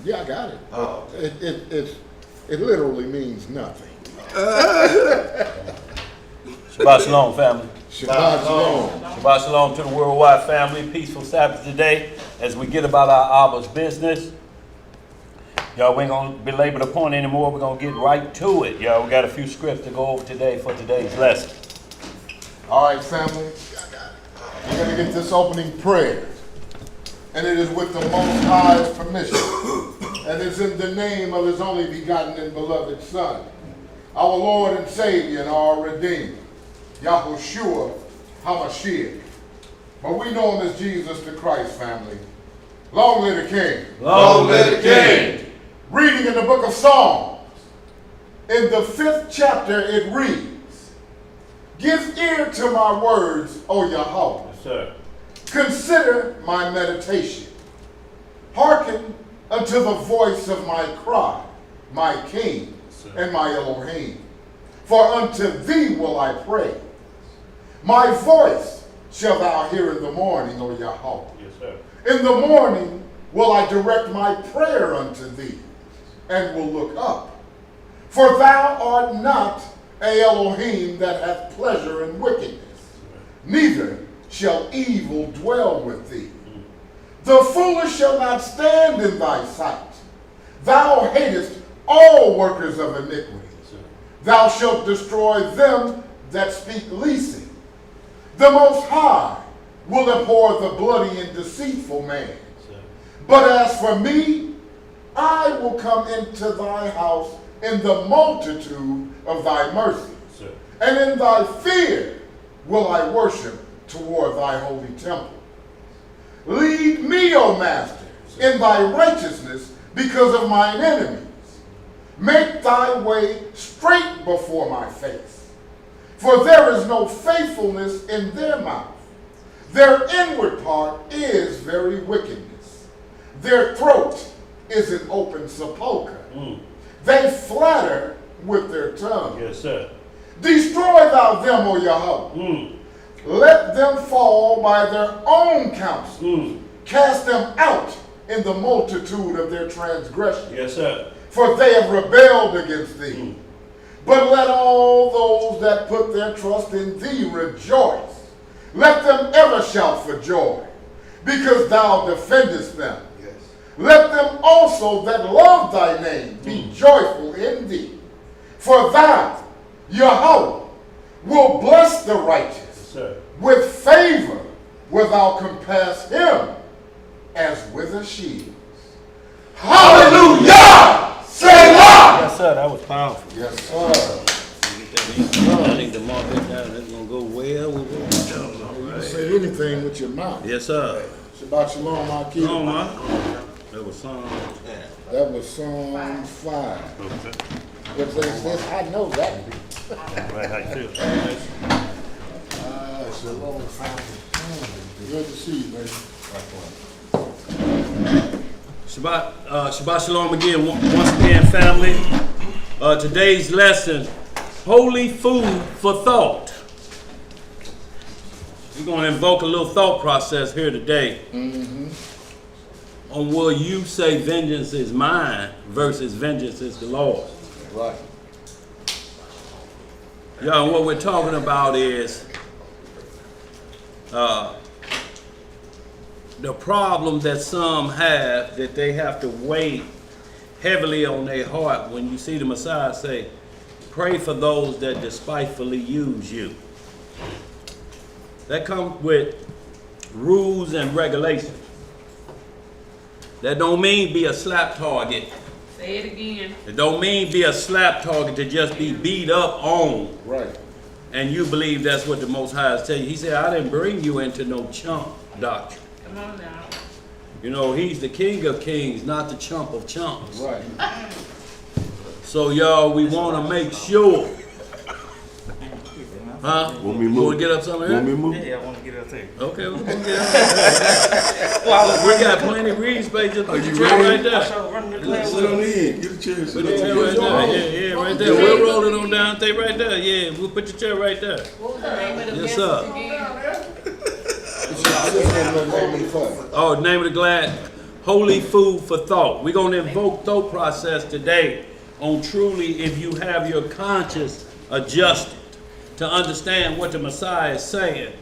Yeah, I got it. Oh. It literally means nothing. Shabbat shalom, family. Shabbat shalom. Shabbat shalom to the worldwide family. Peaceful Sabbath today as we get about our Abba's business. Y'all, we ain't going to belabor the point anymore. We're going to get right to it. Y'all, we got a few scripts to go over today for today's lesson. All right, family. We're going to get this opening prayer. And it is with the Most High's permission. And it's in the name of his only begotten and beloved Son, our Lord and Savior and our Redeemer, Yahushua HaMashiach. But we know him as Jesus the Christ, family. Long live the King. Long live the King. Reading in the book of Psalms, in the 5th chapter, it reads, "Give ear to my words, O Yahweh. Yes, sir. Consider my meditation. Hearken unto the voice of my cry, my King and my Elohim. For unto thee will I pray. My voice shalt thou hear in the morning, O Yahweh. Yes, sir. In the morning will I direct my prayer unto thee, and will look up. For thou art not a Elohim that hath pleasure in wickedness, neither shall evil dwell with thee. The foolish shall not stand in thy sight. Thou hatest all workers of iniquity. Thou shalt destroy them that speak leasing. The Most High will abhor the bloody and deceitful man. But as for me, I will come into thy house in the multitude of thy mercies, and in thy fear will I worship toward thy holy temple. Lead me, O Master, in thy righteousness because of mine enemies. Make thy way straight before my face. For there is no faithfulness in their mouth. Their inward part is very wickedness. Their throat is an open sepulchre. They flatter with their tongue. Yes, sir. Destroy thou them, O Yahweh. Let them fall by their own counsel. Cast them out in the multitude of their transgressions. Yes, sir. For they have rebelled against thee. But let all those that put their trust in thee rejoice. Let them ever shout for joy, because thou defendest them. Yes. Let them also that love thy name be joyful in thee. For thou, Yahweh, will bless the righteous. Yes, with favor wilt thou compass him as with a shield. Hallelujah! Selah! Yes, sir. That was powerful. Yes, sir. I need to mark it down. It's going to go well. You can say anything with your mouth. Yes, sir. Shabbat shalom, my kid. Shalom, man. That was Psalm. That was Psalm 5. Okay. What this? I know that. Right, how you feel? Shalom, family. Good to see you, baby. Shabbat shalom again, once again, family. Today's lesson, holy food for thought. We're going to invoke a little thought process here today on will you say vengeance is mine versus vengeance is the Lord's. Right. Y'all, what we're talking about is the problem that some have, that they have to weigh heavily on their heart when you see the Messiah say, pray for those that despitefully use you. That comes with rules and regulations. That don't mean be a slap target. Say it again. It don't mean be a slap target to just be beat up on. Right. And you believe that's what the Most High is telling you. He said, I didn't bring you into no chump doctrine. Come on now. You know, he's the King of Kings, not the chump of chumps. Right. So, y'all, we want to make sure. Huh? Want me You move? want to get up somewhere? Want me to move? Yeah, I want to get up there. Okay, we're going to get up. We got plenty of green space. Just put your chair right there. Sit on in. Get a chair. Put your chair right there. Yeah, right there. We'll roll it on down. Stay right there. Yeah, we'll put your chair right there. What was the name of the Yes, message sir. again? This is the name of the class. Oh, name of the glad. Holy food for thought. We're going to invoke thought process today on truly if you have your conscience adjusted to understand what the Messiah is saying.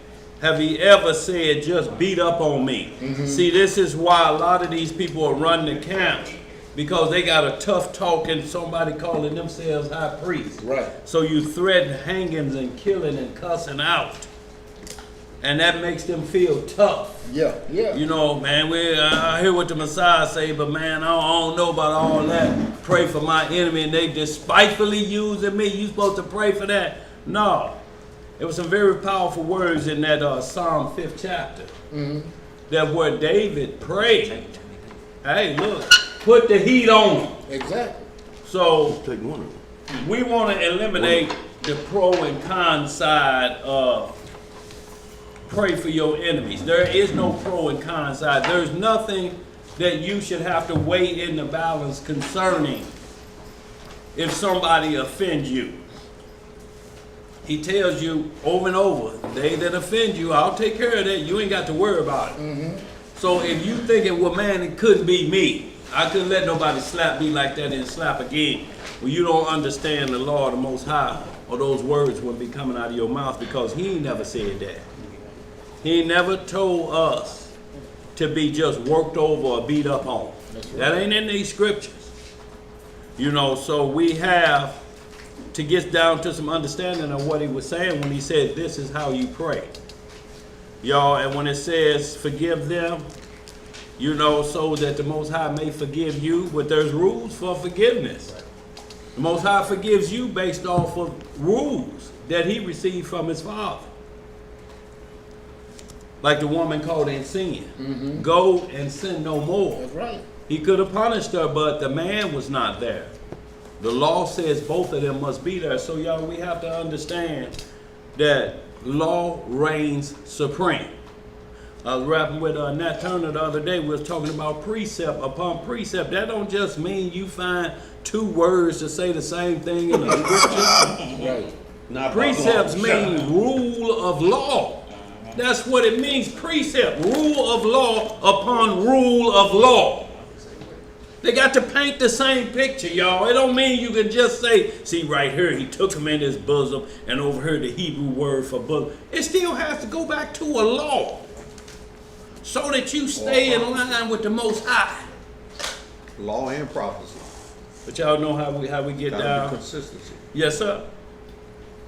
Have he ever said, just beat up on me? See, this is why a lot of these people are running the camp, because they got a tough talk and somebody calling themselves high priest. Right. So you threaten hangings and killing and cussing out. And that makes them feel tough. Yeah, yeah. You know, man, I hear what the Messiah say, but man, I don't know about all that. Pray for my enemy and they despitefully using me. You supposed to pray for that? No. There was some very powerful words in that Psalm 5th chapter. That where David prayed, hey, look, put the heat on them. Exactly. So Take one of them. we want to eliminate the pro and con side of pray for your enemies. There is no pro and con side. There's nothing that you should have to weigh in the balance concerning if somebody offends you. He tells you over and over, they that offend you, I'll take care of that. You ain't got to worry about it. So if you thinking, well, man, it couldn't be me. I couldn't let nobody slap me like that and slap again. Well, you don't understand the law of the Most High, or those words wouldn't be coming out of your mouth, because he ain't never said that. He never told us to be just worked over or beat up on. That ain't in these scriptures. You know, so we have to get down to some understanding of what he was saying when he said, this is how you pray. Y'all, and when it says, forgive them, you know, so that the Most High may forgive you, but there's rules for forgiveness. The Most High forgives you based off of rules that he received from his Father. Like the woman caught in sin. Go and sin no more. That's right. He could have punished her, but the man was not there. The law says both of them must be there. So y'all, we have to understand that law reigns supreme. I was rapping with Nat Turner the other day. We was talking about precept upon precept. That don't just mean you find two words to say the same thing in the scripture. Right. Precepts mean rule of law. That's what it means, precept, rule of law upon rule of law. They got to paint the same picture, y'all. It don't mean you can just say, see right here, he took him in his bosom, and over here the Hebrew word for bosom. It still has to go back to a law so that you stay in line with the Most High. Law and prophecy. But y'all know how we get Gotta down. be consistency. Yes, sir.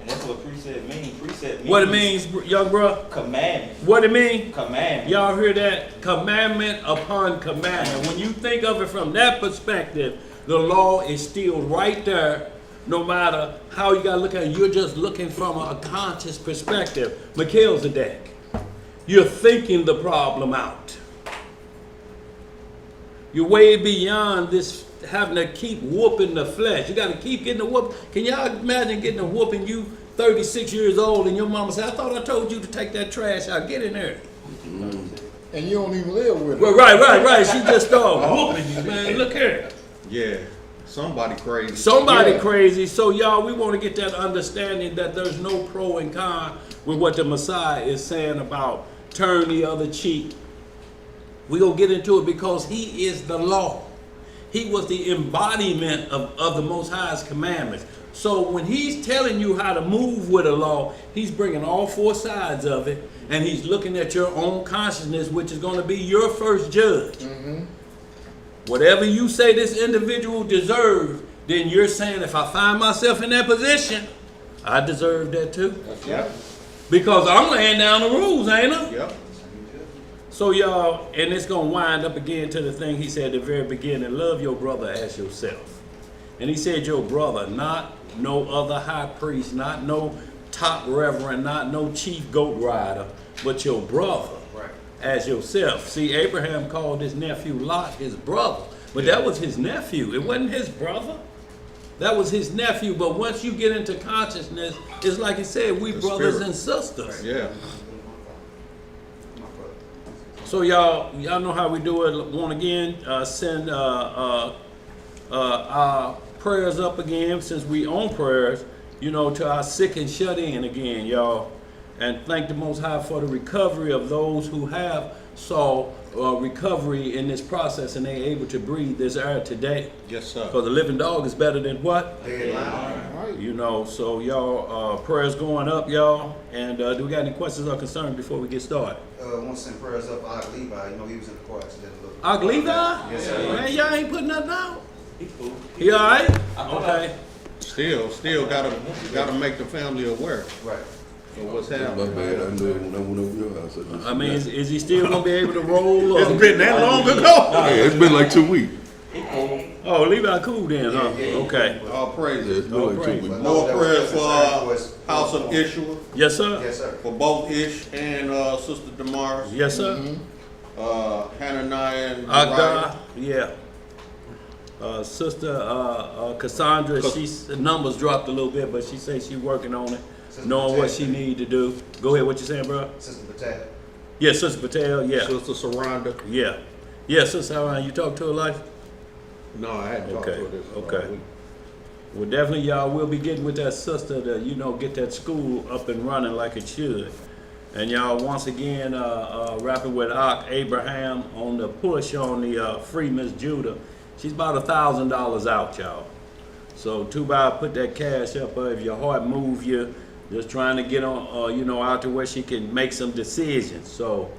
And that's what precept means. Precept means What it means, young bro? commandment. What it mean? Commandment. Y'all hear that? Commandment upon commandment. When you think of it from that perspective, the law is still right there, no matter how you gotta look at it. You're just looking from a conscious perspective. Melchizedek, you're thinking the problem out. You're way beyond this having to keep whooping the flesh. You gotta keep getting the whoop. Can y'all imagine getting a whooping, you 36 years old, and your mama said, I thought I told you to take that trash out. Get in there. And you don't even live with it. Well, right. She just started whooping you, man. Look here. Yeah. Somebody crazy. Somebody Yeah. crazy. So y'all, we want to get that understanding that there's no pro and con with what the Messiah is saying about turn the other cheek. We're going to get into it because he is the law. He was the embodiment of the Most High's commandments. So when he's telling you how to move with a law, he's bringing all four sides of it, and he's looking at your own consciousness, which is going to be your first judge. Whatever you say this individual deserves, then you're saying, if I find myself in that position, I deserve that too. That's Yep. right. Because I'm laying down the rules, ain't I? Yep. So y'all, and it's going to wind up again to the thing he said at the very beginning, love your brother as yourself. And he said your brother, not no other high priest, not no top reverend, not no chief goat rider, but your brother as yourself. See, Abraham called his nephew Lot his brother, but that was his nephew. It wasn't his brother. That was his nephew. But once you get into consciousness, it's like he said, we The brothers spirit. and sisters. Yeah. So y'all know how we do it. Once again, send our prayers up again, since we own prayers, you know, to our sick and shut in again, y'all. And thank the Most High for the recovery of those who have saw recovery in this process and they able to breathe this air today. Yes, sir. Because a living dog is better than what? Right. You know, so y'all, prayers going up, y'all. And do we got any questions or concerns before we get started? Want to send prayers up for Og Levi. You know, he was in the car accident a little. Og Levi? Yes, sir. Man, y'all ain't putting nothing out. He cool. He all right? Okay. Still gotta make the family aware Right. of what's My happening. bad, I know when I went over your house. I mean, is he still gonna be able to roll? Or? It's been that long ago. Yeah, it's been like 2 weeks. He cool. Oh, Levi cool then, huh? Okay. All Yeah, praises. it's been like 2 praise. weeks. More prayers for was House of Ishua, Yes, sir. Yes, sir. for both Ish and Sister Damaris, Yes, sir. Hananiah and Agda, yeah. Sister Cassandra, the numbers dropped a little bit, but she says she's working on it, Sister knowing what Patel. she need to do. Go ahead, what you saying, bro? Sister Patel. Yeah, Sister Patel, yeah. Sister Saranda. Yeah. Yeah, Sister Haran, you talked to her life? No, I hadn't talked Okay, to her this okay. week. Well, definitely, y'all will be getting with that sister to, you know, get that school up and running like it should. And y'all, once again, rapping with Ak Abraham on the push on the Free Miss Judah. She's about $1,000 out, y'all. So too bad put that cash up. If your heart move you, just trying to get on, you know, out to where she can make some decisions. So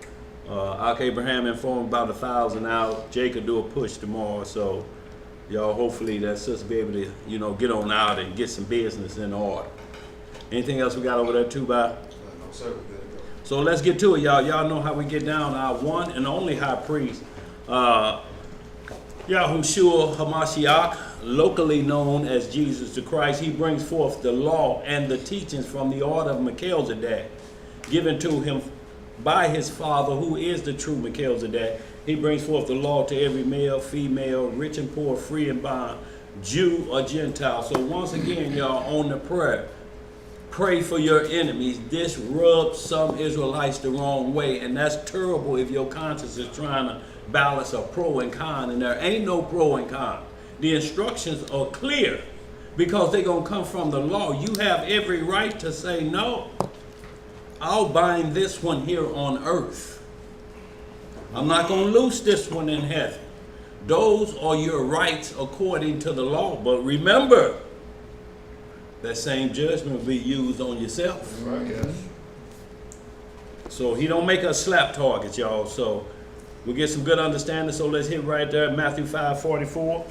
Ak Abraham informed about 1,000 out. Jake will do a push tomorrow. So y'all, hopefully that sister be able to, you know, get on out and get some business in order. Anything else we got over there too, by? No, sir. We're good to go. So let's get to it, y'all. Y'all know how we get down. Our one and only high priest, Yahushua Hamashiach, locally known as Jesus the Christ. He brings forth the law and the teachings from the order of Melchizedek, given to him by his Father, who is the true Melchizedek. He brings forth the law to every male, female, rich and poor, free and bond, Jew or Gentile. So once again, y'all, on the prayer, pray for your enemies. This rubs some Israelites the wrong way, and that's terrible if your conscience is trying to balance a pro and con, and there ain't no pro and con. The instructions are clear because they're going to come from the law. You have every right to say, no, I'll bind this one here on earth. I'm not going to loose this one in heaven. Those are your rights according to the law. But remember, that same judgment will be used on yourself. Right. Yes. So he don't make us slap targets, y'all. So we'll get some good understanding. So let's hit right there, Matthew 5:44.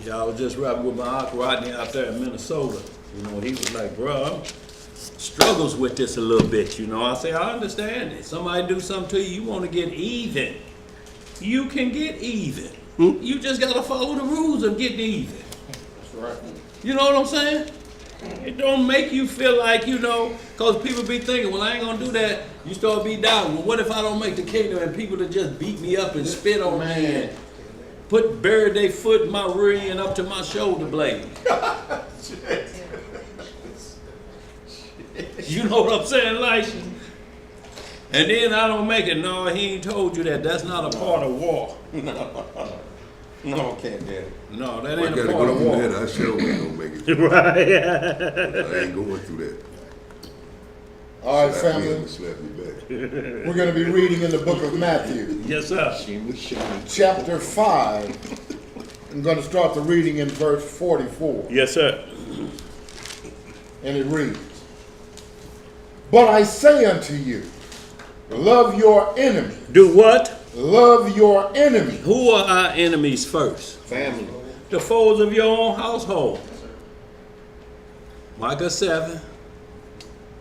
Yeah, I was just rapping with my Uncle Rodney out there in Minnesota. You know, he was like, bro, struggles with this a little bit, you know. I say, I understand it. Somebody do something to you, you want to get even. You can get even. You just got to follow the rules of getting even. That's right. You know what I'm saying? It don't make you feel like, you know, because people be thinking, well, I ain't going to do that. You start be doubting, well, what if I don't make the kingdom and people to just beat me up and spit on me and bury their foot in my rear end up to my shoulder blade? You know what I'm saying, like? And then I don't make it. No, he ain't told you that. That's not a part of war. No, can't get it. No, that I ain't gotta a part go of through war. that. I sure ain't gonna make it. Right. I ain't going through that. All right, Slap me family. and slap me back. We're going to be reading in the book of Matthew, Yes, sir. chapter 5. I'm going to start the reading in verse 44. Yes, sir. And it reads, "But I say unto you, love your enemy. Do what? Love your enemy." Who are our enemies first? Family. The foes of your own household. Micah 7.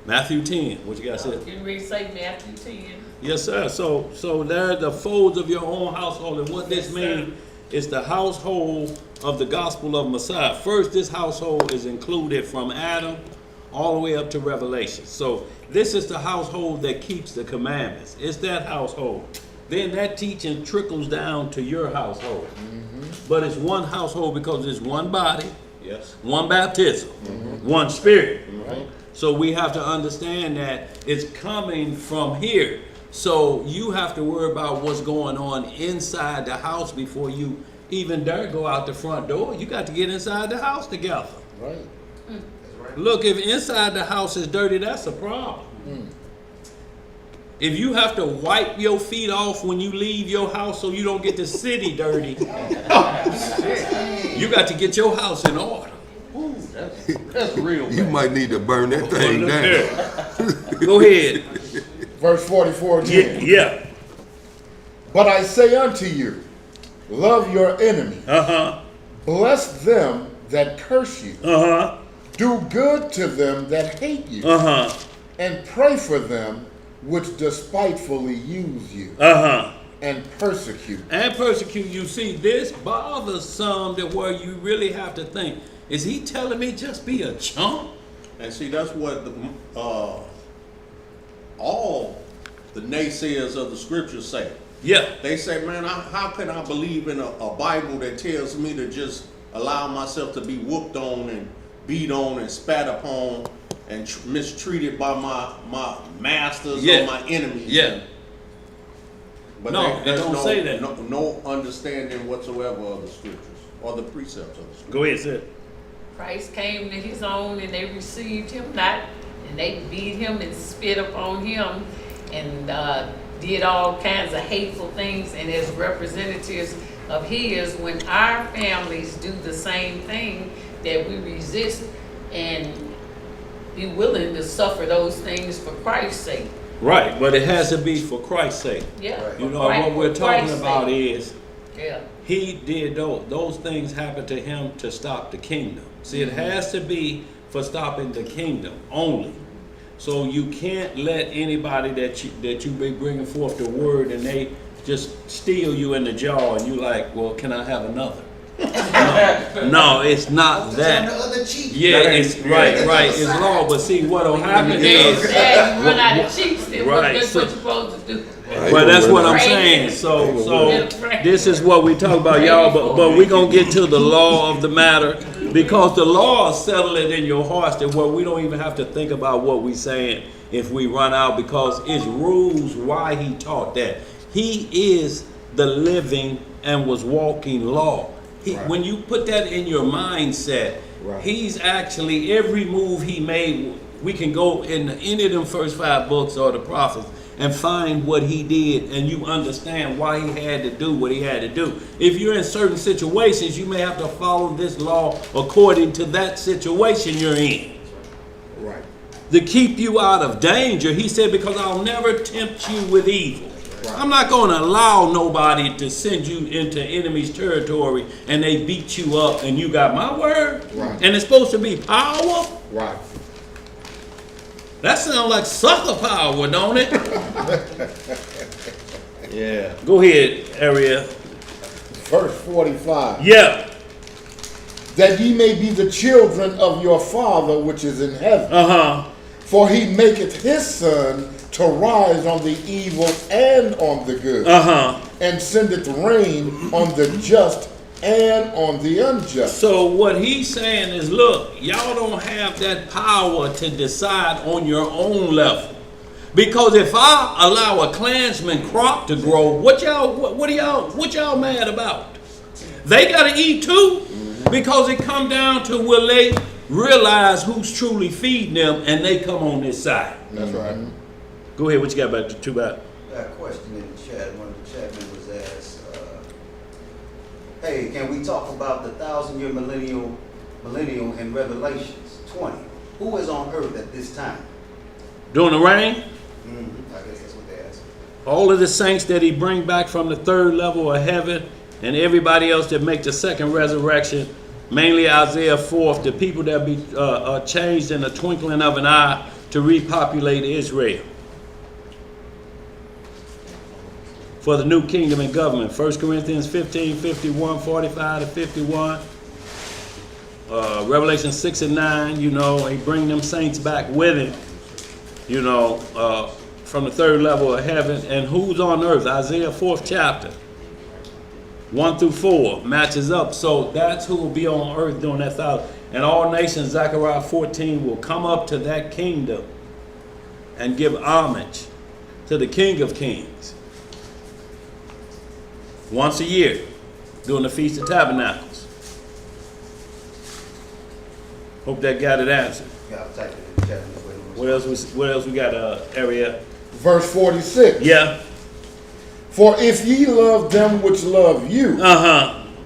Matthew 10. What you got to say? Didn't we say Matthew 10? Yes, sir. So they're the foes of your own household. And what this Yes, sir. means is the household of the gospel of Messiah. First, this household is included from Adam all the way up to Revelation. So this is the household that keeps the commandments. It's that household. Then that teaching trickles down to your household. But it's one household because it's one body, Yes. one baptism, one spirit. Right? So we have to understand that it's coming from here. So you have to worry about what's going on inside the house before you even dare go out the front door. You got to get inside the house together. Right. That's right. Look, if inside the house is dirty, that's a problem. If you have to wipe your feet off when you leave your house so you don't get the city dirty, you got to get your house in order. Ooh, that's real You bad. might need to burn that thing down. Go ahead. Verse 44 again. Yeah. But I say unto you, love your enemy. Bless them that curse you. Do good to them that hate you. And pray for them which despitefully use you. And persecute. And persecute you. See, this bothers some that where you really have to think, is he telling me just be a chump? And see, that's what all the naysayers of the scriptures say. Yeah. They say, man, how can I believe in a Bible that tells me to just allow myself to be whooped on and beat on and spat upon and mistreated by my masters or my enemies? Yeah. But No, it there's don't say that. No understanding whatsoever of the scriptures or the precepts of the scriptures. Go ahead, Sid. Christ came to his own and they received him not, and they beat him and spit upon him and did all kinds of hateful things. And as representatives of his, when our families do the same thing, that we resist and be willing to suffer those things for Christ's sake. Right, but it has to be for Christ's sake. Yeah. Right. You know, for what we're talking Christ's about sake. is Yeah. he did those things happened to him to stop the kingdom. See, it has to be for stopping the kingdom only. So you can't let anybody that you be bringing forth the word and they just steal you in the jaw and you like, well, can I have another? No, it's not Turn that. the other cheek. Yeah, it's right. It's law. But see, what'll happen is, Yeah, you run out of cheeks, then Right, that's so- what you're supposed to do. well, that's what I'm Right. saying. So Right. this is what we talk about, y'all. But we gonna get to the law of the matter because the law settle it in your hearts that where we don't even have to think about what we saying if we run out because it's rules why he taught that. He is the living and was walking law. When you put that in your mindset, he's actually, every move he made, we can go in any of them first 5 books or the prophets and find what he did and you understand why he had to do what he had to do. If you're in certain situations, you may have to follow this law according to that situation you're in. Right. To keep you out of danger, he said, because I'll never tempt you with evil. I'm not going to allow nobody to send you into enemy's territory and they beat you up and you got my word. Right. And it's supposed to be power. Right. That sounds like sucker power, don't it? Yeah. Go ahead, Ariel. Verse 45. Yeah. That ye may be the children of your Father which is in heaven. For he maketh his sun to rise on the evil and on the good. And sendeth rain on the just and on the unjust. So what he's saying is, look, y'all don't have that power to decide on your own level. Because if I allow a Klansman crop to grow, what y'all mad about? They gotta eat too. Because it come down to will they realize who's truly feeding them and they come on this side. That's right. Go ahead, what you got about the 2 about? I got a question in the chat. One of the chat members asked, hey, can we talk about the 1,000-year millennial in Revelations 20? Who is on earth at this time? During the rain, I guess that's what they asked. all of the saints that he bring back from the 3rd level of heaven and everybody else that make the 2nd resurrection, mainly Isaiah 4th, the people that be changed in the twinkling of an eye to repopulate Israel. For the new kingdom and government. 1 Corinthians 15, 51, 45 to 51. Revelation 6 and 9, you know, he bring them saints back with him, you know, from the 3rd level of heaven. And who's on earth? Isaiah 4th chapter. 1 through 4 matches up. So that's who will be on earth during that 1,000. And all nations, Zechariah 14, will come up to that kingdom and give homage to the King of Kings. Once a year, during the Feast of Tabernacles. Hope that got it answered. Yeah, I'll type it in the chat. What else we got, area? Verse 46. Yeah. For if ye love them which love you,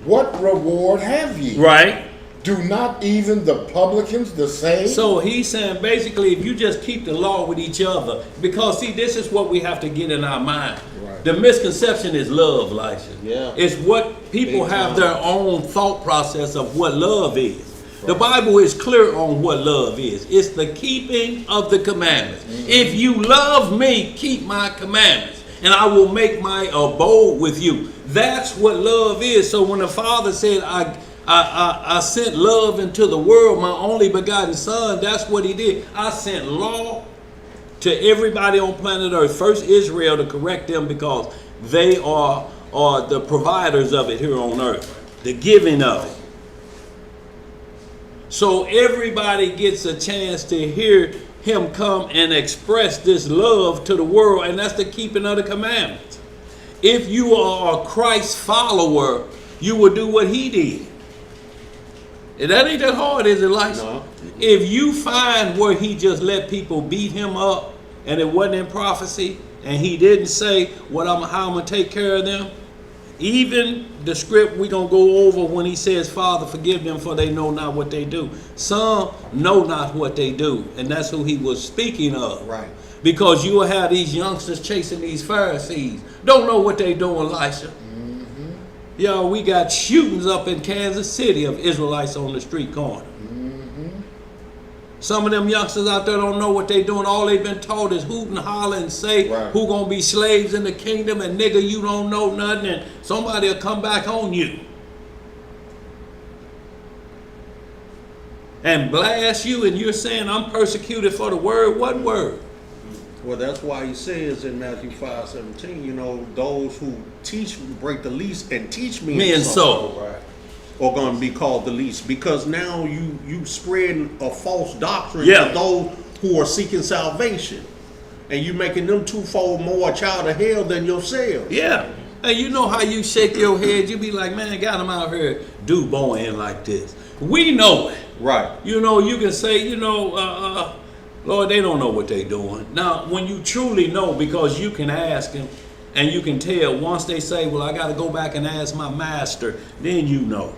what reward have ye? Right. Do not even the publicans the same? So he's saying basically if you just keep the law with each other, because see, this is what we have to get in our mind. Right. The misconception is love, Elisha. Yeah. It's what people Big have time. their own thought process of what love is. The Bible is clear on what love is. It's the keeping of the commandments. If you love me, keep my commandments, and I will make my abode with you. That's what love is. So when the Father said, I sent love into the world, my only begotten Son, that's what he did. I sent law to everybody on planet Earth. First Israel, to correct them because they are the providers of it here on earth, the giving of it. So everybody gets a chance to hear him come and express this love to the world, and that's the keeping of the commandments. If you are a Christ follower, you will do what he did. And that ain't that hard, is it, Elisha? No. If you find where he just let people beat him up, and it wasn't in prophecy, and he didn't say how I'm gonna take care of them, even the script we're going to go over when he says, Father, forgive them for they know not what they do. Some know not what they do. And that's who he was speaking of. Right. Because you will have these youngsters chasing these Pharisees. Don't know what they doing, Elisha. Yo, we got shootings up in Kansas City of Israelites on the street corner. Some of them youngsters out there don't know what they doing. All they've been taught is hoot and holler and say who gonna be slaves in the kingdom, and nigga, you don't know nothing, and somebody will come back on you and blast you, and you're saying I'm persecuted for the word. What word? Well, that's why he says in Matthew 5:17, you know, those who teach, break the least, and teach me and so. Right. Are going to be called the least, because now you spreading a false doctrine to those who are seeking salvation, and you making them twofold more a child of hell than yourself. Yeah. And you know how you shake your head, you be like, man, got them out here do born like this. We know it. Right. You know, you can say, Lord, they don't know what they're doing. Now, when you truly know, because you can ask him, and you can tell once they say, well, I got to go back and ask my master, then you know.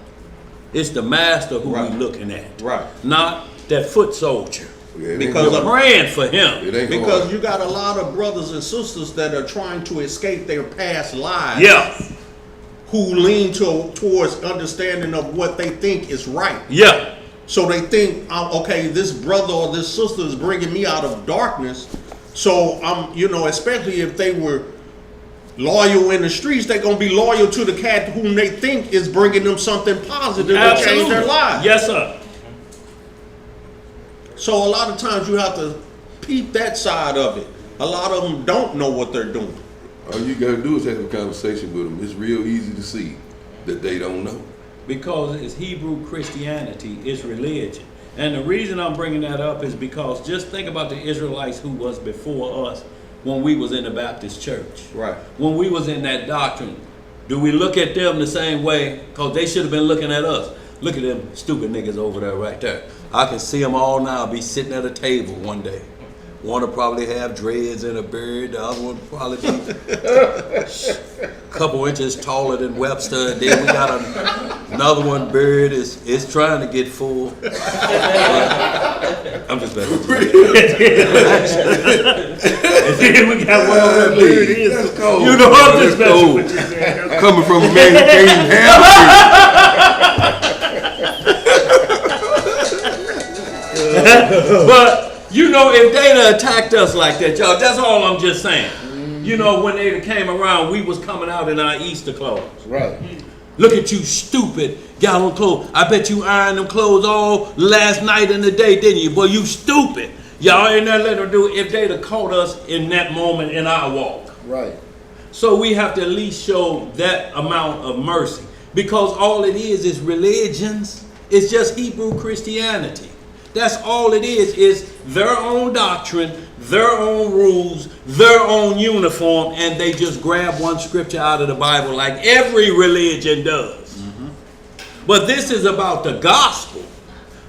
It's the master who we're looking at. Right. Not that foot soldier. Yeah, Because We're praying for him. Because you got a lot of brothers and sisters that are trying to escape their past lives. Yeah. Who lean towards understanding of what they think is right. Yeah. So they think, okay, this brother or this sister is bringing me out of darkness. So I'm, especially if they were loyal in the streets, they're going to be loyal to the cat whom they think is bringing them something positive to change their lives. Yes, sir. So a lot of times you have to peep that side of it. A lot of them don't know what they're doing. All you got to do is have a conversation with them. It's real easy to see that they don't know. Because it's Hebrew Christianity, it's religion. And the reason I'm bringing that up is because just think about the Israelites who was before us when we was in the Baptist church. Right. When we was in that doctrine, do we look at them the same way? Because they should have been looking at us. Look at them stupid niggas over there right there. I can see them all now be sitting at a table one day. One will probably have dreads and a beard. The other one will probably be a couple inches taller than Webster. And then we got another one, beard is trying to get full. I'm just messing with you. And then we got one on that beard is. That's cold. You know, I'm just That's messing cold. with you. Coming from a man who can't even have a beard. But if they'd have attacked us like that, y'all, that's all I'm just saying. When they came around, we was coming out in our Easter clothes. Right. Look at you, stupid, got on clothes. I bet you ironed them clothes all last night and the day, didn't you? Boy, you stupid. Y'all ain't nothing let them do if they'd have caught us in that moment in our walk. Right. So we have to at least show that amount of mercy. Because all it is religions. It's just Hebrew Christianity. That's all it is their own doctrine, their own rules, their own uniform, and they just grab one scripture out of the Bible like every religion does. Mm-hmm. But this is about the gospel.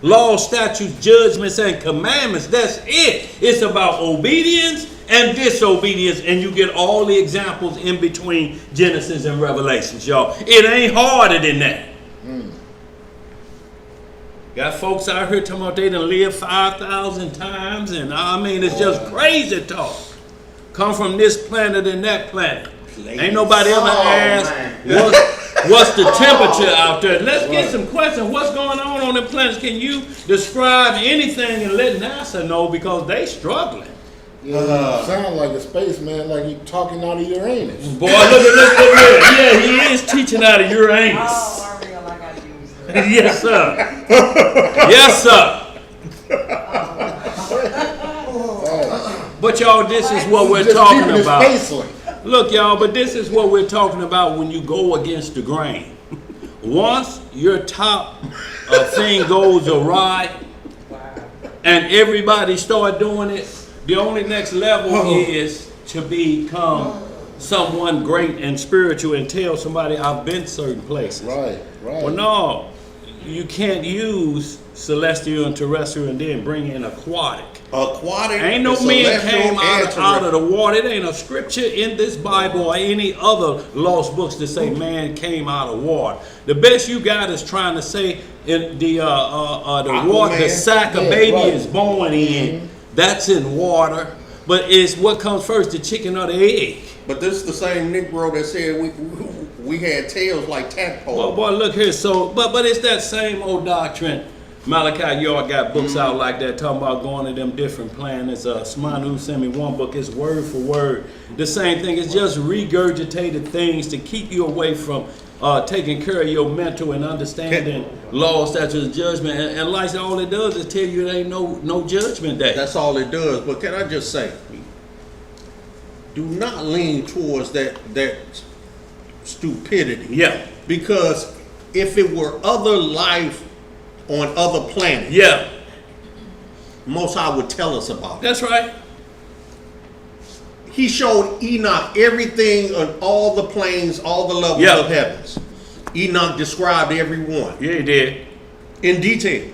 Law, statutes, judgments, and commandments. That's it. It's about obedience and disobedience, and you get all the examples in between Genesis and Revelations, y'all. It ain't harder than that. Got folks out here talking about they done lived 5,000 times, and I mean, it's just crazy talk. Come from this planet and that planet. Ain't nobody ever asked what's the temperature out there. Let's get some questions. What's going on the planets? Can you describe anything and let NASA know, because they struggling? Yeah, sound like a spaceman, like he talking out of Uranus. Boy, look at. Yeah, he is teaching out of Uranus. Oh, Ariel, I gotta use that. Yes, sir. Yes, sir. But y'all, this is what we're Just talking keeping it about. spaceless. Look, y'all, but this is what we're talking about when you go against the grain. Once your top thing goes awry and everybody start doing it, the only next level is to become someone great and spiritual and tell somebody I've been certain places. Right. Well, no, you can't use celestial and terrestrial and then bring in aquatic. Ain't no man came out of the water. It ain't a scripture in this Bible or any other lost books that say man came out of water. The best you got is trying to say in the water, the sack a baby is born in. That's in water. But it's what comes first, the chicken or the egg. But this is the same Negro that said we had tails like tadpoles. Well, boy, look here. So, but it's that same old doctrine. Malachi Yard got books out like that talking about going to them different planets. Smanu sent me one book. It's word for word the same thing. It's just regurgitated things to keep you away from taking care of your mental and understanding law, statutes, judgment. And like all it does is tell you there ain't no judgment day. That's all it does. But can I just say, do not lean towards that stupidity. Yeah. Because if it were other life on other planets, yeah, Most High would tell us about it. That's right. He showed Enoch everything on all the planes, all the levels of heavens. Enoch described every one. Yeah, he did. In detail.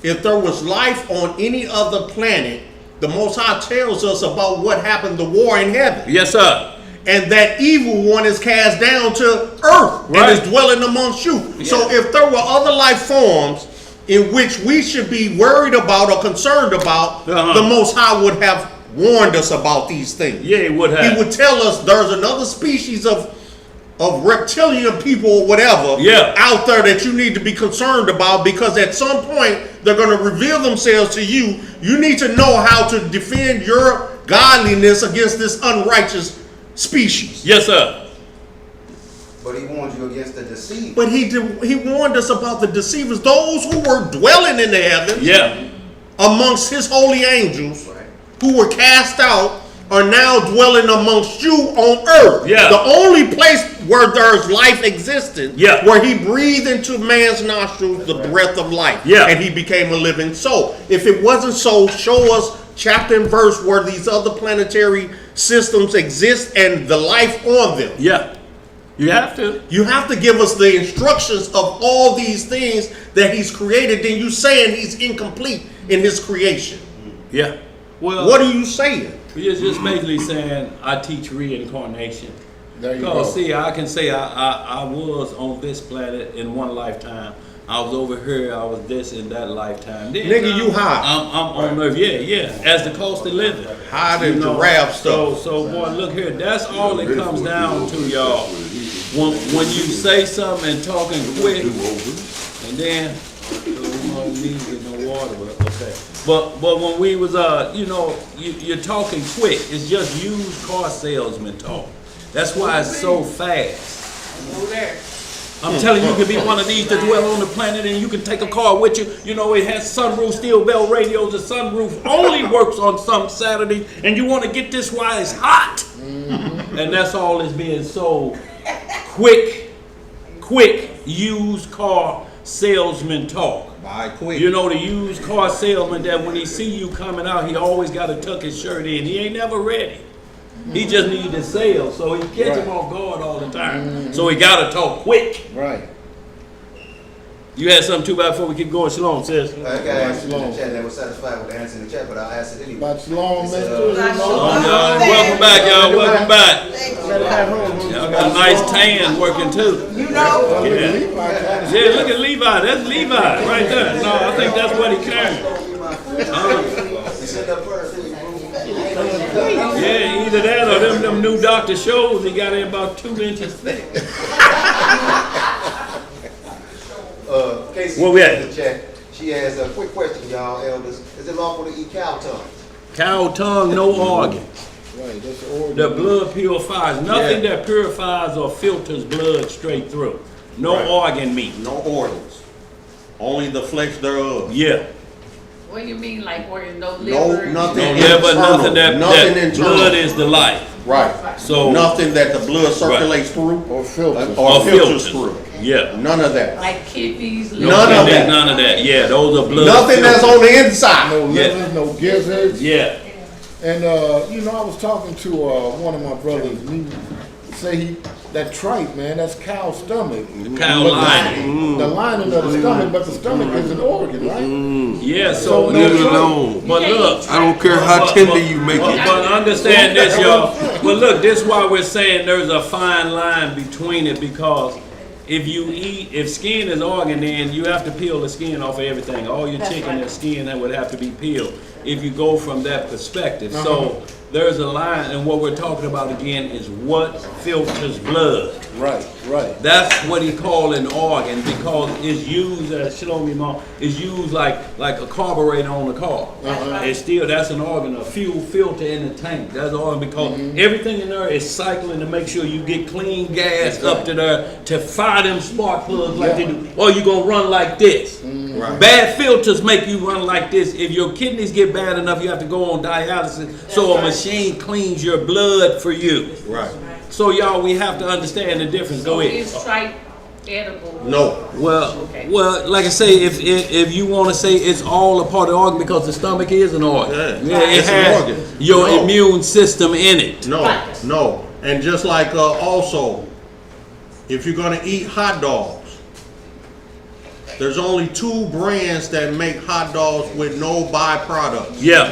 If there was life on any other planet, the Most High tells us about what happened, the war in heaven. Yes, sir. And that evil one is cast down to earth and is dwelling amongst you. Yeah. So if there were other life forms in which we should be worried about or concerned about, the Most High would have warned us about these things. Yeah, he would have. He would tell us there's another species of reptilian people or whatever out there that you need to be concerned about, because at some point they're going to reveal themselves to you. You need to know how to defend your godliness against this unrighteous species. Yes, sir. But he warned you against the deceiver. But he warned us about the deceivers, those who were dwelling in the heavens amongst his holy angels, who were cast out, are now dwelling amongst you on earth. The only place where there's life existed, where he breathed into man's nostrils the breath of life, and he became a living soul. If it wasn't so, show us chapter and verse where these other planetary systems exist and the life on them. You have to. You have to give us the instructions of all these things that he's created. Then you saying he's incomplete in his creation. Well, what are you saying? You're just basically saying I teach reincarnation. There you go. See, I can say I was on this planet in one lifetime. I was over here. I was this in that lifetime. Then Nigga, you high. I'm on Earth. As the cost of living. High than giraffe stuff. So boy, look here. That's all it comes down to, y'all. When you say something and talking quick, and then no water. Okay. But when we was you're talking quick. It's just used car salesman talk. That's why it's so fast. I'm telling you, you can be one of these to dwell on the planet, and you can take a car with you. You know, it has sunroof, steel bell radios. The sunroof only works on some Saturdays, and you want to get this while it's hot. And that's all that's being sold. Quick used car salesman talk. Buy quick. You know the used car salesman that when he see you coming out, he always got to tuck his shirt in. He ain't never ready. He just need to sell, so he catch him off guard all the time. So he got to talk quick. Right. You had something too bad before we keep going. Shalom, sis. I got answer in the chat. They were satisfied with the answer in the chat, but I'll ask it anyway. But shalom, It said, Mr. Shalom, y'all. Welcome back, y'all. Welcome back. Y'all got a nice tan working too. You know? Yeah. Yeah, look at Levi. That's Levi right there. No, I think that's what he carrying. Yeah, either that or them new doctor shows he got in about 2 inches thick. Casey, Where we at? in the chat. She has a quick question, y'all, elders. Is it lawful to eat cow tongue? Cow tongue, no organs. Right, that's the organ. The blood purifies. Nothing that purifies or filters blood straight through. No organ meat. No organs. Only the flesh thereof. Yeah. What do you mean, like where no No, liver? nothing. Yeah, but nothing Internal. that Nothing internal. blood is the life. Right. So Nothing that the blood circulates through Or filters. or filters. filters through. Yeah. None of that. Like kidneys, No liver? None of kidneys, that. None of that. Yeah, those are blood. Nothing that's filters. on the inside. No livers, no gizzards. Yeah. And you know, I was talking to one of my brothers, and he say that tripe, man, that's cow stomach. Cow But lining. The lining of the stomach, but the stomach is an organ, right? Yeah. So No Leave it tripe. alone. But look. I don't care how tender you make it. But understand this, y'all. But look, this is why we're saying there's a fine line between it, because if skin is organ, then you have to peel the skin off of everything. All your chicken and skin that would have to be peeled if you go from that perspective. So there's a line, and what we're talking about again is what filters blood. Right, right. That's what he called an organ, because it's used as Shalom Imam, it's used like a carburetor on the car. It's still, that's an organ, a fuel filter in the tank. That's an organ, because everything in there is cycling to make sure you get clean gas up to there to fire them spark plugs like they do. Or you gonna run like this. Right. Bad filters make you run like this. If your kidneys get bad enough, you have to go on dialysis. So a machine cleans your blood for you. Right. So y'all, we have to understand the difference. So Go ahead. is tripe edible? No. Well, Okay. well, like I say, if you want to say it's all a part of the organ, because the stomach is an organ. Yeah. It It's an has organ. your No. immune system in it. No. No. And just like also, if you're gonna eat hot dogs, there's only 2 brands that make hot dogs with no byproducts. Yeah,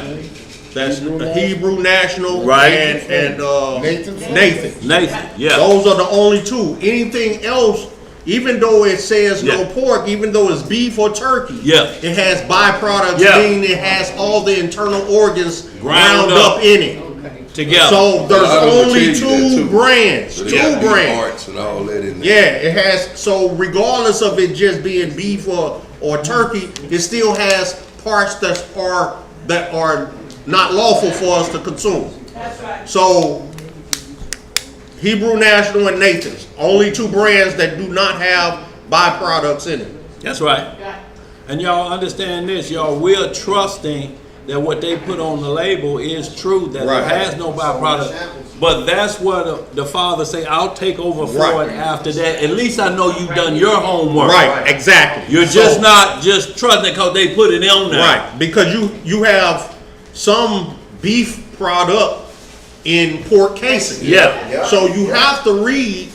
That's the Hebrew National Right. and Nathan. Nathan. Yeah, Those are the only 2. Anything else, even though it says no Yeah. pork, even though it's beef or turkey, Yeah. it has byproducts, Yeah. meaning it has all the internal organs Ground ground up. up in it. together. So there's I would tell only you that 2 too. brands. So 2 they got beef brands. hearts and all that in there. Yeah, it has. So regardless of it just being beef or turkey, it still has parts that are not lawful for us to consume. So Hebrew National and Nathan's, only 2 brands that do not have byproducts in it. That's right. And y'all understand this, y'all. We're trusting that what they put on the label is true, that Right. it has no byproduct. But that's what the father say, I'll take over for Right. it after that. At least I know you've done your homework. Right, exactly. You're just not just trusting because they put it on there. Right, because you have some beef product in pork casing. Yeah. So you have to read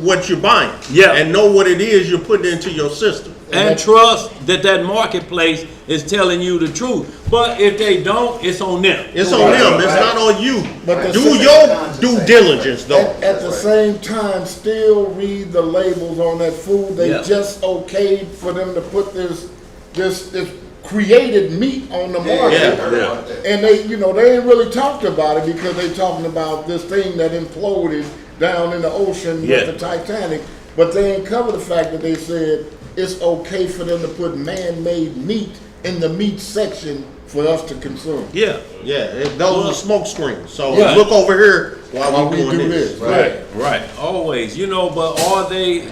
what you're buying. Yeah. And know what it is you're putting into your system. And trust that marketplace is telling you the truth. But if they don't, it's on them. It's on them. It's not on you. But the Do same- your due diligence, though. At the same time, still read the labels on that food. They Yeah. just okayed for them to put this created meat on the market. Yeah. And they ain't really talked about it because they talking about this thing that imploded down in the ocean Yeah. with the Titanic. But they ain't cover the fact that they said it's okay for them to put man-made meat in the meat section for us to consume. Yeah. Yeah, those are smoke screens. So Yeah. look over here while we we do doing this. this. Right. Always. But are they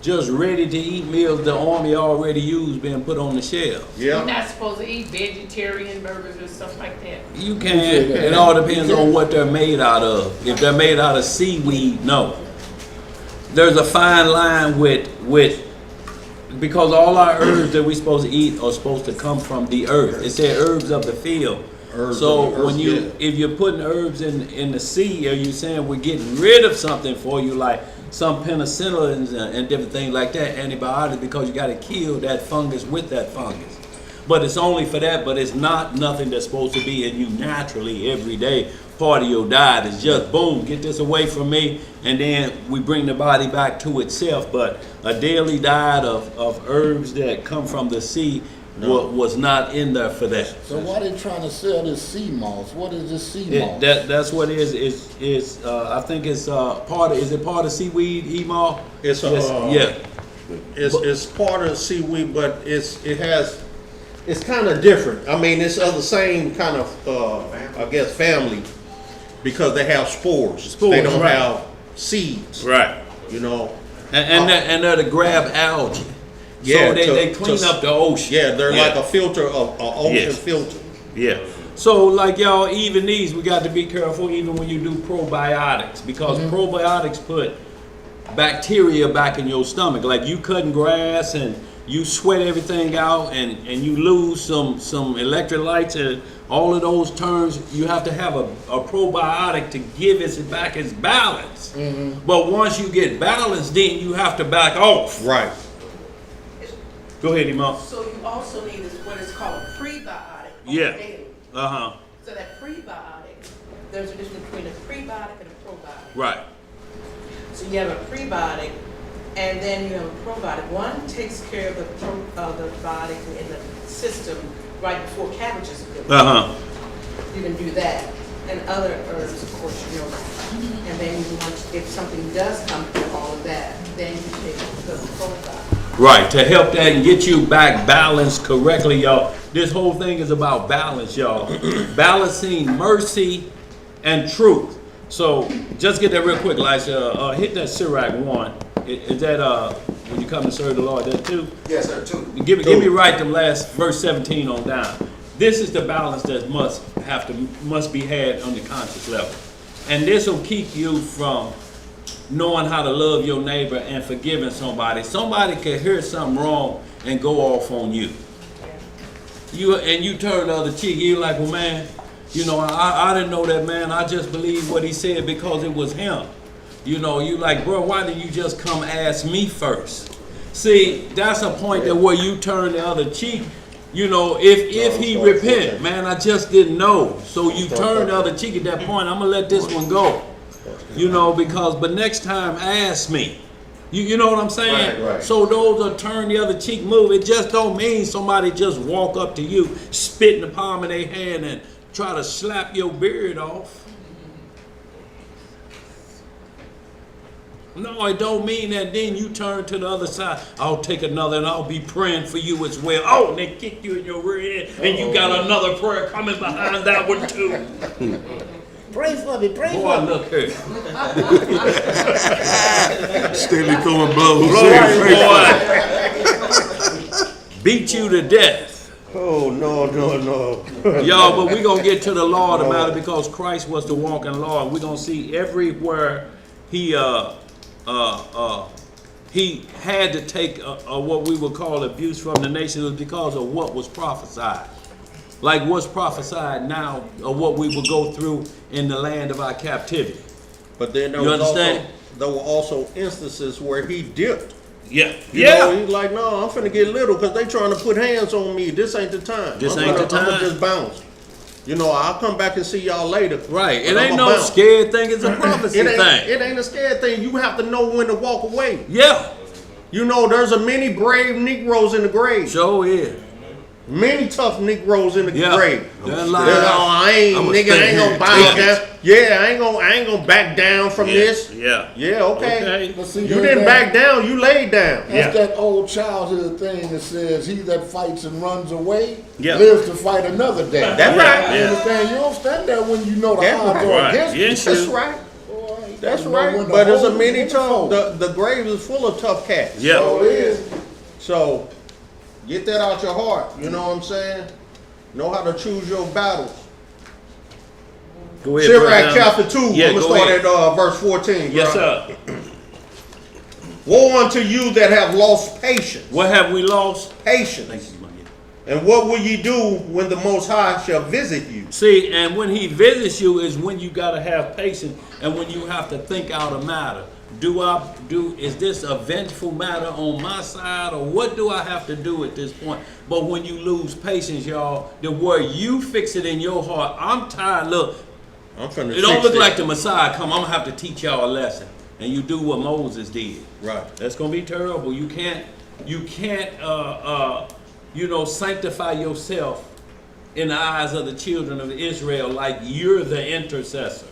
just ready to eat meals the army already used being put on the shelf? You're Yeah. not supposed to eat vegetarian burgers or something like that. You can. It all depends on what they're made out of. If they're made out of seaweed, no. There's a fine line with because all our herbs that we supposed to eat are supposed to come from the earth. It said herbs of the field. Herbs So of the earth, when you, yeah. if you're putting herbs in the sea, are you saying we're getting rid of something for you, like some penicillins and different things like that, antibiotics, because you got to kill that fungus with that fungus. But it's only for that, but it's not nothing that's supposed to be in you naturally every day. Part of your diet is just boom, get this away from me, and then we bring the body back to itself. But a daily diet of herbs that come from the sea was not in there for that. So why they trying to sell this sea moss? What is this sea moss? That's what it is. I think it's part of. Is it part of seaweed, Emo? It's yeah. It's part of seaweed, but it's kind of different. I mean, it's of the same kind of I guess family, because they have spores. They don't right. have seeds. Right. You know. And they're to grab algae. Yeah, so they clean up the ocean. Yeah, they're like a filter, an ocean filter. Yeah. So like y'all, even these, we got to be careful even when you do probiotics, because probiotics put bacteria back in your stomach. Like you cutting grass and you sweat everything out and you lose some electrolytes and all of those terms, you have to have a probiotic to give it back its balance. But once you get balanced, then you have to back off. Right. Go ahead, Imam. So you also need what is called a prebiotic. Yeah. Daily. Uh-huh. So that prebiotic, there's a difference between a prebiotic and a probiotic. Right. So you have a prebiotic, and then you have a probiotic. One takes care of the biotic in the system right before cabbages are good. Uh-huh. You can do that. And other herbs, of course, you know. And then you want, if something does come through all of that, then you take the probiotic. Right, to help that and get you back balanced correctly, y'all. This whole thing is about balance, y'all. Balancing mercy and truth. So just get that real quick, Elisha. Hit that Sirach 1. Is that when you come to serve the Lord, that too? Yes, sir, 2. Give me right the last verse 17 on down. This is the balance that must be had on the conscious level. And this will keep you from knowing how to love your neighbor and forgiving somebody. Somebody can hear something wrong and go off on you. You turn the other cheek. You're like, well, man, you know, I didn't know that, man. I just believed what he said because it was him. You know, you like, bro, why didn't you just come ask me first? See, that's a point that where you turn the other cheek. You know, if he repent, man, I just didn't know. So you turn the other cheek at that point. I'm gonna let this one go. You know, but next time ask me. You know what I'm saying? Right. So those are turn the other cheek move. It just don't mean somebody just walk up to you, spit in the palm of their hand and try to slap your beard off. No, it don't mean that then you turn to the other side. I'll take another and I'll be praying for you as well. Oh, and they kick you in your rear end and you got another prayer coming behind that one too. Pray for me, pray Boy, for me. look here. Steadily throwing blows. Boy. Beat you to death. Oh, no. Y'all, but we're going to get to the Lord about it because Christ was the walking Lord. We're going to see everywhere he had to take what we would call abuse from the nation was because of what was prophesied. Like what's prophesied now of what we will go through in the land of our captivity. But then there were also instances where he dipped. Yeah. You know, he's like, no, I'm finna get little because they trying to put hands on me. This ain't the time. I'm gonna just bounce. You know, I'll come back and see y'all later. Right. It ain't no scared thing. It's a prophecy thing. It ain't a scared thing. You have to know when to walk away. Yeah. You know, there's a many brave Negroes in the grave. Sure is. Many tough Negroes in the grave. I ain't gonna back down. Yeah, I ain't gonna back down from this. Yeah. Yeah, okay. But see, You didn't back down, you laid down. That's that old childhood thing that says, he that fights and runs away Yeah. lives to fight another day. That's right. You understand? You don't stand there when you know the odds are against you. Yes, That's you. right. Boy, That's you know right. when to But there's a hold many and when to fold. tough. The grave is full of tough cats. Yeah. So it is. So get that out your heart. You know what I'm saying? Know how to choose your battles. Go ahead. Sirach chapter 2. Yeah, I'm gonna go start ahead. at verse 14. Yes, bro. sir. Woe unto you that have lost patience. What have we lost? Patience. Thank you, Mike. And what will ye do when the Most High shall visit you? See, and when he visits you is when you got to have patience and when you have to think out a matter. Is this a vengeful matter on my side, or what do I have to do at this point? But when you lose patience, y'all, the word you fix it in your heart. I'm tired. Look, it don't look like the Messiah come. I'm gonna have to teach y'all a lesson, and you do what Moses did. Right. That's gonna be terrible. You can't, sanctify yourself in the eyes of the children of Israel like you're the intercessor.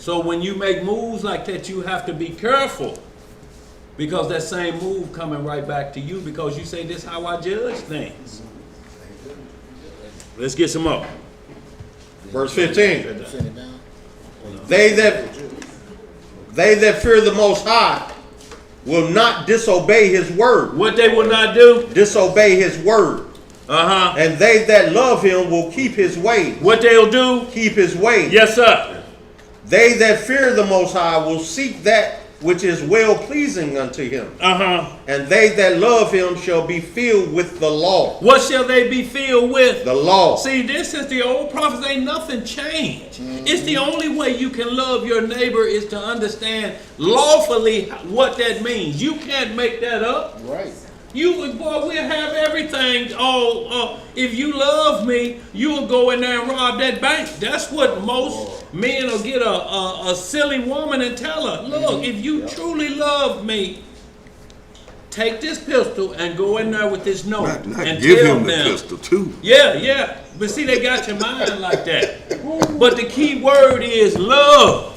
So when you make moves like that, you have to be careful, because that same move coming right back to you, because you say, this is how I judge things. Let's get some more. Verse 15. They that fear the Most High will not disobey his word. What they will not do? Disobey his word. And they that love him will keep his way. What they'll do? Keep his way. Yes, sir. They that fear the Most High will seek that which is well pleasing unto him. And they that love him shall be filled with the law. What shall they be filled with? The law. See, this is the old prophets. Ain't nothing changed. It's the only way you can love your neighbor is to understand lawfully what that means. You can't make that up. Right. We'll have everything. If you love me, you will go in there and rob that bank. That's what most men will get a silly woman and tell her, look, if you truly love me, take this pistol and go in there with this note Not and give tell him the them. pistol too. Yeah. But see, they got your mind like that. But the key word is love.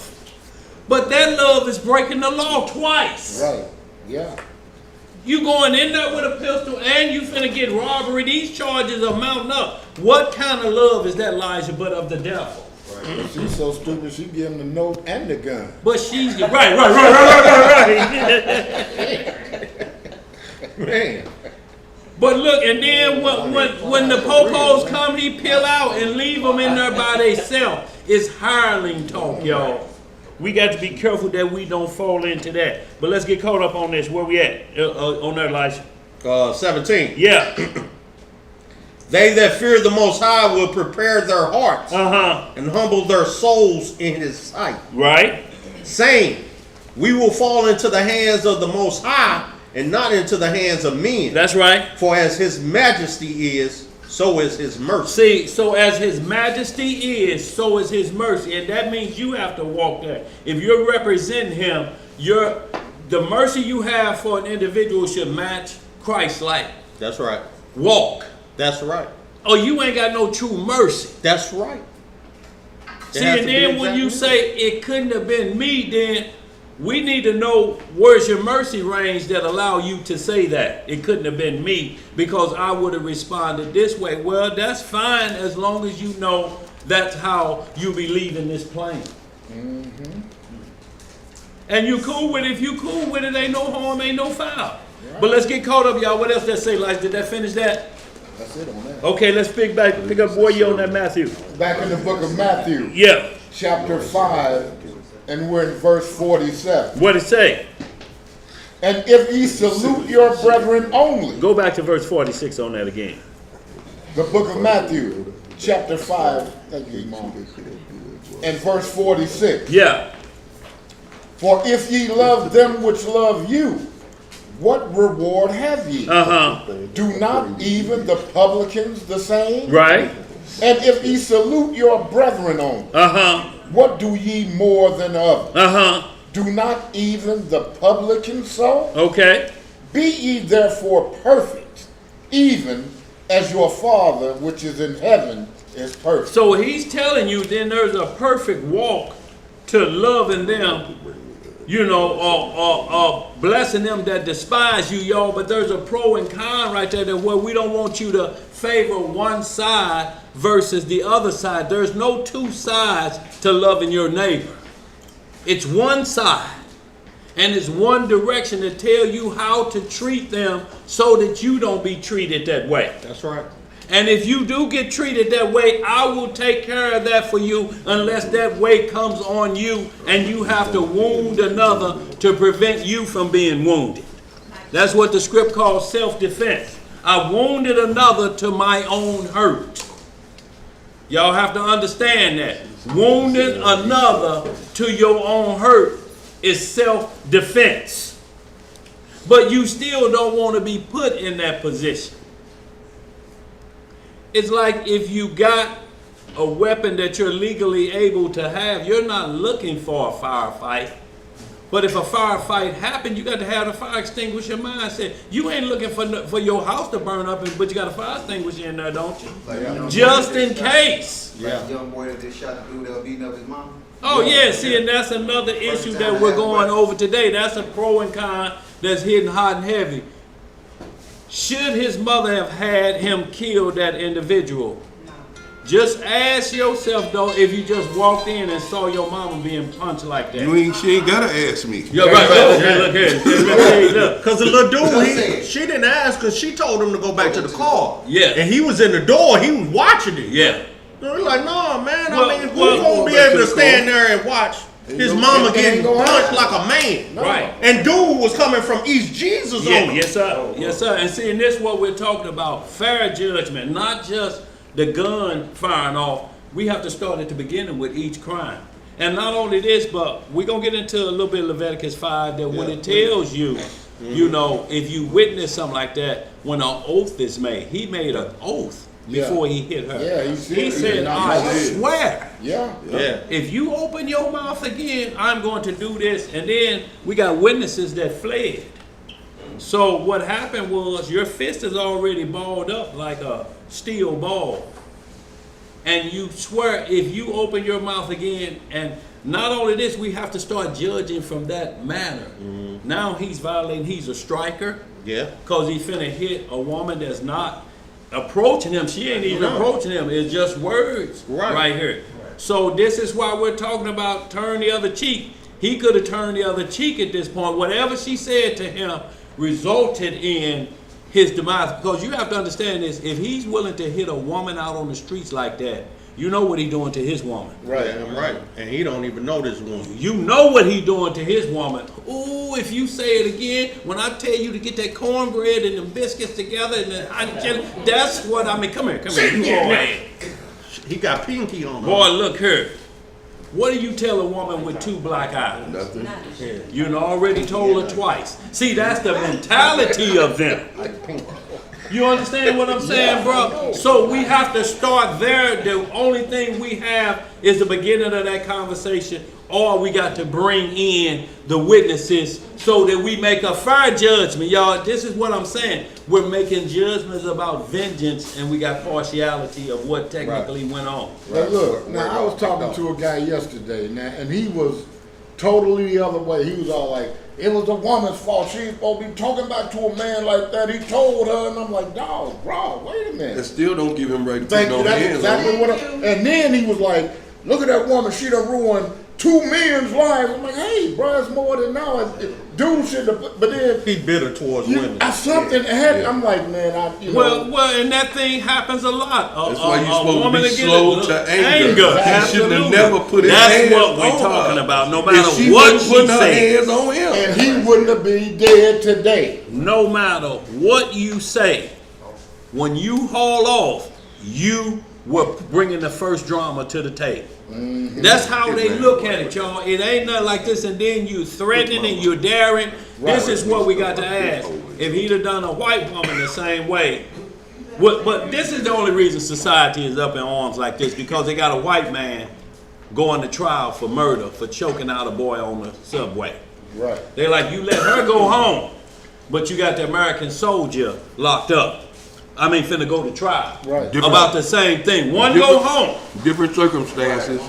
But that love is breaking the law twice. Right. Yeah. You going in there with a pistol and you finna get robbery. These charges are mounting up. What kind of love is that, Elijah, but of the devil? Right. She's so stupid, she give him the note and the gun. But she's right. Man. But look, and then when the popos come, he peel out and leave them in there by themselves. It's hireling talk, y'all. We got to be careful that we don't fall into that. But let's get caught up on this. Where we at? On there, Elijah. 17. Yeah. They that fear the Most High will prepare their hearts and humble their souls in his sight. Right. Saying, we will fall into the hands of the Most High and not into the hands of men. That's right. For as his majesty is, so is his mercy. See, so as his majesty is, so is his mercy. And that means you have to walk there. If you're representing him, the mercy you have for an individual should match Christ-like. That's right. Walk. That's right. Oh, you ain't got no true mercy. That's right. See, and then when you say it couldn't have been me, then we need to know where's your mercy range that allow you to say that. It couldn't have been me because I would have responded this way. Well, that's fine as long as you know that's how you be leaving this plane. And you cool with it. If you cool with it, ain't no harm, ain't no foul. Right. But let's get caught up, y'all. What else that say, like? Did that finish that? That's it on that. Okay, let's pick up where you on that Matthew. Back in the book of Matthew. Yeah. Chapter 5, and we're in verse 47. What it say? And if ye salute your brethren only. Go back to verse 46 on that again. The book of Matthew, chapter 5, thank you, Mom, and verse 46. Yeah. For if ye love them which love you, what reward have ye? Do not even the publicans the same? Right. And if ye salute your brethren only, what do ye more than others? Do not even the publicans so? Okay. Be ye therefore perfect, even as your Father which is in heaven is perfect. So he's telling you then there's a perfect walk to loving them, you know, or blessing them that despise you, y'all. But there's a pro and con right there that where we don't want you to favor one side versus the other side. There's no two sides to loving your neighbor. It's one side. And it's one direction to tell you how to treat them so that you don't be treated that way. That's right. And if you do get treated that way, I will take care of that for you unless that weight comes on you and you have to wound another to prevent you from being wounded. That's what the script calls self-defense. I wounded another to my own hurt. Y'all have to understand that. Wounding another to your own hurt is self-defense. But you still don't want to be put in that position. It's like if you got a weapon that you're legally able to have, you're not looking for a firefight. But if a firefight happened, you got to have the fire extinguisher mindset. You ain't looking for your house to burn up, but you got a fire extinguisher in there, don't you? Just in case. Like the young boy that just shot the dude that was beating up his mom. Oh yeah, see, and that's another issue that we're going over today. That's a pro and con that's hitting hot and heavy. Should his mother have had him kill that individual? Just ask yourself though, if you just walked in and saw your mama being punched like that. She ain't gotta ask me. Yeah, right. Look here. Because the little dude, she didn't ask because she told him to go back to the car. Yeah. And he was in the door. He was watching it. Yeah. We're like, no, man. Well, I mean, who's well, going to be able to stand there and watch his mama getting punched like a man? Right. And dude was coming from East Jesus on him. Yes, sir. Yes, sir. And see, and this is what we're talking about. Fair judgment, not just the gun firing off. We have to start at the beginning with each crime. And not only this, but we're going to get into a little bit of Leviticus 5 that when it tells you, you know, if you witness something like that, when an oath is made, he made an oath before he hit her. Yeah, he said, I swear. Yeah. If you open your mouth again, I'm going to do this. And then we got witnesses that fled. So what happened was your fist is already balled up like a steel ball. And you swear if you open your mouth again, and not only this, we have to start judging from that manner. Now he's violating, he's a striker. Yeah. Because he finna hit a woman that's not approaching him. She ain't even approaching him. It's just words right here. So this is why we're talking about turn the other cheek. He could have turned the other cheek at this point. Whatever she said to him resulted in his demise. Because you have to understand this. If he's willing to hit a woman out on the streets like that, you know what he's doing to his woman. Right, I'm right. And he don't even know this woman. You know what he's doing to his woman. Ooh, if you say it again, when I tell you to get that cornbread and the biscuits together and the honey jelly, that's what I mean. Come here. You go ahead. He got pinky on him. Boy, look here. What do you tell a woman with two black eyes? Nothing. You done already told her twice. See, that's the mentality of them. You understand what I'm saying, bro? So we have to start there. The only thing we have is the beginning of that conversation, or we got to bring in the witnesses so that we make a fair judgment. Y'all, this is what I'm saying. We're making judgments about vengeance, and we got partiality of what technically went on. But look, now I was talking to a guy yesterday, and he was totally the other way. He was all like, it was the woman's fault. She ain't supposed to be talking back to a man like that. He told her, and I'm like, dog, bro, wait a minute. That still don't give him right to Thank put you. no That's hands exactly on what. And then he was like, look at that woman. She done ruined 2 men's lives. I'm like, hey, bro, it's more than now. Dude should have. But then He bitter towards women. something had. I'm like, man, Well, and that thing happens a lot. That's why you're supposed to be slow to anger. He should have Absolutely. never put his That's hands what we're on talking her. about. No If matter she what wasn't she putting her says. hands on him. and he wouldn't have been dead today. No matter what you say, when you haul off, you were bringing the first drama to the table. That's how they look at it, y'all. It ain't nothing like this, and then you threatening and you're daring. This is what we got to ask. If he'd have done a white woman the same way. But this is the only reason society is up in arms like this, because they got a white man going to trial for murder for choking out a boy on the subway. Right. They're like, you let her go home, but you got the American soldier locked up. I mean, finna go to trial. Right. About the same thing. One go home. Different circumstances,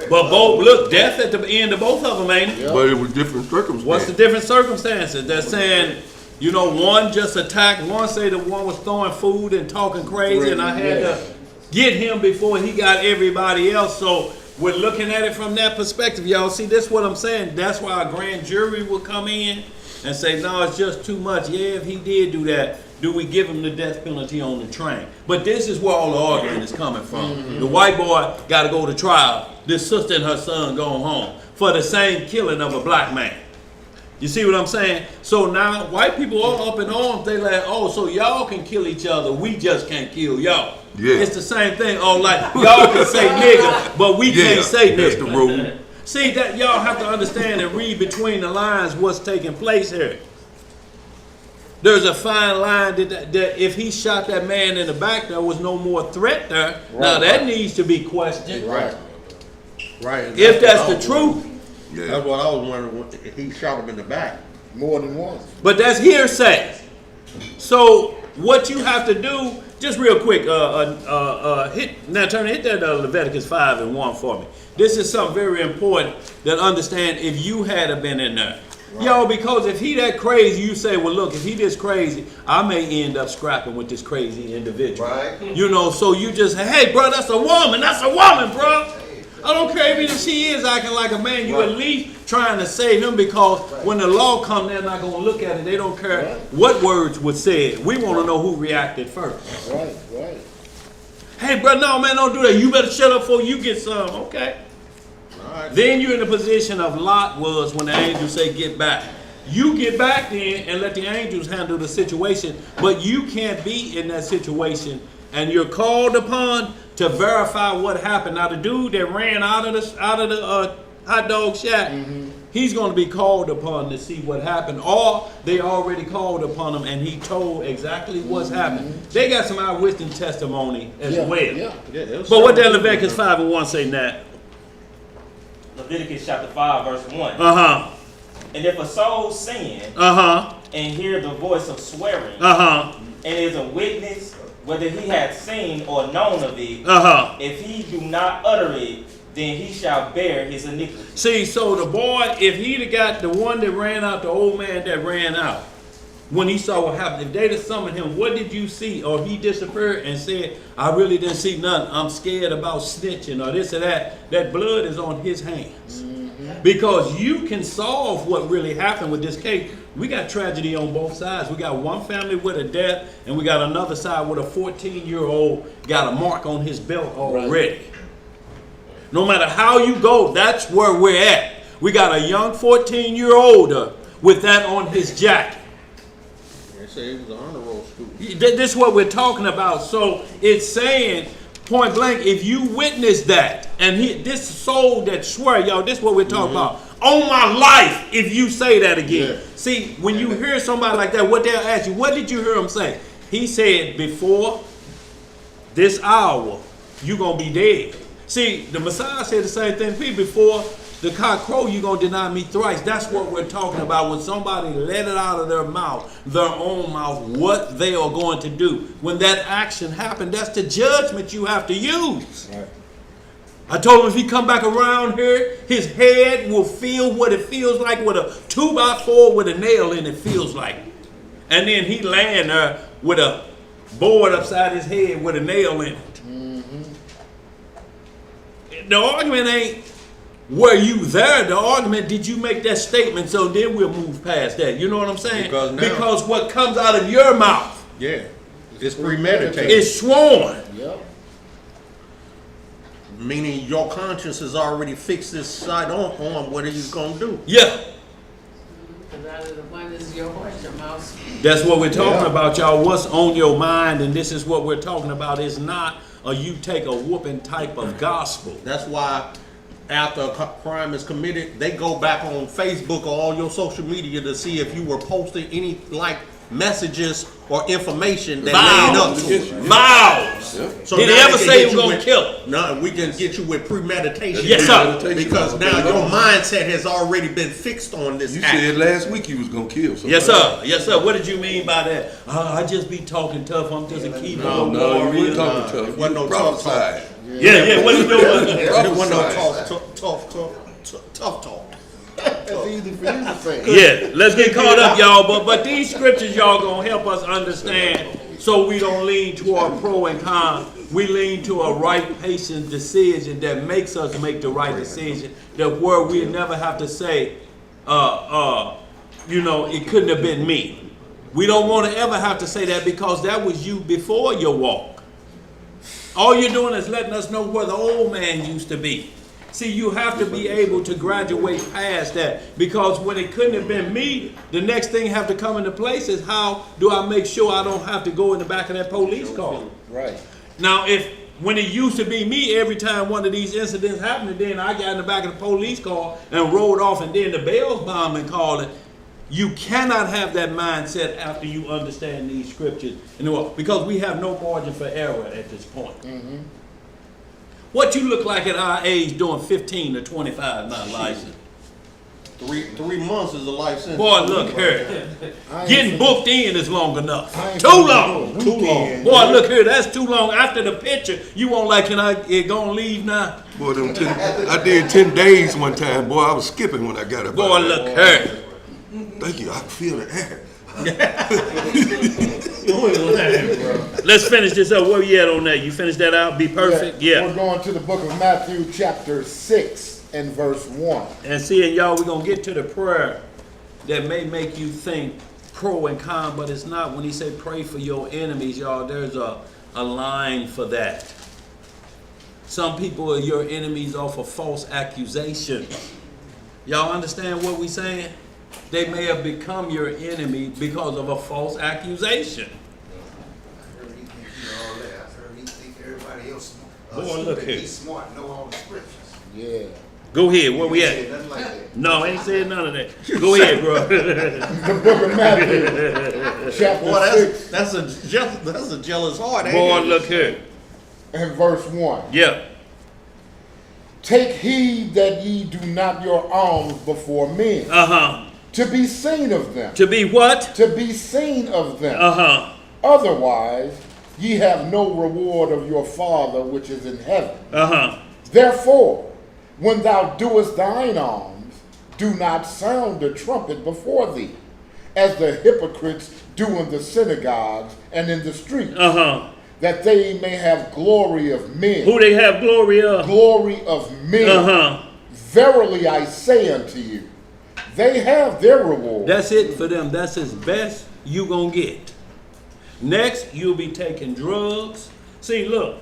But both, look, death at the end of both of them, ain't it? but it was different circumstances. What's the different circumstances? They're saying, you know, one just attacked, one say the one was throwing food and talking crazy, and I had to get him before he got everybody else. So we're looking at it from that perspective, y'all. See, this is what I'm saying. That's why a grand jury will come in and say, no, it's just too much. Yeah, if he did do that, do we give him the death penalty on the train? But this is where all the argument is coming from. The white boy got to go to trial. This sister and her son going home for the same killing of a black man. You see what I'm saying? So now white people all up in arms. They like, oh, so y'all can kill each other. We just can't kill y'all. Yeah. It's the same thing. Oh, like y'all can say nigga, but we can't say nigga. That's the rule. See that y'all have to understand and read between the lines what's taking place here. There's a fine line that if he shot that man in the back, there was no more threat there. Right. Now that needs to be questioned. Right. If that's the truth. Yeah. That's what I was wondering. He shot him in the back. More than once. But that's hearsay. So what you have to do, just real quick, hit that Leviticus 5:1 for me. This is something very important that understand if you had been in there. Right. Yo, because if he that crazy, you say, well, look, if he this crazy, I may end up scrapping with this crazy individual. Right. You know, so you just say, hey, bro, that's a woman, bro. I don't care if she is acting like a man. You at least trying to save him because when the law comes, they're not going to look at it. They don't care what words were said. We want to know who reacted first. Right. Hey, bro, no, man, don't do that. You better shut up before you get some, okay? Right. Then you're in the position of Lot was when the angels say get back. You get back then and let the angels handle the situation, but you can't be in that situation and you're called upon to verify what happened. Now the dude that ran out of the hot dog shack, he's going to be called upon to see what happened, or they already called upon him and he told exactly what's happened. They got some eyewitness testimony as well. Yeah, but what that Leviticus 5:1 say now? Leviticus chapter 5, verse 1. And if a soul sin and hear the voice of swearing and is a witness, whether he hath seen or known of it, if he do not utter it, then he shall bear his iniquity. See, so the boy, if he'd have got the one that ran out, the old man that ran out, when he saw what happened, if they'd have summoned him, what did you see? Or he disappeared and said, I really didn't see nothing. I'm scared about snitching or this or that. That blood is on his hands. Because you can solve what really happened with this case. We got tragedy on both sides. We got one family with a death, and we got another side with a 14-year-old got a mark on his belt already. No matter how you go, that's where we're at. We got a young 14-year-old with that on his jacket. They say it was an honor roll school. This is what we're talking about. So it's saying, point blank, if you witness that, and this soul that swear, y'all, this is what we're talking about. On my life, if you say that again. Yeah. See, when you hear somebody like that, what they'll ask you, what did you hear him say? He said, before this hour, you're going to be dead. See, the Messiah said the same thing. Before the cock crow, you're going to deny me thrice. That's what we're talking about. When somebody let it out of their mouth, their own mouth, what they are going to do. When that action happened, that's the judgment you have to use. Right. I told him if he come back around here, his head will feel what it feels like with a 2x4 with a nail in it feels like. And then he laying there with a board upside his head with a nail in it. The argument ain't were you there? The argument, did you make that statement? So then we'll move past that. You know what I'm saying? Because what comes out of your mouth, it's premeditated. It's sworn. Yep. Meaning your conscience has already fixed this side on what he's going to do. Yeah. Because out of the abundance of your heart, your mouth speaks. That's what we're talking about, y'all. What's on your mind, and this is what we're talking about. It's not a you take a whooping type of gospel. That's why after a crime is committed, they go back on Facebook or all your social media to see if you were posting any messages or information that led up to it. Vows. So did he ever say he was going to kill him? No, we can get you with premeditation. Yes, sir. Because now your mindset has already been fixed on this act. You said last week you was going to kill somebody. Yes, sir. Yes, sir. What did you mean by that? I just be talking tough. I'm just a keyboard warrior. You weren't talking tough. It wasn't no tough talk. Yeah. What are you doing? It wasn't no tough talk. That's easy for you to say. Yeah, let's get caught up, y'all. But these scriptures, y'all, gonna help us understand so we don't lean toward pro and con. We lean to a right, patient decision that makes us make the right decision. That where we never have to say, it couldn't have been me. We don't want to ever have to say that because that was you before your walk. All you're doing is letting us know where the old man used to be. See, you have to be able to graduate past that, because when it couldn't have been me, the next thing have to come into place is how do I make sure I don't have to go in the back of that police car? Right. Now, when it used to be me, every time one of these incidents happened, then I got in the back of the police car and rode off, and then the bells bomb and called it. You cannot have that mindset after you understand these scriptures, because we have no margin for error at this point. Mm-hmm. What you look like at our age doing 15 to 25 not licensed? 3 months is a life sentence. Boy, look here. Getting booked in is long enough. Too long. Boy, look here. That's too long. After the picture, you won't like, can I gonna leave now? Boy, I did 10 days one time. Boy, I was skipping when I got up. Boy, look here. Thank you. I can feel the air. Let's finish this up. Where you at on that? You finish that out? Be perfect? Yeah. We're going to the book of Matthew chapter 6 and verse 1. And seeing y'all, we're going to get to the prayer that may make you think pro and con, but it's not. When he say pray for your enemies, y'all, there's a line for that. Some people are your enemies off of false accusations. Y'all understand what we saying? They may have become your enemy because of a false accusation. I heard he think he all that. I heard he think everybody else smart. Boy, look here. He's smart, know all the scriptures. Yeah. Go ahead, where we He at? said nothing like that. No, I ain't saying none of that. Go ahead, bro. The book of Matthew chapter Boy, 6 that's a jealous heart. Ain't Boy, it? look here. and verse 1. Yeah. Take heed that ye do not your alms before men, Uh-huh. to be seen of them. To be what? To be seen of them. Uh-huh. Otherwise, ye have no reward of your Father which is in heaven. Uh-huh. Therefore, when thou doest thine alms, do not sound the trumpet before thee, as the hypocrites do in the synagogues and in the streets, Uh-huh. that they may have glory of men. Who they have glory of? Glory of men. Uh-huh. Verily I say unto you, they have their reward. That's it for them. That's as best you gonna get. Next, you'll be taking drugs. See, look.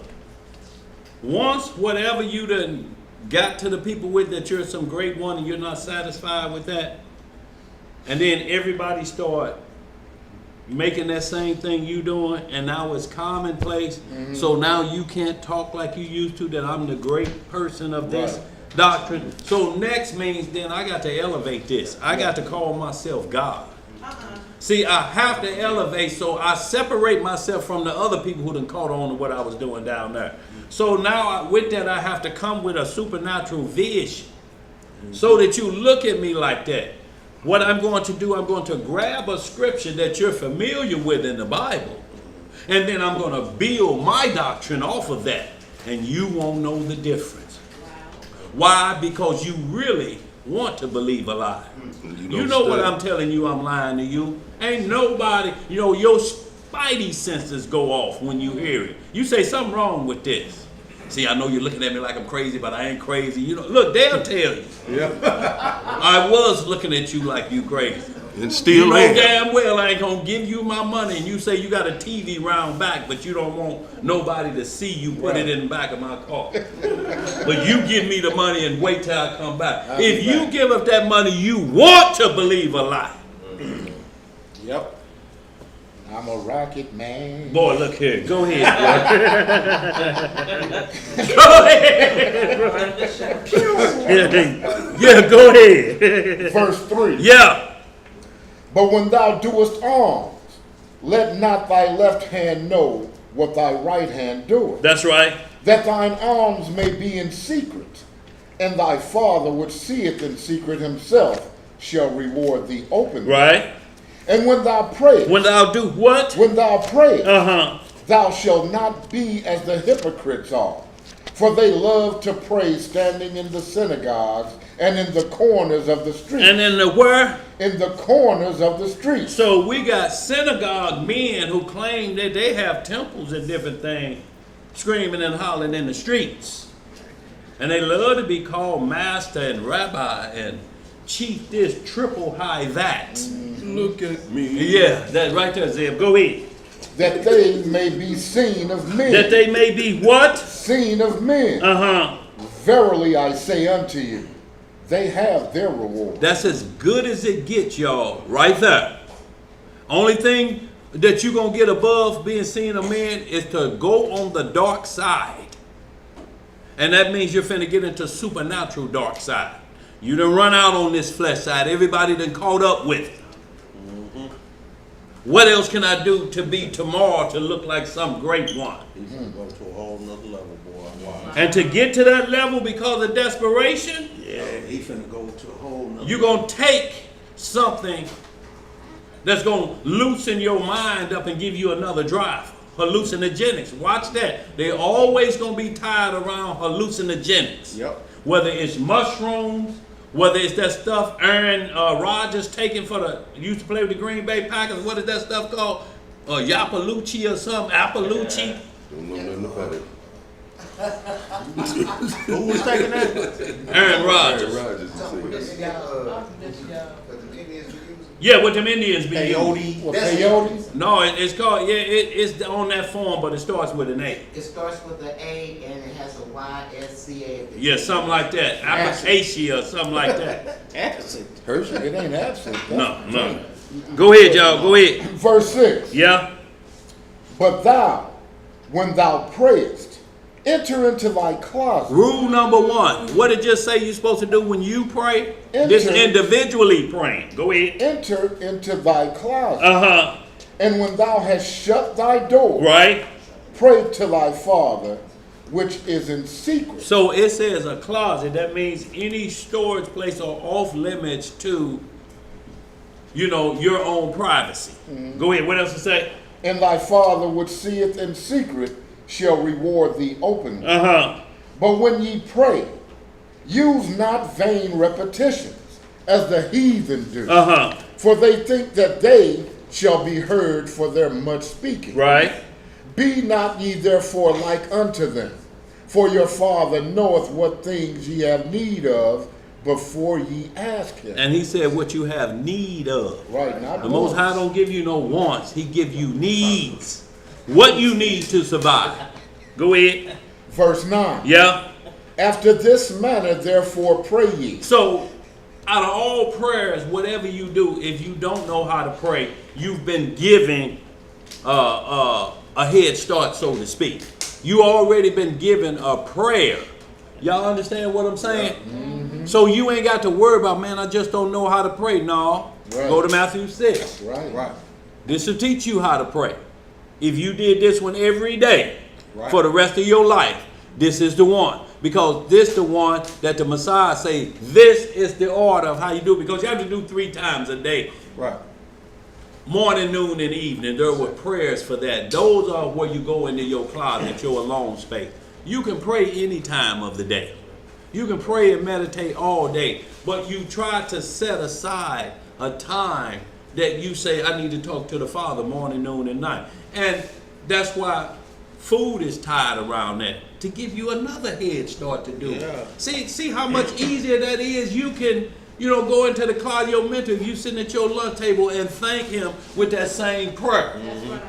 Once whatever you done got to the people with that you're some great one and you're not satisfied with that, and then everybody start making that same thing you doing, and now it's commonplace. So now you can't talk like you used to, that I'm the great person of this doctrine. So next means then I got to elevate this. I got to call myself God. See, I have to elevate, so I separate myself from the other people who done caught on to what I was doing down there. So now with that, I have to come with a supernatural vision so that you look at me like that. What I'm going to do, I'm going to grab a scripture that you're familiar with in the Bible, and then I'm going to build my doctrine off of that, and you won't know the difference. Why? Because you really want to believe a lie. You know what I'm telling you, I'm lying to you. Ain't nobody, your spidey senses go off when you hear it. You say something wrong with this. See, I know you're looking at me like I'm crazy, but I ain't crazy. Look, they'll tell you. Yeah. I was looking at you like you crazy. And still you know am. damn well I ain't gonna give you my money, and you say you got a TV round back, but you don't want nobody to see you put it in the back of my car. But you give me the money and wait till I come back. If you give up that money, you want to believe a lie. Yep. I'm a rocket man. Boy, look here. Go ahead, bro. Go ahead, bro. Yeah, go ahead. Verse 3. Yeah. But when thou doest alms, let not thy left hand know what thy right hand doeth. That's right. That thine alms may be in secret, and thy Father which seeth in secret himself shall reward thee openly. Right. And when thou prayest. When thou do what? When thou prayest. Uh-huh. Thou shalt not be as the hypocrites are, for they love to pray standing in the synagogues and in the corners of the streets. And in the where? In the corners of the streets. So we got synagogue men who claim that they have temples and different things, screaming and hollering in the streets. And they love to be called master and rabbi and chief this, triple high that. Look at me. Yeah, that right there, Zeb. Go ahead. That they may be seen of men. That they may be what? Seen of men. Verily I say unto you, they have their reward. That's as good as it gets, y'all, right there. Only thing that you're going to get above being seen of men is to go on the dark side. And that means you're finna get into supernatural dark side. You done run out on this flesh side. Everybody done caught up with it. What else can I do to be tomorrow to look like some great one? He's gonna go to a whole nother level, boy. Wow. And to get to that level because of desperation, Yeah, he finna go to a whole nother you're going to take something that's going to loosen your mind up and give you another drive. Hallucinogenics. Watch that. They're always going to be tied around hallucinogenics. Yep. Whether it's mushrooms, whether it's that stuff Aaron Rodgers taking for the, used to play with the Green Bay Packers. What is that stuff called? Yapaluchi or something? Appaluchi? Don't know nothing about it. Who was taking that? Aaron Rodgers. Yeah, what them Indians be using. Peyote. What, peyote? No, it's called, yeah, it's on that form, but it starts with an A. It starts with an A and it has a YSCA at the Yeah, end. something like that. Acacia or something like that. Acid. Hershey. It ain't absent. No. Go ahead, y'all. Go ahead. Verse 6. Yeah. But thou, when thou prayest, enter into thy closet. Rule number 1. What did it just say you're supposed to do when you pray? This Enter. individually praying. Go ahead. Enter into thy closet. Uh-huh. And when thou hast shut thy door, Right. pray to thy Father, which is in secret. So it says a closet. That means any storage place or off limits to, your own privacy. Go ahead. What else to say? And thy Father which seeth in secret shall reward thee openly. Uh-huh. But when ye pray, use not vain repetitions, as the heathen do. Uh-huh. For they think that they shall be heard for their much speaking. Right. Be not ye therefore like unto them, for your Father knoweth what things ye have need of before ye ask him. And he said what you have need of. Right, not The Most High wants. don't give you no wants. He give you needs. What you need to survive. Go ahead. Verse 9. Yeah. After this manner therefore pray ye. So, out of all prayers, whatever you do, if you don't know how to pray, you've been given a head start, so to speak. You already been given a prayer. Y'all understand what I'm saying? Mm-hmm. So you ain't got to worry about, man, I just don't know how to pray. No. Right. Go to Matthew 6. Right. This will teach you how to pray. If you did this one every day for the rest of your life, this is the one. Because this the one that the Messiah say, this is the order of how you do it. Because you have to do 3 times a day. Right. Morning, noon, and evening. There were prayers for that. Those are where you go into your closet, your alone space. You can pray any time of the day. You can pray and meditate all day. But you try to set aside a time that you say, I need to talk to the Father morning, noon, and night. And that's why food is tied around that, to give you another head start to do it. Yeah. See how much easier that is? You can, go into the closet, your mentor, if you sitting at your lunch table and thank him with that same prayer. And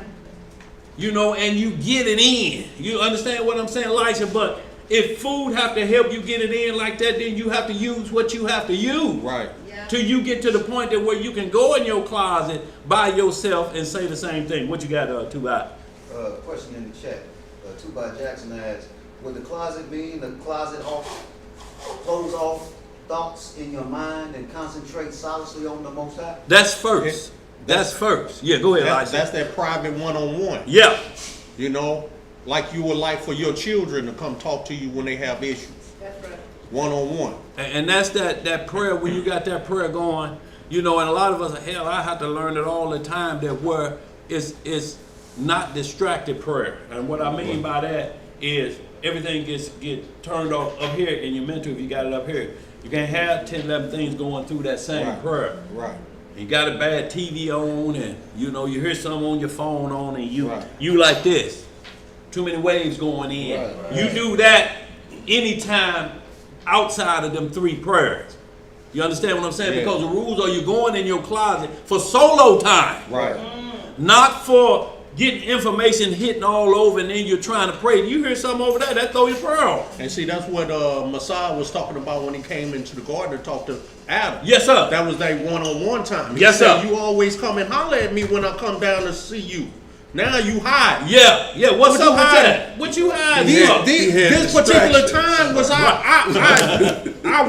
you get it in. You understand what I'm saying, Elisha? But if food have to help you get it in like that, then you have to use what you have to use. Right. Till you get to the point that where you can go in your closet by yourself and say the same thing. What you got, Tubai? Question in the chat. Tubai Jackson asks, would the closet mean the closet off, close off thoughts in your mind and concentrate solidly on the Most High? That's first. That's first. Yeah, go ahead, Elisha. That's that private one-on-one. Yeah. Like you would like for your children to come talk to you when they have issues. That's right. One-on-one. And that's that prayer, when you got that prayer going, and a lot of us, hell, I have to learn it all the time, that where it's not distracted prayer. And what I mean by that is everything get turned off up here in your mental if you got it up here. You can't have 10, 11 things going through that same prayer. Right. You got a bad TV on, and you hear something on your phone on, and you like this. Too many waves going in. Right. You do that anytime outside of them 3 prayers. You understand what I'm saying? Yeah. Because the rules are you going in your closet for solo time. Right. Not for getting information hitting all over and then you're trying to pray. You hear something over there, that throw your prayer off. And see, that's what Messiah was talking about when he came into the garden to talk to Adam. Yes, sir. That was that one-on-one time. He Yes, said, sir. you always come and holler at me when I come down to see you. Now you hide. Yeah. What's What up you with hiding? that? What you hiding? This particular time was our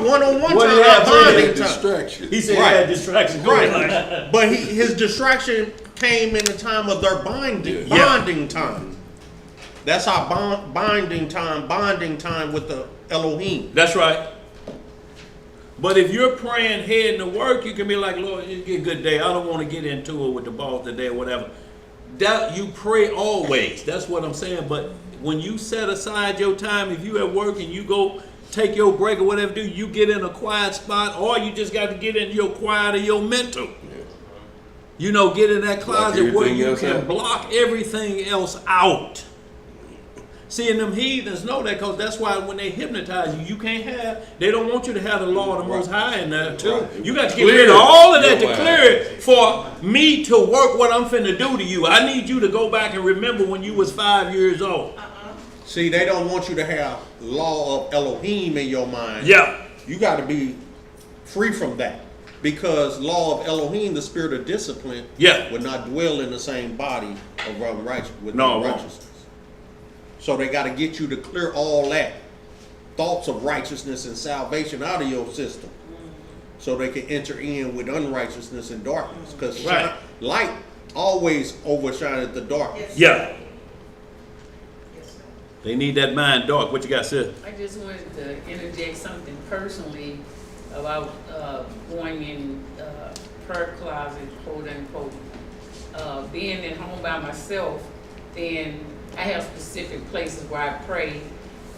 one-on-one What time, he had our for bonding you? time. Distraction. He said he Right. had distraction. Go ahead, Right. like. But his distraction came in the time of their bonding time. That's our bonding time with the Elohim. That's right. But if you're praying heading to work, you can be like, Lord, it's a good day. I don't want to get into it with the boss today or whatever. That you pray always. That's what I'm saying. But when you set aside your time, if you at work and you go take your break or whatever, do you get in a quiet spot, or you just got to get in your quiet or your mental. You know, get in that closet where you can block everything else out. See, and them heathens know that, because that's why when they hypnotize you, they don't want you to have the law of the Most High in there too. Right. You got to get rid of all of that to clear it for me to work what I'm finna do to you. I need you to go back and remember when you was 5 years old. See, they don't want you to have law of Elohim in your mind. Yeah. You got to be free from that. Because law of Elohim, the spirit of discipline, would not dwell in the same body of unrighteousness. So they got to get you to clear all that thoughts of righteousness and salvation out of your system, so they can enter in with unrighteousness and darkness. Because light always overshineth the darkness. Yeah. They need that mind dark. What you got, sis? I just wanted to interject something personally about going in prayer closet, quote unquote. Being at home by myself, then I have specific places where I pray,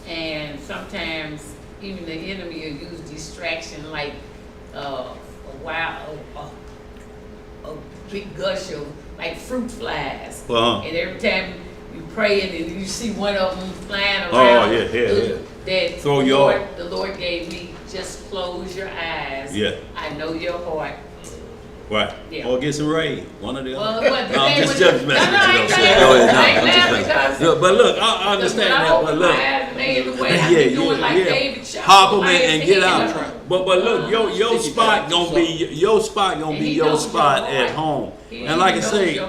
and sometimes even the enemy will use distraction, like a big gush of like fruit flies, and every time you pray and you see one of them flying around. Oh yeah. That the Lord gave me, just close your eyes. Yeah. I know your heart. Right. Yeah. Or get some rain. One of the other. Well, No, I'm just messing with you. But look, I understand that. But look, hop them and get out. But look, your spot gonna be your spot at home. And like I say,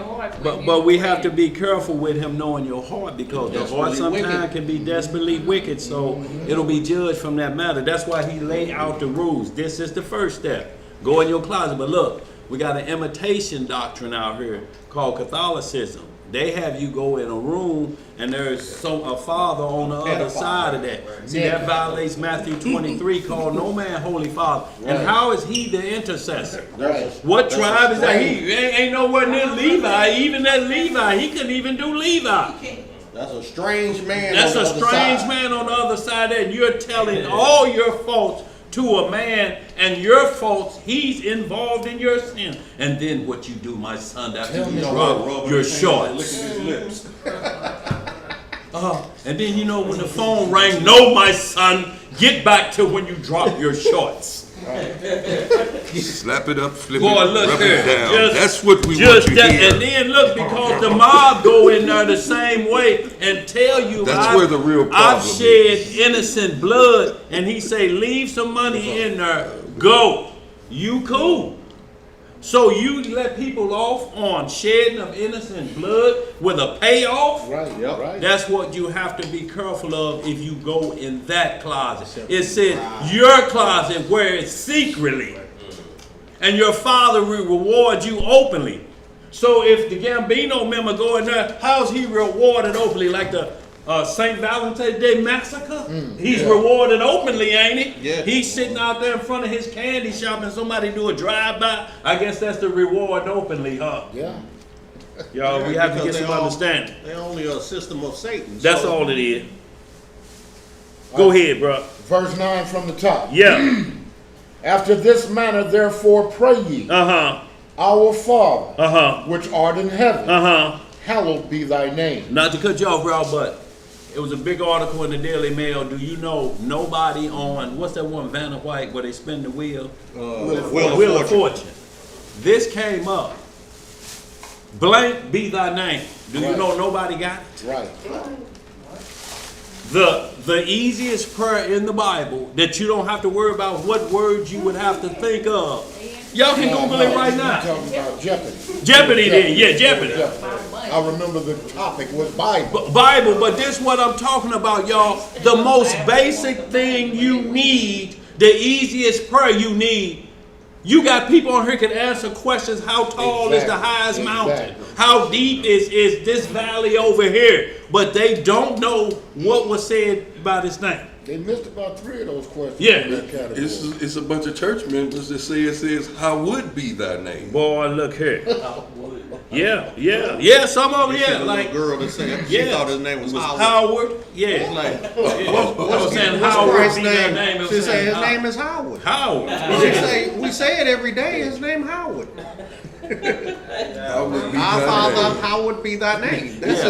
but we have to be careful with him knowing your heart, because the heart sometimes can be desperately wicked. So it'll be judged from that matter. That's why he laid out the rules. This is the first step. Go in your closet. But look, we got an imitation doctrine out here called Catholicism. They have you go in a room and there's a father on the other side of that. See, that violates Matthew 23, called no man holy father. And how is he the intercessor? What tribe is that? He ain't nowhere near Levi. Even that Levi, he couldn't even do Levi. That's a strange man. That's a strange man on the other side, and you're telling all your faults to a man, and your faults, he's involved in your sin. And then what you do, my son, after you drop your shorts. And then you know when the phone rang, no, my son, get back to when you drop your shorts. Slap it up, flip Boy, it, look rub here. it down. Just, that's what we want you to hear. And then look, because the mob go in there the same way and tell you, that's where the real problem I've shed innocent blood, and he say, leave some money in there, go. You cool. So you let people off on shedding of innocent blood with a payoff? Right. That's what you have to be careful of if you go in that closet. It says your closet where it's secretly, and your father will reward you openly. So if the Gambino member go in there, how's he rewarded openly? Like the St. Valentine's Day massacre? He's rewarded openly, ain't he? Yeah. He's sitting out there in front of his candy shop and somebody do a drive-by. I guess that's the reward openly, huh? Yeah. Y'all, we have to get some understanding. They're only a system of Satan. That's all it is. Go ahead, bro. Verse 9 from the top. Yeah. After this manner, therefore, pray ye. Our Father, which art in heaven, hallowed be thy name. Not to cut you off, bro, but It was a big article in the Daily Mail. Do you know nobody on, what's that one, Vanna White, where they spin the wheel? Wheel of Fortune. This came up. Blank be thy name. Do you know nobody got it? Right. The easiest prayer in the Bible that you don't have to worry about what words you would have to think of. Y'all can Google it right now. You're talking about Jeopardy. Jeopardy then, yeah, Jeopardy. I remember the topic was Bible. Bible, but this is what I'm talking about, y'all. The most basic thing you need, the easiest prayer you need. You got people on here can answer questions. How tall is the highest mountain? How deep is this valley over here? But they don't know what was said about his name. They missed about 3 of those questions. Yeah. In that category. It's a bunch of church members that say it says, how would be thy name? Boy, look here. Yeah, some of them, yeah. Like, girl that said she thought his name was Howard. Howard, yeah. Like, What's saying Howard Christ's be their name? name? She said his name is Howard. Howard. We say it every day. His name Howard. How would be Our thy Father, name? Howard be thy name. That's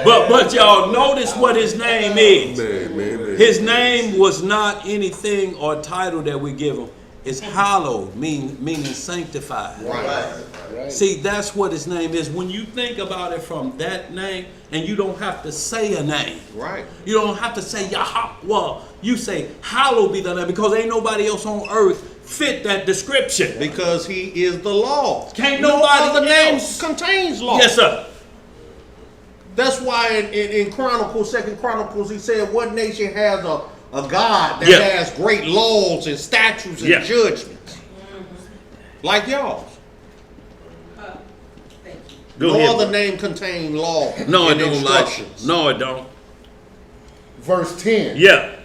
But y'all notice what his name is. Man. His name was not anything or title that we give him. It's hallowed, meaning sanctified. Right. See, that's what his name is. When you think about it from that name, and you don't have to say a name. right. You don't have to say Yahweh. You say hallowed be thy name, because ain't nobody else on earth fit that description. Because he is the law. Can't no nobody other name else. contains law. Yes, sir. That's why in Chronicles, 2 Chronicles, he said, what nation has a God that has great laws and statutes and judgments? Like y'all. Thank you. Go No ahead. other name contain law No, it and don't. instructions. No, it don't. Verse 10. Yeah.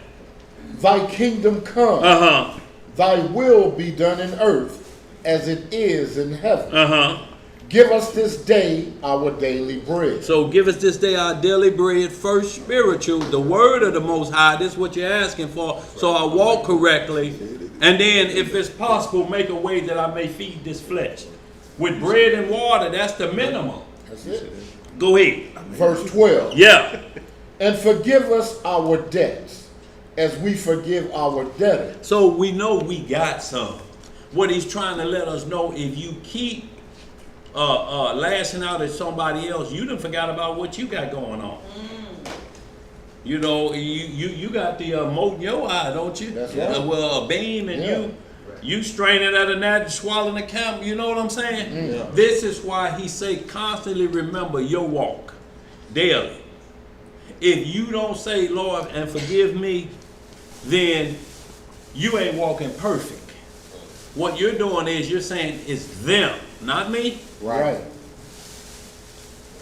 Thy kingdom come. Thy will be done in earth as it is in heaven. Give us this day our daily bread. So give us this day our daily bread, first spiritual, the word of the Most High. This is what you're asking for. So I walk correctly. And then if it's possible, make a way that I may feed this flesh. With bread and water, that's the minimum. That's it. Go ahead. Verse 12. Yeah. And forgive us our debts as we forgive our debtors. So we know we got some. What he's trying to let us know, if you keep lashing out at somebody else, you done forgot about what you got going on. You know, you got the mote in your eye, don't you? That's right. Well, a beam, and you straining at a gnat and swallowing a camel. You know what I'm saying? This is why he say constantly remember your walk daily. If you don't say, Lord, and forgive me, then you ain't walking perfect. What you're doing is you're saying it's them, not me. Right.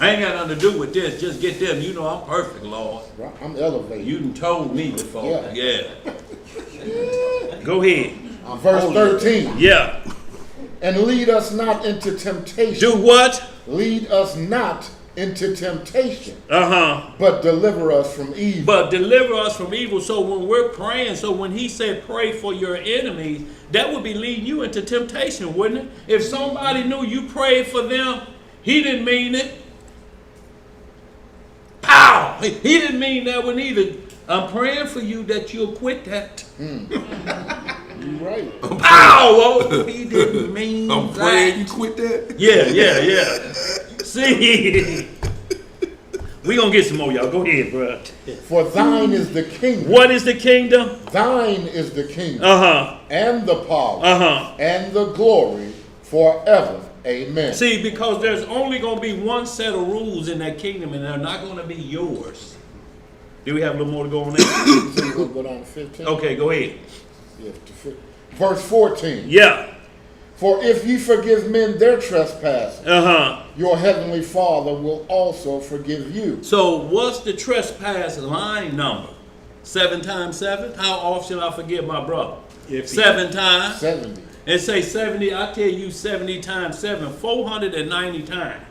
I ain't got nothing to do with this. Just get them. You know I'm perfect, Lord. Right. I'm elevated. You done told me before. Yeah. Go ahead. Verse 13. Yeah. And lead us not into temptation. Do what? Lead us not into temptation, Uh-huh. but deliver us from evil. But deliver us from evil. So when we're praying, so when he said pray for your enemies, that would be leading you into temptation, wouldn't it? If somebody knew you prayed for them, he didn't mean it. Pow! He didn't mean that one either. I'm praying for you that you'll quit that. You're right. Pow! Oh, he didn't mean I'm that. praying you quit that. Yeah. See? We gonna get some more, y'all. Go ahead, bro. For thine is the kingdom. What is the kingdom? Thine is the kingdom. And the power. And the glory forever. Amen. See, because there's only going to be one set of rules in that kingdom, and they're not going to be yours. Do we have a little more to go on there? So we'll go down to 15. Okay, go ahead. Yeah, verse 14. Yeah. For if ye forgive men their trespasses, your heavenly Father will also forgive you. So what's the trespass line number? 7 times 7? How often shall I forgive my brother? 7 times? 70. And say 70, I tell you 70 times 7, 490 times.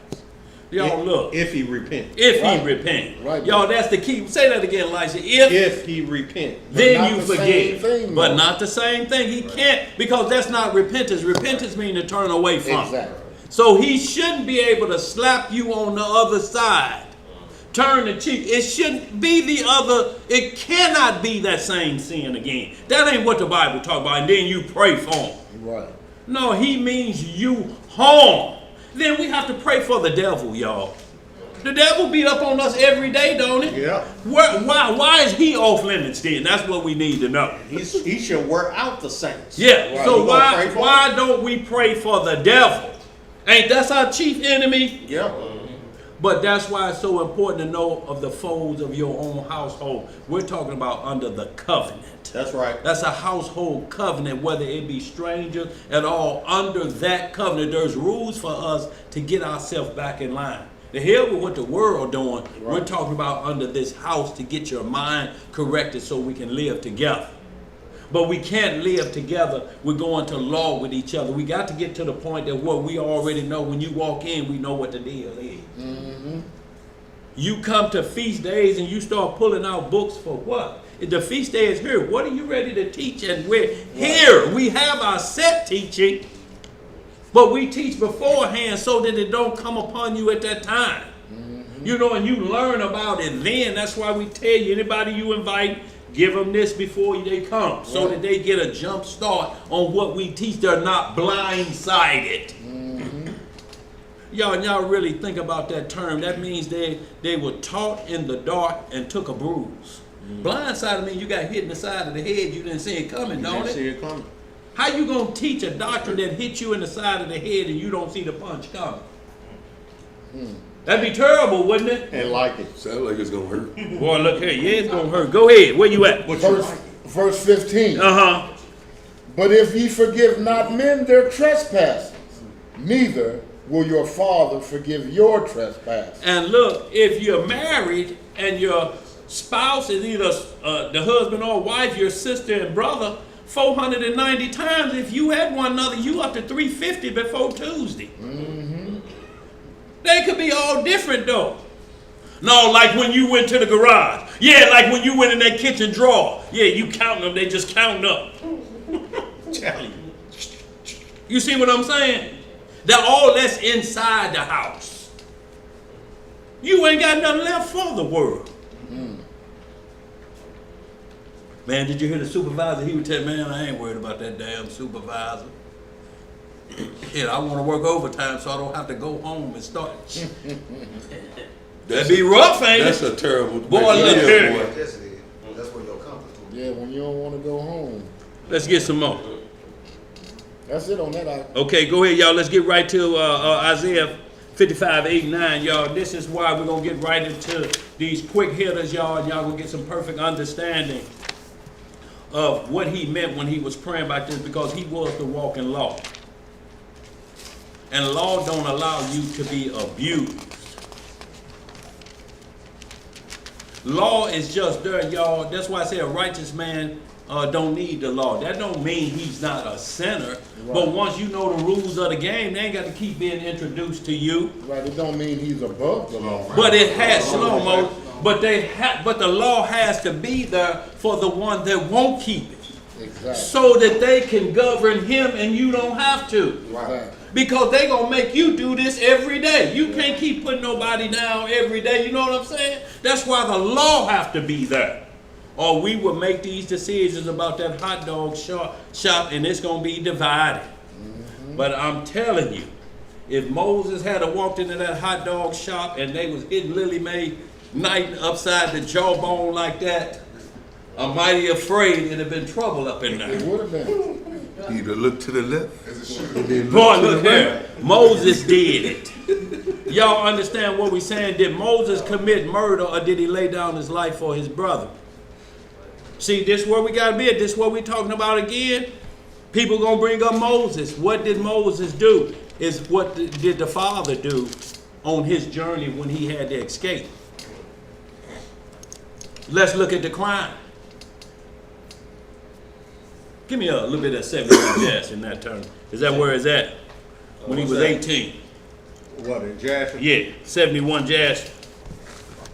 Y'all look. If he repent. If he repent. Right. Y'all, that's the key. Say that again, Elisha. If he repent. then you forgive. Thing, but not the same thing. He can't, because that's not repentance. Repentance means to turn away from. Exactly. So he shouldn't be able to slap you on the other side turn the cheek. It shouldn't be the other. It cannot be that same sin again. That ain't what the Bible talk about. And then you pray for them. Right. No, he means you harm. Then we have to pray for the devil, y'all. The devil beat up on us every day, don't he? Yeah. Why is he off limits then? That's what we need to know. He should work out the saints. Yeah. Right. So You gonna pray for why him? don't we pray for the devil? Ain't that's our chief enemy? Yeah. But that's why it's so important to know of the foes of your own household. We're talking about under the covenant. That's right. That's a household covenant, whether it be strangers at all. Under that covenant, there's rules for us to get ourselves back in line. The hell with what the world doing. Right. We're talking about under this house to get your mind corrected so we can live together. But we can't live together. We're going to law with each other. We got to get to the point that what we already know, when you walk in, we know what the deal is. Mm-hmm. You come to feast days and you start pulling out books for what? The feast day is here. What are you ready to teach? And we're here. We have our set teaching, but we teach beforehand so that it don't come upon you at that time. Mm-hmm. You know, and you learn about it then. That's why we tell you, anybody you invite, give them this before they come, so that they get a jump start on what we teach. They're not blindsided. Mm-hmm. Y'all really think about that term. That means they were taught in the dark and took a bruise. Mm-hmm. Blindsided means you got hit in the side of the head. You didn't see it coming, don't it? You didn't see it coming. How you gonna teach a doctrine that hit you in the side of the head and you don't see the punch coming? That'd be terrible, wouldn't it? And like it. Sound like it's gonna hurt. Boy, look here. Yeah, it's gonna hurt. Go ahead. Where you at? Verse 15. Uh-huh. But if ye forgive not men their trespasses, neither will your Father forgive your trespasses. And look, if you're married and your spouse is either the husband or wife, your sister and brother, 490 times, if you had one another, you up to 350 before Tuesday. Mm-hmm. They could be all different though. No, like when you went to the garage. Yeah, like when you went in that kitchen drawer. Yeah, you counting them, they just counting up. You see what I'm saying? They're all that's inside the house. You ain't got nothing left for the world. Man, did you hear the supervisor? He would tell me, man, I ain't worried about that damn supervisor. Shit, I want to work overtime so I don't have to go home and start. That'd be rough, ain't That's it? a terrible Boy, look here. Yes, it is. That's where your comfort is. Yeah, when you don't want to go home. Let's get some more. That's it on that. Okay, go ahead, y'all. Let's get right to Isaiah 55, 8, 9, y'all. This is why we're going to get right into these quick hitters, y'all. And y'all going to get some perfect understanding of what he meant when he was praying about this, because he was the walking law. And law don't allow you to be abused. Law is just there, y'all. That's why I say a righteous man don't need the law. That don't mean he's not a sinner. Right. But once you know the rules of the game, they ain't got to keep being introduced to you. Right, it don't mean he's above the law. But it has slow-mo. But the law has to be there for the one that won't keep it. Exactly. So that they can govern him and you don't have to. Right. Because they going to make you do this every day. You can't keep putting nobody down every day. You know what I'm saying? That's why the law have to be there. Or we will make these decisions about that hot dog shop and it's going to be divided. Mm-hmm. But I'm telling you, if Moses had walked into that hot dog shop and they was hitting Lily Mae Knight upside the jawbone like that, I'm mighty afraid it'd have been trouble up in there. It would have been. Either look to the left. Boy, look here. Moses did it. Y'all understand what we're saying? Did Moses commit murder or did he lay down his life for his brother? See, this is where we got to be at. This is what we're talking about again. People going to bring up Moses. What did Moses do? Is what did the father do on his journey when he had to escape? Let's look at the crime. Give me a little bit of 71 jazz in that term. Is that where it's at? When he was 18. What, in Jasher? Yeah, 71 jazz.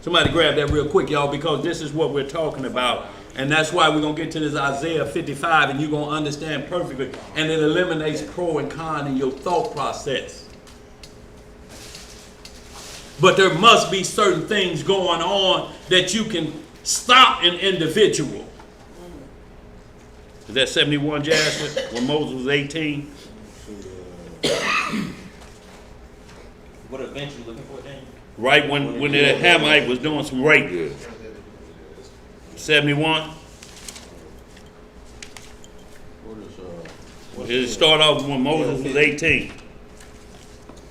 Somebody grab that real quick, y'all, because this is what we're talking about. And that's why we're going to get to this Isaiah 55, and you're going to understand perfectly. And it eliminates pro and con in your thought process. But there must be certain things going on that you can stop an individual. Is that 71, Jasper, when Moses was 18? What event you looking for, Daniel? Right when the Hamite was doing some rape. 71? It started off when Moses was 18.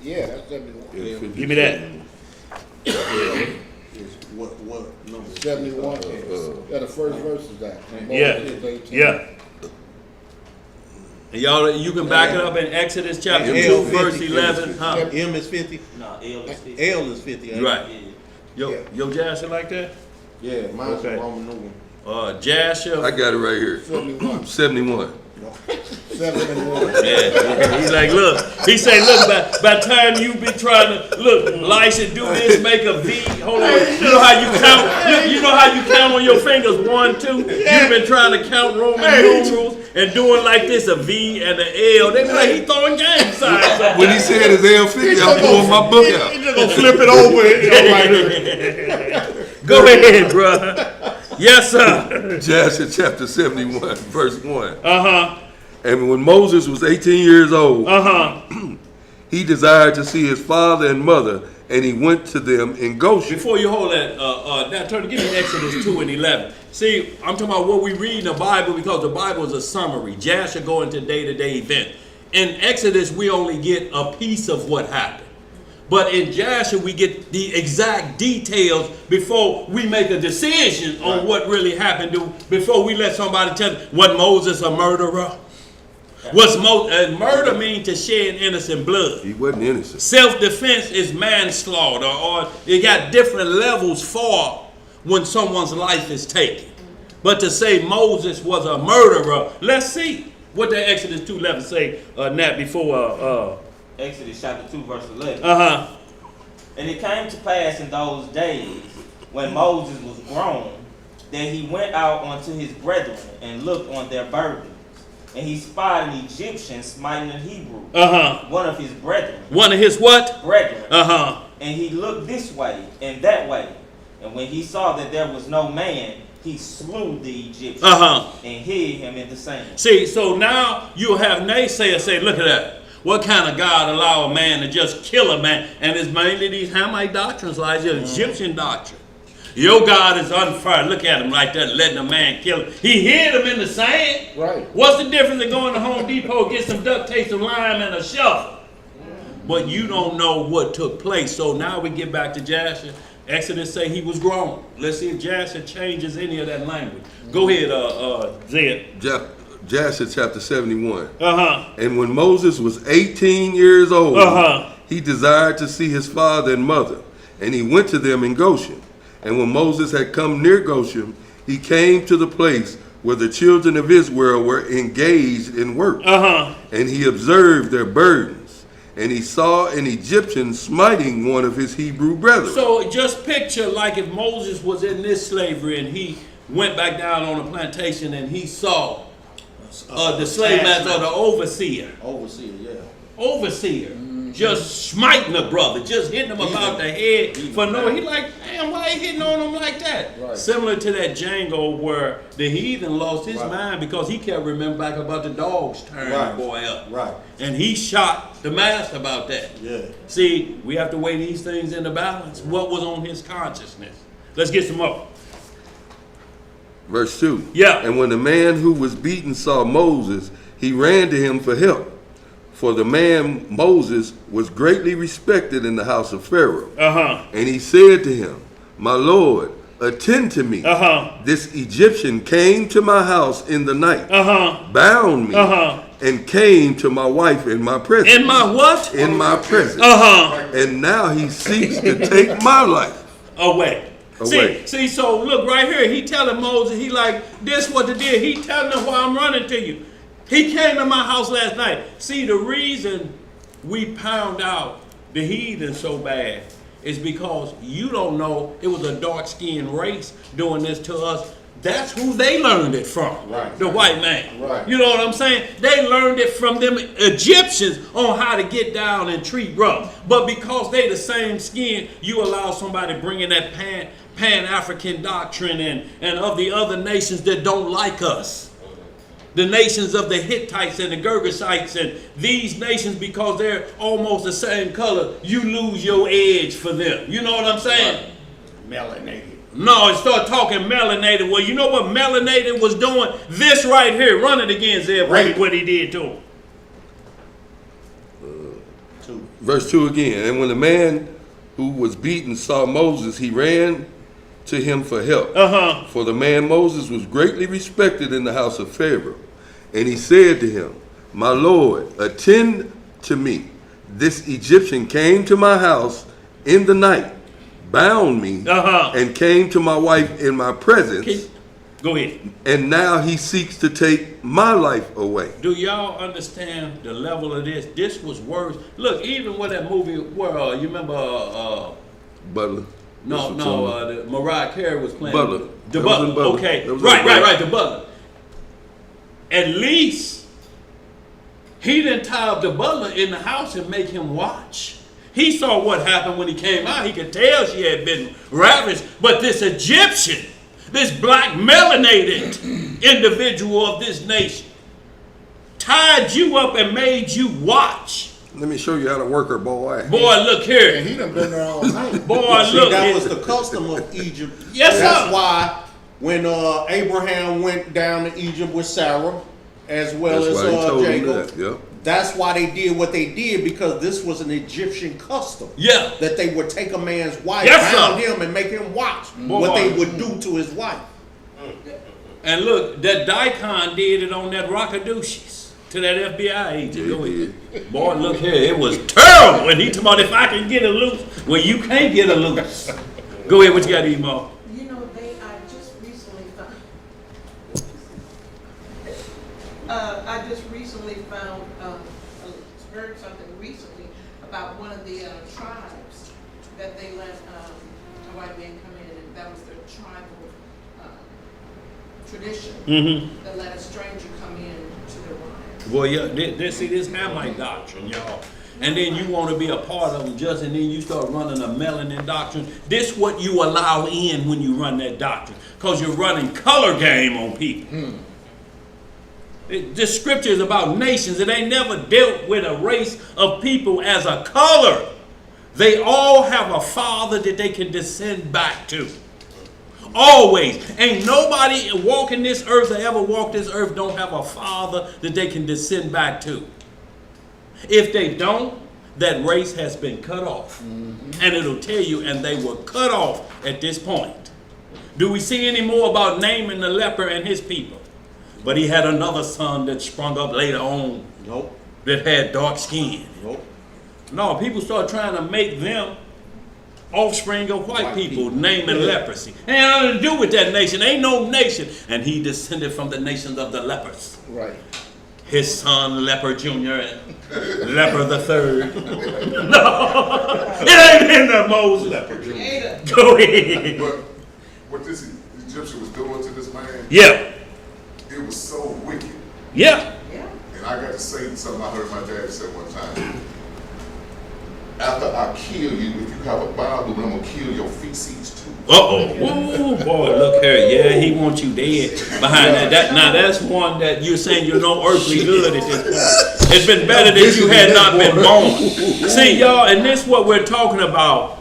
Yeah, that's 71. Give me that. What number? 71. Yeah, the first verse is that. Yeah, Moses is 18. yeah. And y'all, you can back it up in Exodus chapter 2, verse 11. Huh? M is 50. No, L is 50. L is 50. ain't it? Right. Yo, Jasher like that? Yeah, mine's Okay. a Roman numeral. Jasher. I got it right here. 71. 71. 71. Yeah, he's like, look. He say, look, by the time you be trying to look, Elisha do this, make a V. Hold on, you know how you count? Look, you know how you count on your fingers 1, 2. You've been trying to count Roman numerals and doing like this, a V and an L. They be like, he throwing gang signs up. When he said his L50, I pulled my book out. He's just gonna flip it over. Go ahead, bro. Yes, sir. Jasher chapter 71, verse 1. Uh-huh. And when Moses was 18 years old, he desired to see his father and mother, and he went to them in Goshen. Before you hold that, now turn to give me Exodus 2 and 11. See, I'm talking about what we read in the Bible because the Bible is a summary. Jasher go into day-to-day event. In Exodus, we only get a piece of what happened. But in Jasher, we get the exact details before we make a decision on what really happened. Before we let somebody tell was Moses a murderer? Murder means to shed innocent blood. He wasn't innocent. Self-defense is manslaughter, or you got different levels for when someone's life is taken. But to say Moses was a murderer, let's see what the Exodus 2:11 say, Nat, before. Exodus chapter 2, verse 11. Uh-huh. And it came to pass in those days, when Moses was grown, that he went out unto his brethren and looked on their burdens. And he spied an Egyptian smiting a Hebrew, one of his brethren. One of his what? Brethren. Uh-huh. And he looked this way and that way. And when he saw that there was no man, he slew the Egyptian and hid him in the sand. See, so now you have naysayers say, look at that. What kind of God allow a man to just kill a man? And it's mainly these Hamite doctrines, like the Egyptian doctrine. Your God is unfair. Look at him like that, letting a man kill him. He hid him in the sand. Right. What's the difference in going to Home Depot, get some duct tape, some lime, and a shovel? But you don't know what took place. So now we get back to Jasher. Exodus say he was grown. Let's see if Jasher changes any of that language. Go ahead, Zed. Jasher chapter 71. Uh-huh. And when Moses was 18 years old, Uh-huh. he desired to see his father and mother, and he went to them in Goshen. And when Moses had come near Goshen, he came to the place where the children of Israel were engaged in work. Uh-huh. And he observed their burdens, and he saw an Egyptian smiting one of his Hebrew brethren. So just picture like if Moses was in this slavery and he went back down on a plantation and he saw the slave master or the overseer. Overseer. Just smiting a brother, just hitting him about the head for no. He like, damn, why he hitting on him like that? Right. Similar to that Django where the heathen lost his mind because he kept remembering back about the dogs turning the boy up. Right. And he shot the master about that. Yeah. See, we have to weigh these things in the balance. What was on his consciousness? Let's get some more. Verse 2. Yeah. And when the man who was beaten saw Moses, he ran to him for help. For the man Moses was greatly respected in the house of Pharaoh. Uh-huh. And he said to him, my Lord, attend to me. Uh-huh. This Egyptian came to my house in the night, bound me, and came to my wife in my presence. In my what? In my presence. And now he seeks to take my life away. See, so look right here. He telling Moses, he like, this what they did. He telling him why I'm running to you. He came to my house last night. See, the reason we pound out the heathen so bad is because you don't know it was a dark-skinned race doing this to us That's who they learned it from. Right. The white man. Right. You know what I'm saying? They learned it from them Egyptians on how to get down and treat rough. But because they the same skin, you allow somebody bringing that Pan-African doctrine and of the other nations that don't like us. The nations of the Hittites and the Girgashites and these nations, because they're almost the same color, you lose your edge for them. You know what I'm saying? Melanated. No, start talking melanated. Well, you know what melanated was doing? This right here. Run it again, Zeb. Right. What he did to him. Verse 2 again. And when the man who was beaten saw Moses, he ran to him for help. For the man Moses was greatly respected in the house of Pharaoh. And he said to him, my Lord, attend to me. This Egyptian came to my house in the night, bound me, and came to my wife in my presence. Go ahead. And now he seeks to take my life away. Do y'all understand the level of this? This was worse. Look, even with that movie where you remember Butler. the Mariah Carey was playing Butler. The That was Butler. in Butler. Okay. That was Right, the Butler. At least he didn't tie up the butler in the house and make him watch. He saw what happened when he came out. He could tell she had been ravished. But this Egyptian, this black melanated individual of this nation, tied you up and made you watch. Let me show you how to work her, boy. Boy, look here. And he done been there all night. Boy, See, look. that was the custom of Egypt. Yes, That's sir. why when Abraham went down to Egypt with Sarah, as well That's why he told as him Jacob, that. Yeah. that's why they did what they did, because this was an Egyptian custom. Yeah. That they would take a man's wife, Yes, bound sir. him, and make him watch Boy. what they would do to his wife. And look, that Daikon did it on that Rockadoochies to that FBI agent. Go ahead. Boy, look here. It was terrible. And he talking about if I can get it loose. Well, you can't get it loose. Go ahead. What you got to eat, Mo? You know, I just recently found, heard something recently about one of the tribes that they let a white man come in, and that was their tribal tradition. That let a stranger come in to their wives. Well, yeah, see, this Hamite doctrine, y'all. And then you want to be a part of them just, and then you start running a melanin doctrine. This what you allow in when you run that doctrine, because you're running color game on people. This scripture is about nations. It ain't never dealt with a race of people as a color. They all have a father that they can descend back to. Always. Ain't nobody walking this earth or ever walked this earth don't have a father that they can descend back to. If they don't, that race has been cut off. And it'll tell you, and they were cut off at this point. Do we see any more about Naaman the leper and his people? But he had another son that sprung up later on. Nope. That had dark skin. Nope. No, people start trying to make them offspring of white people, naming leprosy. Ain't nothing to do with that nation. Ain't no nation. And he descended from the nations of the lepers. Right. His son, Leper Jr. and Leper the Third. No, it ain't in there, Moses. Leper Jr. Go ahead. But what this Egyptian was doing to this man, Yeah, it was so wicked. yeah. And I got to say something I heard my dad say one time. After I kill you, if you have a Bible, I'm going to kill your feces too. Uh-oh. Ooh, boy, look here. Yeah, he wants you dead behind that. Now, that's one that you're saying you're no earthly good at this point. It's been better that you had not been born. See, y'all, and this is what we're talking about.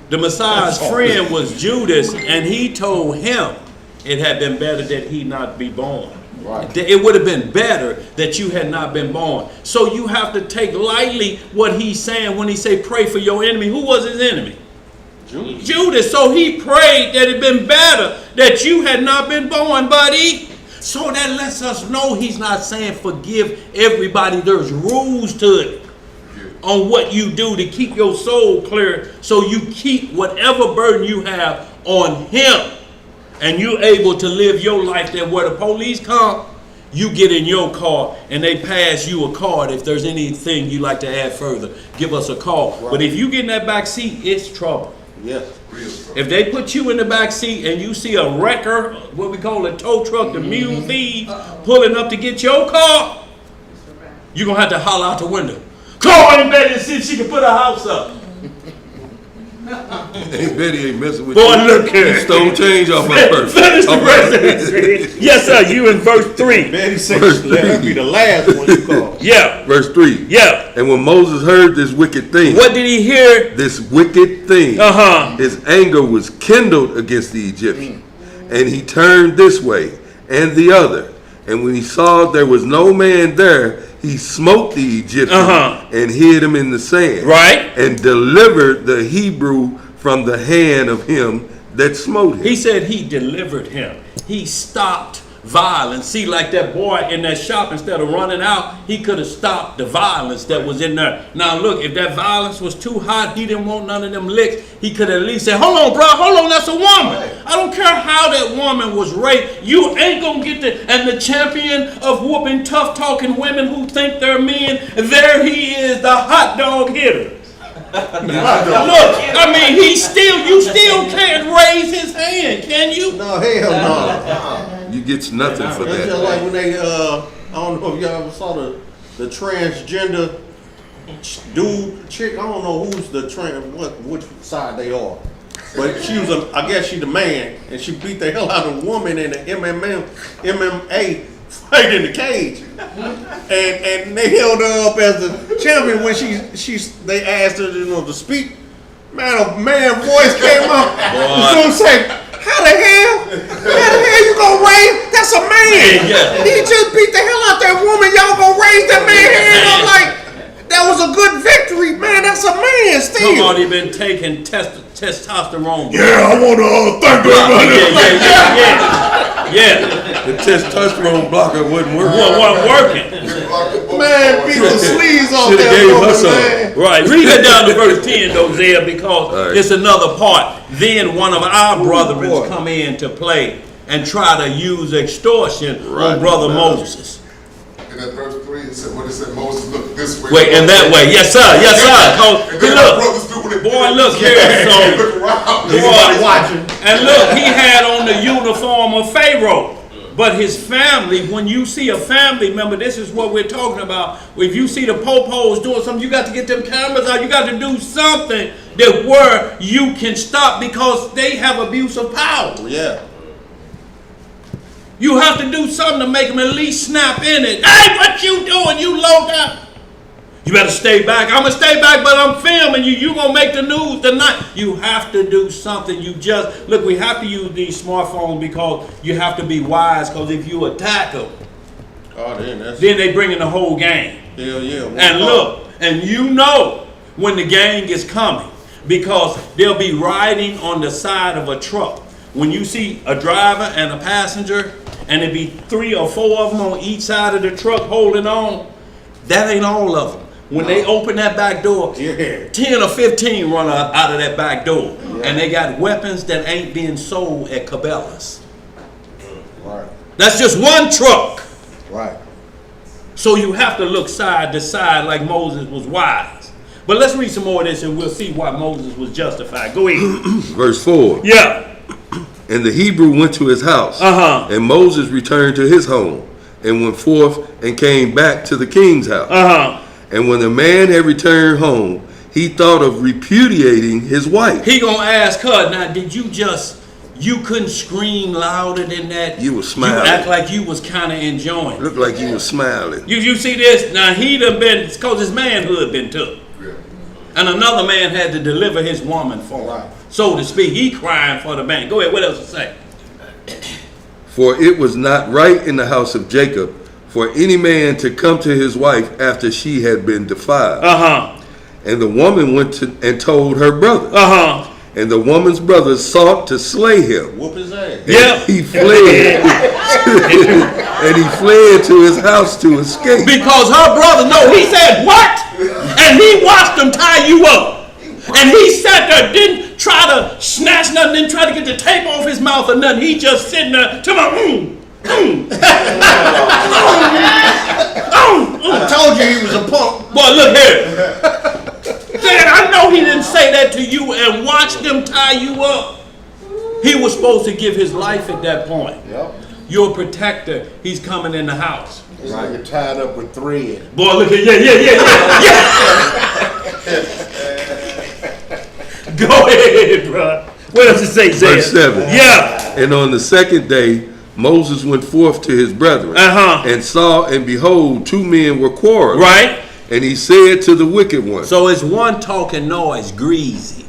The Messiah's friend was Judas, and he told him it had been better that he not be born. Right. It would have been better that you had not been born. So you have to take lightly what he's saying when he say pray for your enemy. Who was his enemy? Judas. So he prayed that it had been better that you had not been born, buddy. So that lets us know he's not saying forgive everybody. There's rules to it on what you do to keep your soul clear, so you keep whatever burden you have on him. And you're able to live your life that where the police come, you get in your car and they pass you a card. If there's anything you like to add further, give us a call. Right. But if you get in that back seat, it's trouble. Yes. If they put you in the back seat and you see a wrecker, what we call a tow truck, the mule thieves, pulling up to get your car, you're going to have to holler out the window. Call Aunt Betty and see if she can put her house up. Aunt Betty ain't messing with Boy, you. look here. You stole change off her purse. Finish the rest. Yes, sir. You in verse 3. Betty said, Verse let her be the last one you call. Yeah. Verse 3. Yeah. And when Moses heard this wicked thing, What did he hear? this wicked thing, Uh-huh. his anger was kindled against the Egyptian. And he turned this way and the other. And when he saw there was no man there, he smote the Egyptian and hid him in the sand. Right. And delivered the Hebrew from the hand of him that smote him. He said he delivered him. He stopped violence. See, like that boy in that shop, instead of running out, he could have stopped the violence that was in there. Now look, if that violence was too hot, he didn't want none of them licks, he could at least say, hold on, bro, hold on, that's a woman. I don't care how that woman was raped, you ain't gonna get the, and the champion of whooping tough talking women who think they're men, there he is, the hot dog hitter. Look, I mean, you still can't raise his hand, can you? No, hell no. You get nothing for It's that. just like when they, I don't know if y'all ever saw the transgender dude, chick, I don't know who's the which side they are. But she was I guess she the man, and she beat the hell out of a woman in the MMA fight in the cage. And they held her up as the champion when they asked her, to speak. Man, a man voice came up. You say, how the hell you gonna raise? That's a man. Yeah. He just beat the hell out that woman. Y'all gonna raise that man hand up like that was a good victory, man. That's a man still. Somebody been taking testosterone. Yeah, I want to thank everybody. Yeah. The testosterone blocker wasn't working. Wasn't working. Man, beat the sleeves off Shoulda that gave her woman, some. man. Right. Read it down to verse 10, Dozea, because Right. it's another part. Then one of our brethren boy. come in to play and try to use extortion on Brother Moses. And at verse 3, it said, what it said, Moses looked this way. Wait, and that way. Yes, sir. Yes, sir. 'Cause, And then look, my brothers do what they boy, do. look here. So, Look around. boy, watching. and look, he had on the uniform of Pharaoh. But his family, when you see a family member, this is what we're talking about. If you see the popos doing something, you got to get them cameras out. You got to do something that where you can stop, because they have abuse of power. Yeah. You have to do something to make them at least snap in it. Hey, what you doing? You low down. You better stay back. I'm going to stay back, but I'm filming you. You going to make the news tonight. You have to do something. Look, we have to use these smartphones because you have to be wise, because if you attack them, then they bring in the whole gang. Hell yeah. And look, and you know when the gang is coming, because they'll be riding on the side of a truck. When you see a driver and a passenger, and there be 3 or 4 of them on each side of the truck holding on, that ain't all of them. When they open that back door, 10 or 15 run out of that back door. And they got weapons that ain't being sold at Cabela's. Right. That's just one truck. Right. So you have to look side to side like Moses was wise. But let's read some more of this and we'll see why Moses was justified. Go ahead. Verse 4. Yeah. And the Hebrew went to his house, and Moses returned to his home, and went forth and came back to the king's house. And when the man had returned home, he thought of repudiating his wife. He gonna ask her, now did you couldn't scream louder than that? You was smiling. You act like you was kind of enjoying it. Looked like you was smiling. You see this? Now he done been, it's cause his manhood been took. And another man had to deliver his woman for him. So to speak, he crying for the man. Go ahead, what else to say? For it was not right in the house of Jacob for any man to come to his wife after she had been defiled. And the woman went and told her brother. And the woman's brother sought to slay him. Whoop his ass. Yeah. He fled. And he fled to his house to escape. Because her brother, no, he said, what? And he watched them tie you up. And he sat there, didn't try to snatch nothing, didn't try to get the tape off his mouth or nothing. He just sitting there, to my, I told you he was a punk. Boy, look here. Dad, I know he didn't say that to you and watch them tie you up. He was supposed to give his life at that point. Yep. You're a protector. He's coming in the house. It's like you're tied up with thread. Boy, look at yeah. Go ahead, bro. What else it say, Zay? Verse 7. Yeah. And on the second day, Moses went forth to his brethren, and saw, and behold, 2 men were quarreling. Right. And he said to the wicked one. So it's one talking noise, greasy.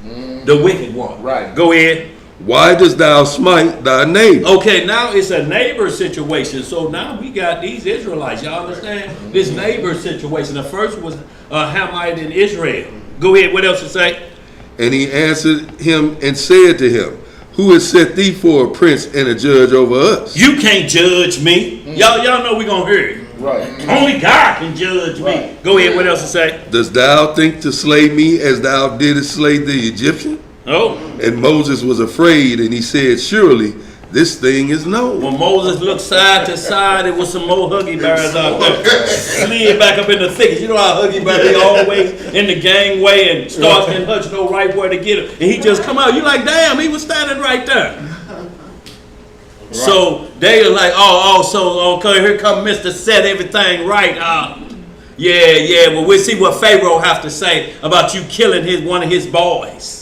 The wicked one. Right. Go ahead. Why dost thou smite thy neighbor? Okay, now it's a neighbor situation. So now we got these Israelites. Y'all understand? This neighbor situation. The first was Hamite in Israel. Go ahead. What else to say? And he answered him and said to him, Who has set thee for a prince and a judge over us? You can't judge me. Y'all know we gonna hear it. Right. Only God can judge me. Go ahead. What else to say? Dost thou think to slay me as thou didst slay the Egyptian? Oh. And Moses was afraid, and he said, Surely this thing is known. When Moses looked side to side, it was some more Huggy Bears out there. Slid back up in the thickets. You know how Huggy Bears be always in the gangway and starts and Hutch know right where to get him. And he just come out. You like, damn, he was standing right there. Right. So they are like, so okay, here come Mr. Set everything right. Yeah. Well, we'll see what Pharaoh have to say about you killing one of his boys.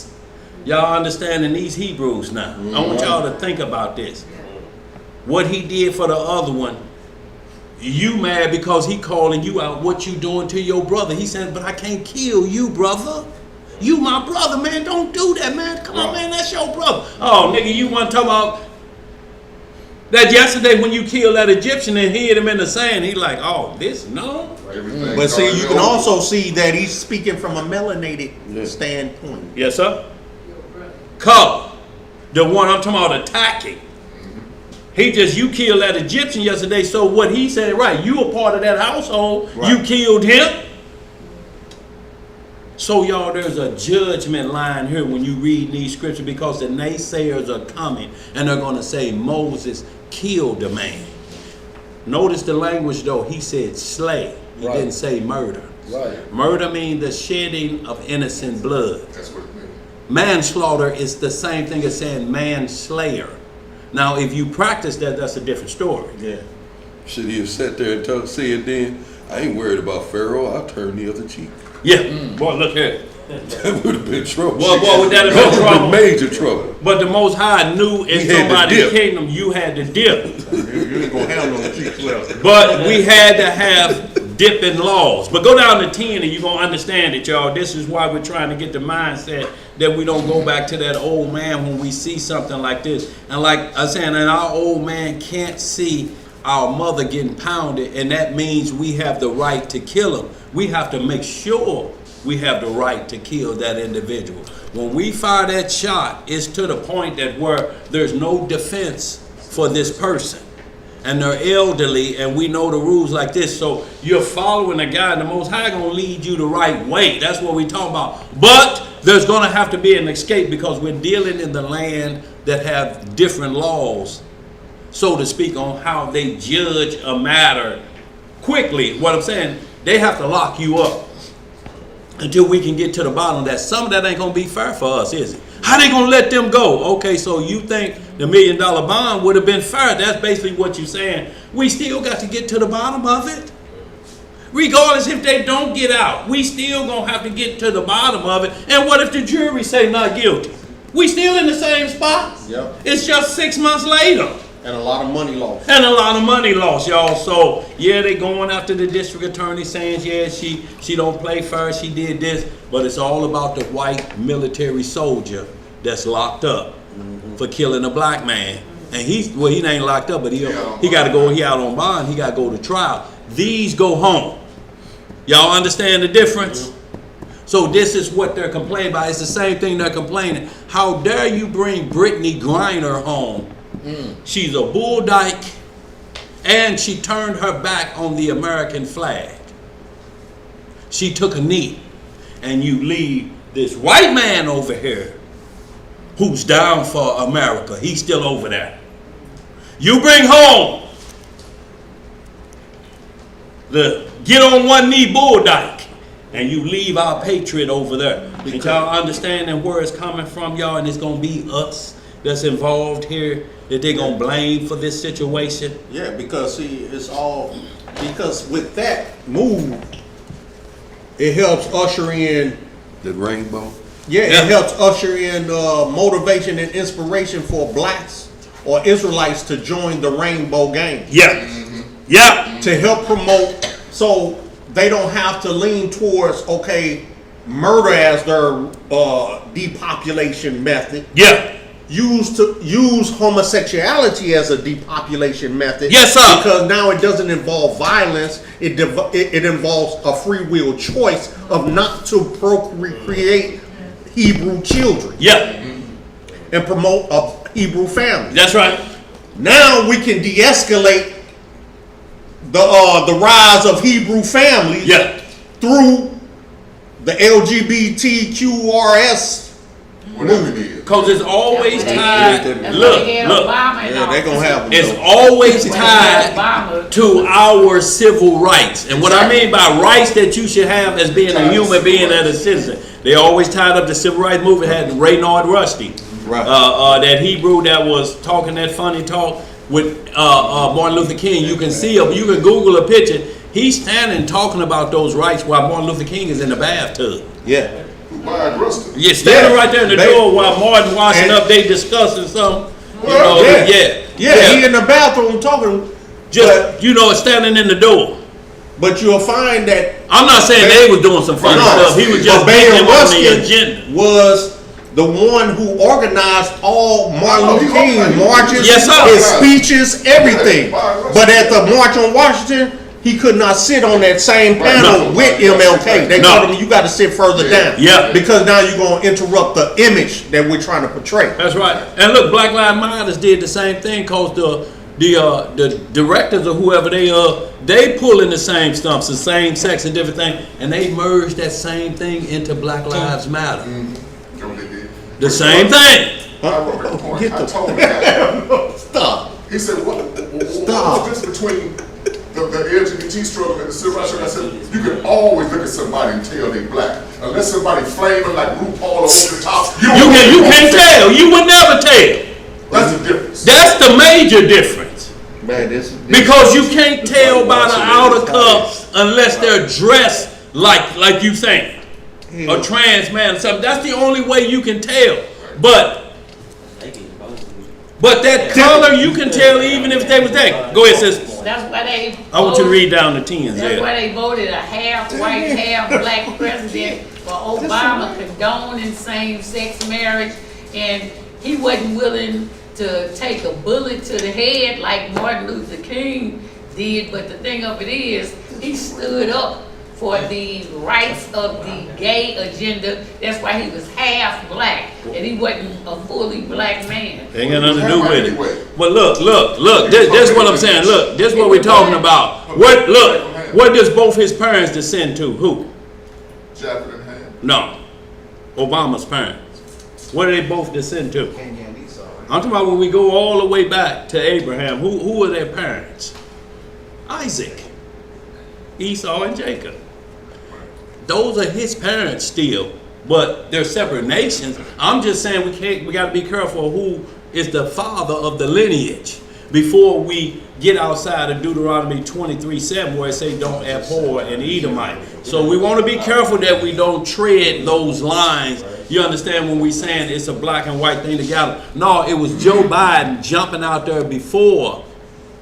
Y'all understanding these Hebrews now. I want y'all to think about this. What he did for the other one, you mad because he calling you out what you doing to your brother. He said, but I can't kill you, brother. You my brother, man. Don't do that, man. Come on, man. That's your brother. Oh, nigga, you want to talk about that yesterday when you killed that Egyptian and hid him in the sand. He like, oh, this, no. But see, you can also see that he's speaking from a melanated standpoint. Yes, sir. Color, the one I'm talking about attacking. You killed that Egyptian yesterday, so what he said, right, you a part of that household, right. You killed him. So y'all, there's a judgment line here when you read these scriptures because the naysayers are coming and they're going to say Moses killed the man. Notice the language though, he said slay, he didn't say murder. Right. Murder means the shedding of innocent blood. That's what it means. Manslaughter is the same thing as saying manslayer. Now, if you practice that, that's a different story. Yeah. Should he have sat there and said then, I ain't worried about Pharaoh, I'll turn the other cheek. Yeah. Boy, look here. That would have been trouble. Boy, would that have been trouble? Major trouble. But the Most High knew in somebody's kingdom you had to dip. You ain't gonna have no cheeks left. But we had to have dipping laws. But go down to 10 and you're going to understand it, y'all. This is why we're trying to get the mindset that we don't go back to that old man when we see something like this. And like I was saying, and our old man can't see our mother getting pounded, and that means we have the right to kill him. We have to make sure we have the right to kill that individual. When we fire that shot, it's to the point that where there's no defense for this person. And they're elderly, and we know the rules like this. So you're following a guy, and the Most High gonna lead you the right way. That's what we talk about. But there's gonna have to be an escape because we're dealing in the land that have different laws, so to speak, on how they judge a matter quickly. What I'm saying, they have to lock you up until we can get to the bottom of that. Some of that ain't gonna be fair for us, is it? How they gonna let them go? Okay, so you think the $1 million bond would have been fair? That's basically what you're saying. We still got to get to the bottom of it. Regardless if they don't get out, we still gonna have to get to the bottom of it. And what if the jury say not guilty? We still in the same spot. Yep. It's just 6 months later. And a lot of money lost. And a lot of money lost, y'all. So yeah, they going after the district attorney saying, yeah, she don't play fair, she did this, but it's all about the white military soldier that's locked up for killing a black man. And he ain't locked up, but he got to go, he out on bond, he got to go to trial. These go home. Y'all understand the difference? So this is what they're complaining about. It's the same thing they're complaining. How dare you bring Brittany Griner home? She's a bull dyke, and she turned her back on the American flag. She took a knee, and you leave this white man over here who's down for America. He's still over there. You bring home the get on one knee bull dyke, and you leave our patriot over there. And y'all understanding where it's coming from, y'all, and it's gonna be us that's involved here that they're gonna blame for this situation. Yeah, because see, it's all because with that move, it helps usher in The rainbow. it helps usher in motivation and inspiration for blacks or Israelites to join the rainbow gang. Yeah. Yeah. To help promote, so they don't have to lean towards murder as their depopulation method. Yeah. Use homosexuality as a depopulation method. Yes, sir. Because now it doesn't involve violence. It involves a free will choice of not to procreate Hebrew children. Yeah. And promote a Hebrew family. That's right. Now we can de-escalate the rise of Hebrew families through the LGBTQRS. Whatever it is. Because it's always tied. Look. They're gonna have them. It's always tied to our civil rights. And what I mean by rights that you should have as being a human being and a citizen, they always tied up the civil rights movement. Had Raynard Rusty, that Hebrew that was talking that funny talk with Martin Luther King. You can see him. You can Google a picture. He's standing talking about those rights while Martin Luther King is in the bathtub. Yeah. Yeah, standing right there in the door while Martin washing up, they discussing something. He in the bathroom talking. Standing in the door. But you'll find that I'm not saying they was doing some funny stuff. He was just getting on the agenda. Was the one who organized all Martin Luther King marches, his speeches, everything. But at the March on Washington, he could not sit on that same panel with MLK. They told him you got to sit further down. Yeah. Because now you're going to interrupt the image that we're trying to portray. That's right. And look, Black Lives Matter did the same thing because the directors or whoever they pull in the same stumps, the same sex and different things, and they merged that same thing into Black Lives Matter. The same thing. I wrote a point. I told him that. Stop. He said, what was this between the LGBT struggle and the civil rights struggle? I said, you can always look at somebody and tell they black. Unless somebody flaming like RuPaul over the top. You can't tell. You would never tell. That's the difference. That's the major difference. Man, because you can't tell by the outer cup unless they're dressed like you saying. A trans man or something. That's the only way you can tell. But that color you can tell even if they was there. Go ahead, sis. That's why they I want you to read down the tens. That's why they voted a half white, half black president for Obama condoning same-sex marriage, and he wasn't willing to take a bullet to the head like Martin Luther King did. But the thing of it is, he stood up for the rights of the gay agenda. That's why he was half black, and he wasn't a fully black man. Ain't got nothing to do with it. But look. This what I'm saying. Look, this what we're talking about. What does both his parents descend to? Who? Jaffet and Ham. No. Obama's parents. What do they both descend to? I'm talking about when we go all the way back to Abraham. Who were their parents? Isaac, Esau, and Jacob. Those are his parents still, but they're separate nations. I'm just saying we got to be careful who is the father of the lineage before we get outside of Deuteronomy 23:7 where it say don't abhor an Edomite. So we want to be careful that we don't tread those lines. You understand when we saying it's a black and white thing together? No, it was Joe Biden jumping out there before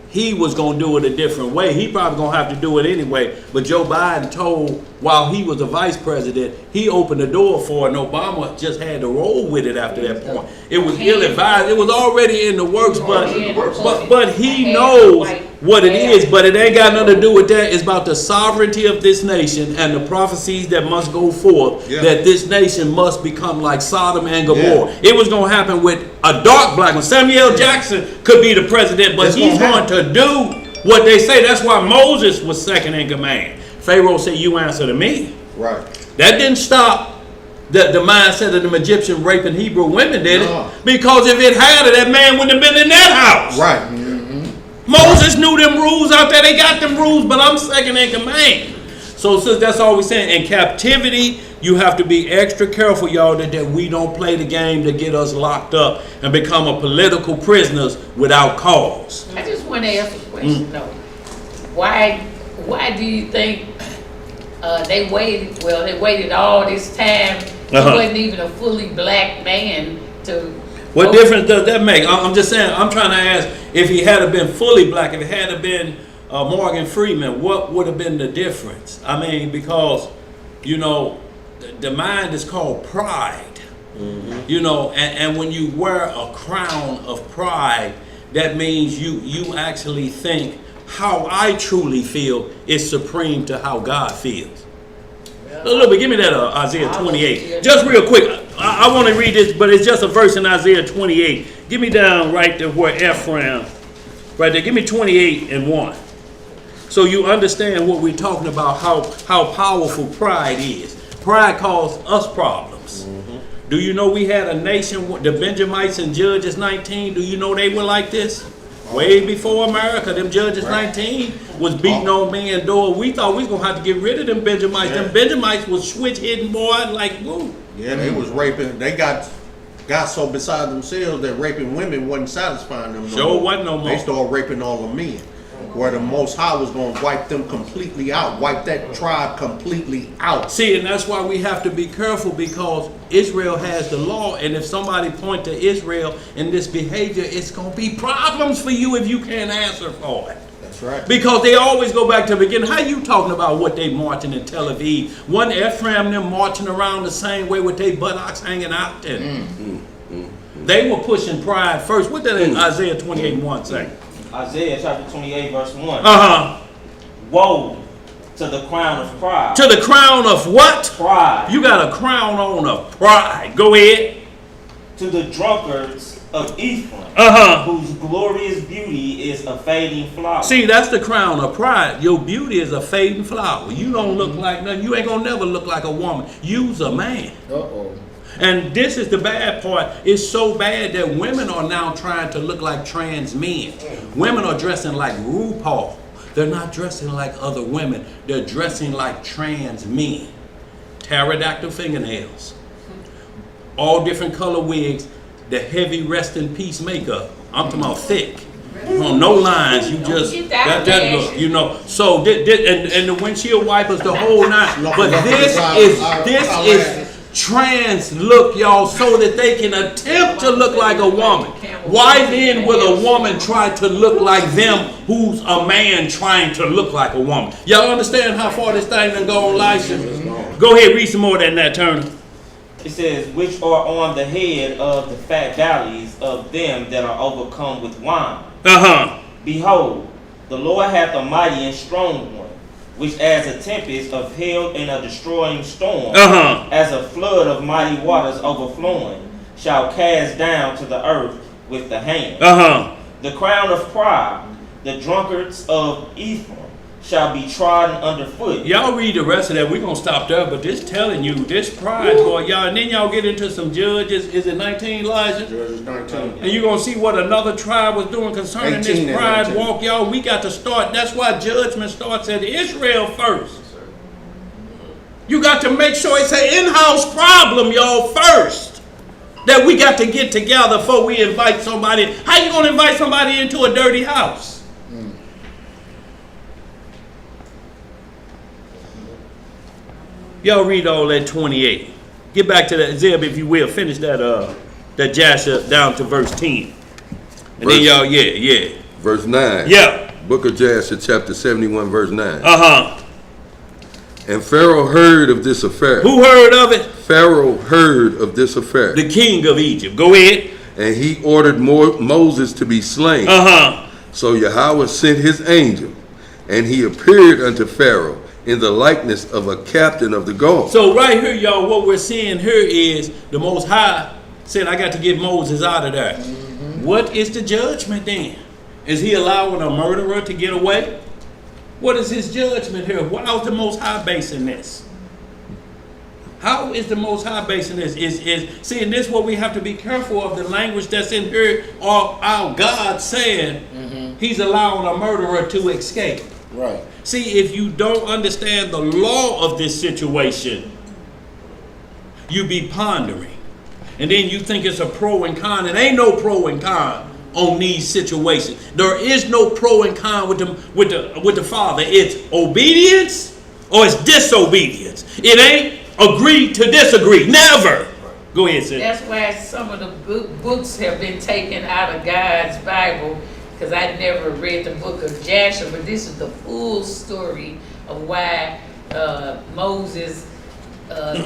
he was going to do it a different way. He probably going to have to do it anyway. But Joe Biden told, while he was the vice president, he opened the door for it, and Obama just had to roll with it after that point. It was ill-advised. It was already in the works, but he knows what it is. But it ain't got nothing to do with that. It's about the sovereignty of this nation and the prophecies that must go forth, that this nation must become like Sodom and Gomorrah. It was going to happen with a dark black one. Samuel Jackson could be the president, but he's going to do what they say. That's why Moses was second in command. Pharaoh said, you answer to me. Right. That didn't stop the mindset of them Egyptian raping Hebrew women, did it? Because if it had it, that man wouldn't have been in that house. Right. Moses knew them rules out there. They got them rules, but I'm second in command. So that's all we're saying. In captivity, you have to be extra careful, y'all, that we don't play the game to get us locked up and become a political prisoners without cause. I just want to ask a question though. Why do you think they waited? Well, they waited all this time. He wasn't even a fully black man to. What difference does that make? I'm just saying. I'm trying to ask if he had been fully black, if it had been Morgan Freeman, what would have been the difference? I mean, because you know, the mind is called pride. You know, and when you wear a crown of pride, that means you actually think how I truly feel is supreme to how God feels. A little bit, give me that Isaiah 28. Just real quick, I want to read this, but it's just a verse in Isaiah 28. Give me down right there where Ephraim, right there. Give me 28 and 1. So you understand what we're talking about, how powerful pride is. Pride causes us problems. Do you know we had a nation, the Benjamites in Judges 19, do you know they were like this? Way before America, them Judges 19 was beating on men's door. We thought we was going to have to get rid of them Benjamites. Them Benjamites was switch hitting, boy, like, woo. Yeah, they was raping. They got so beside themselves that raping women wasn't satisfying them. Sure wasn't no more. They started raping all the men. Where the Most High was going to wipe them completely out, wipe that tribe completely out. See, and that's why we have to be careful, because Israel has the law, and if somebody point to Israel in this behavior, it's going to be problems for you if you can't answer for it. That's right. Because they always go back to the beginning. How you talking about what they marching in Tel Aviv? One Ephraim them marching around the same way with their buttocks hanging out there. They were pushing pride first. What did Isaiah 28:1 say? Isaiah chapter 28 verse 1. Woe to the crown of pride. To the crown of what? Pride. You got a crown on of pride. Go ahead. To the drunkards of Ephraim, whose glorious beauty is a fading flower. See, that's the crown of pride. Your beauty is a fading flower. You don't look like nothing. You ain't gonna never look like a woman. You's a man. And this is the bad part. It's so bad that women are now trying to look like trans men. Women are dressing like RuPaul. They're not dressing like other women. They're dressing like trans men. Pterodactyl fingernails. All different color wigs. The heavy rest in peace makeup. I'm talking about thick. No lines. You just that look. You know. So and the windshield wipers, the whole nine. But this is trans look, y'all, so that they can attempt to look like a woman. Why then would a woman try to look like them who's a man trying to look like a woman? Y'all understand how far this thing done gone, Elisha? Go ahead, read some more than that, Turner. It says, which are on the head of the fat valleys of them that are overcome with wine. Behold, the Lord hath a mighty and strong one, which as a tempest of hail and a destroying storm, as a flood of mighty waters overflowing, shall cast down to the earth with the hand. The crown of pride, the drunkards of Ephraim, shall be trodden underfoot. Y'all read the rest of that. We're going to stop there, but this telling you, this pride, boy, y'all, and then y'all get into some Judges. Is it 19, Elijah? Judges 19. And you're going to see what another tribe was doing concerning this pride walk, y'all. We got to start. That's why judgment starts at Israel first. You got to make sure it's an in-house problem, y'all, first. That we got to get together before we invite somebody. How you going to invite somebody into a dirty house? Y'all read all that 28. Get back to that, Zeb, if you will. Finish that Jasher down to verse 10. And then y'all, Verse 9. Yeah. Book of Jasher, chapter 71, verse 9. And Pharaoh heard of this affair. Who heard of it? Pharaoh heard of this affair. The king of Egypt. Go ahead. And he ordered Moses to be slain. So Yahweh sent his angel, and he appeared unto Pharaoh in the likeness of a captain of the guard. So right here, y'all, what we're seeing here is the Most High said, I got to get Moses out of there. What is the judgment then? Is he allowing a murderer to get away? What is his judgment here? How's the Most High basing this? How is the Most High basing this? See, and this is what we have to be careful of, the language that's in here, or our God saying he's allowing a murderer to escape. Right. See, if you don't understand the law of this situation, you be pondering. And then you think it's a pro and con. It ain't no pro and con on these situations. There is no pro and con with the Father. It's obedience or it's disobedience. It ain't agree to disagree. Never. Go ahead, sis. That's why some of the books have been taken out of God's Bible, because I never read the book of Jasher, but this is the full story of why Moses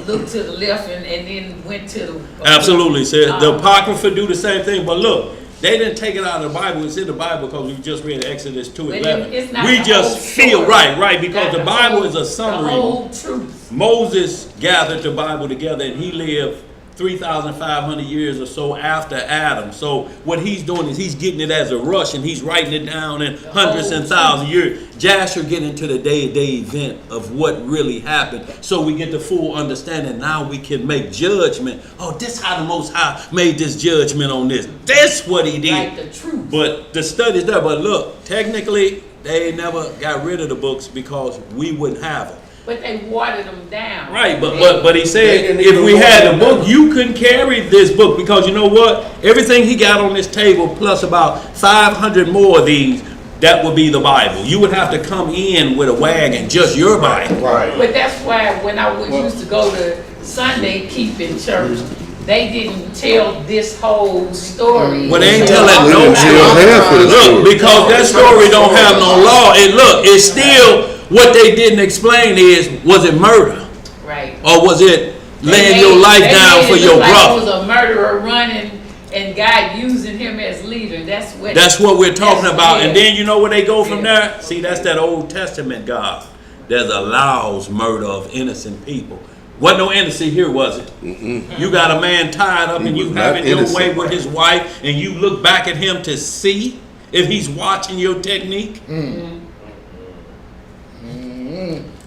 looked to the left and then went to the... Absolutely, sis. The Apocrypha do the same thing, but look, they didn't take it out of the Bible. It's in the Bible because we just read Exodus 2:11. We just feel right, because the Bible is a summary. The whole truth. Moses gathered the Bible together, and he lived 3,500 years or so after Adam. So what he's doing is he's getting it as a rush, and he's writing it down in hundreds and thousands of years. Jasher get into the day-to-day event of what really happened, so we get the full understanding. Now we can make judgment. Oh, this how the Most High made this judgment on this. That's what he did. Like the truth. But the study's there. But look, technically, they never got rid of the books because we wouldn't have them. But they watered them down. Right, but he said if we had the book, you couldn't carry this book, because you know what? Everything he got on this table plus about 500 more of these, that would be the Bible. You would have to come in with a wagon, just your Bible. Right. But that's why when I used to go to Sunday keeping church, they didn't tell this whole story. Well, they ain't telling no story. Look, because that story don't have no law. And look, it's still... What they didn't explain is, was it murder? Right. Or was it laying your life down for your brother? It was a murderer running and God using him as leader. That's what we're talking about. And then you know where they go from there? See, that's that Old Testament God that allows murder of innocent people. Wasn't no innocent here, was it? You got a man tied up and you having your way with his wife, and you look back at him to see if he's watching your technique.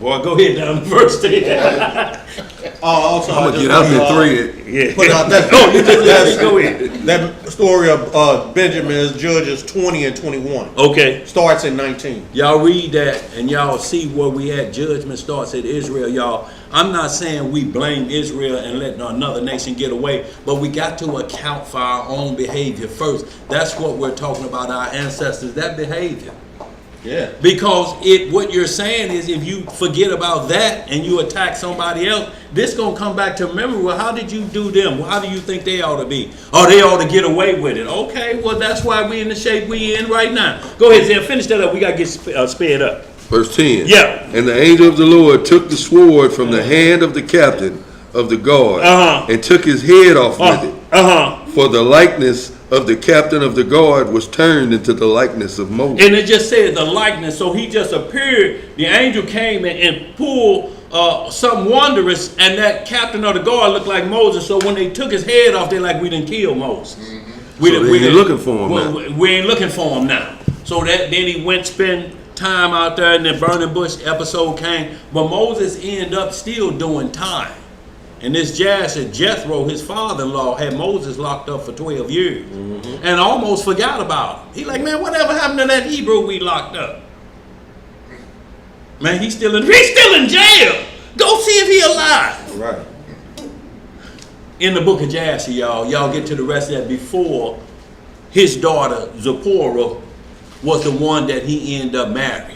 Well, go ahead down the verse 10. Also, I'm gonna get out there thread. Yeah. Put out that, Go ahead. that story of Benjamin is Judges 20 and 21. Okay. Starts in 19. Y'all read that and y'all see where we at. Judgment starts at Israel, y'all. I'm not saying we blame Israel and let another nation get away, but we got to account for our own behavior first. That's what we're talking about, our ancestors, that behavior. Yeah. Because what you're saying is, if you forget about that and you attack somebody else, this gonna come back to memory. Well, how did you do them? Well, how do you think they ought to be? Oh, they ought to get away with it. Okay, well, that's why we in the shape we in right now. Go ahead, Zan, finish that up. We gotta get sped up. Verse 10. Yeah. And the angel of the Lord took the sword from the hand of the captain of the guard and took his head off with it. For the likeness of the captain of the guard was turned into the likeness of Moses. And it just said the likeness. So he just appeared. The angel came and pulled something wondrous, and that captain of the guard looked like Moses. So when they took his head off, they're like, we didn't kill Moses. We ain't looking for him now. We ain't looking for him now. So then he went spend time out there, and the burning bush episode came. But Moses ended up still doing time. And this Jethro, his father-in-law, had Moses locked up for 12 years. And almost forgot about him. He like, man, whatever happened to that Hebrew we locked up? Man, he's still in jail. Go see if he alive. Right. In the book of Jasher, y'all get to the rest of that. Before his daughter, Zipporah, was the one that he ended up marrying.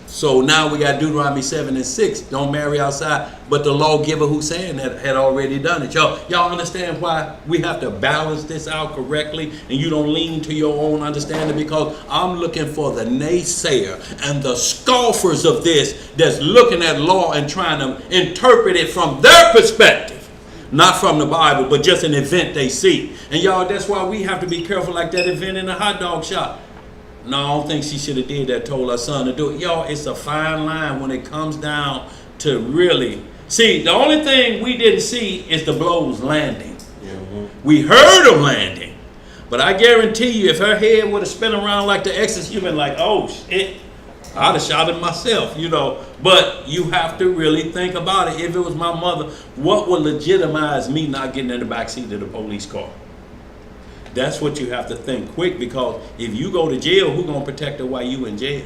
So now we got Deuteronomy 7 and 6. Don't marry outside. But the lawgiver who's saying that had already done it. Y'all understand why we have to balance this out correctly, and you don't lean to your own understanding? Because I'm looking for the naysayer and the scoffers of this that's looking at law and trying to interpret it from their perspective. Not from the Bible, but just an event they see. And y'all, that's why we have to be careful, like that event in the hot dog shop. No, I don't think she should have did that, told her son to do it. Y'all, it's a fine line when it comes down to really... See, the only thing we didn't see is the blows landing. We heard them landing. But I guarantee you, if her head would have spun around like the Exorcist, you'd been like, oh, shit, I'd have shot it myself, But you have to really think about it. If it was my mother, what would legitimize me not getting in the backseat of the police car? That's what you have to think quick, because if you go to jail, who's going to protect her while you in jail?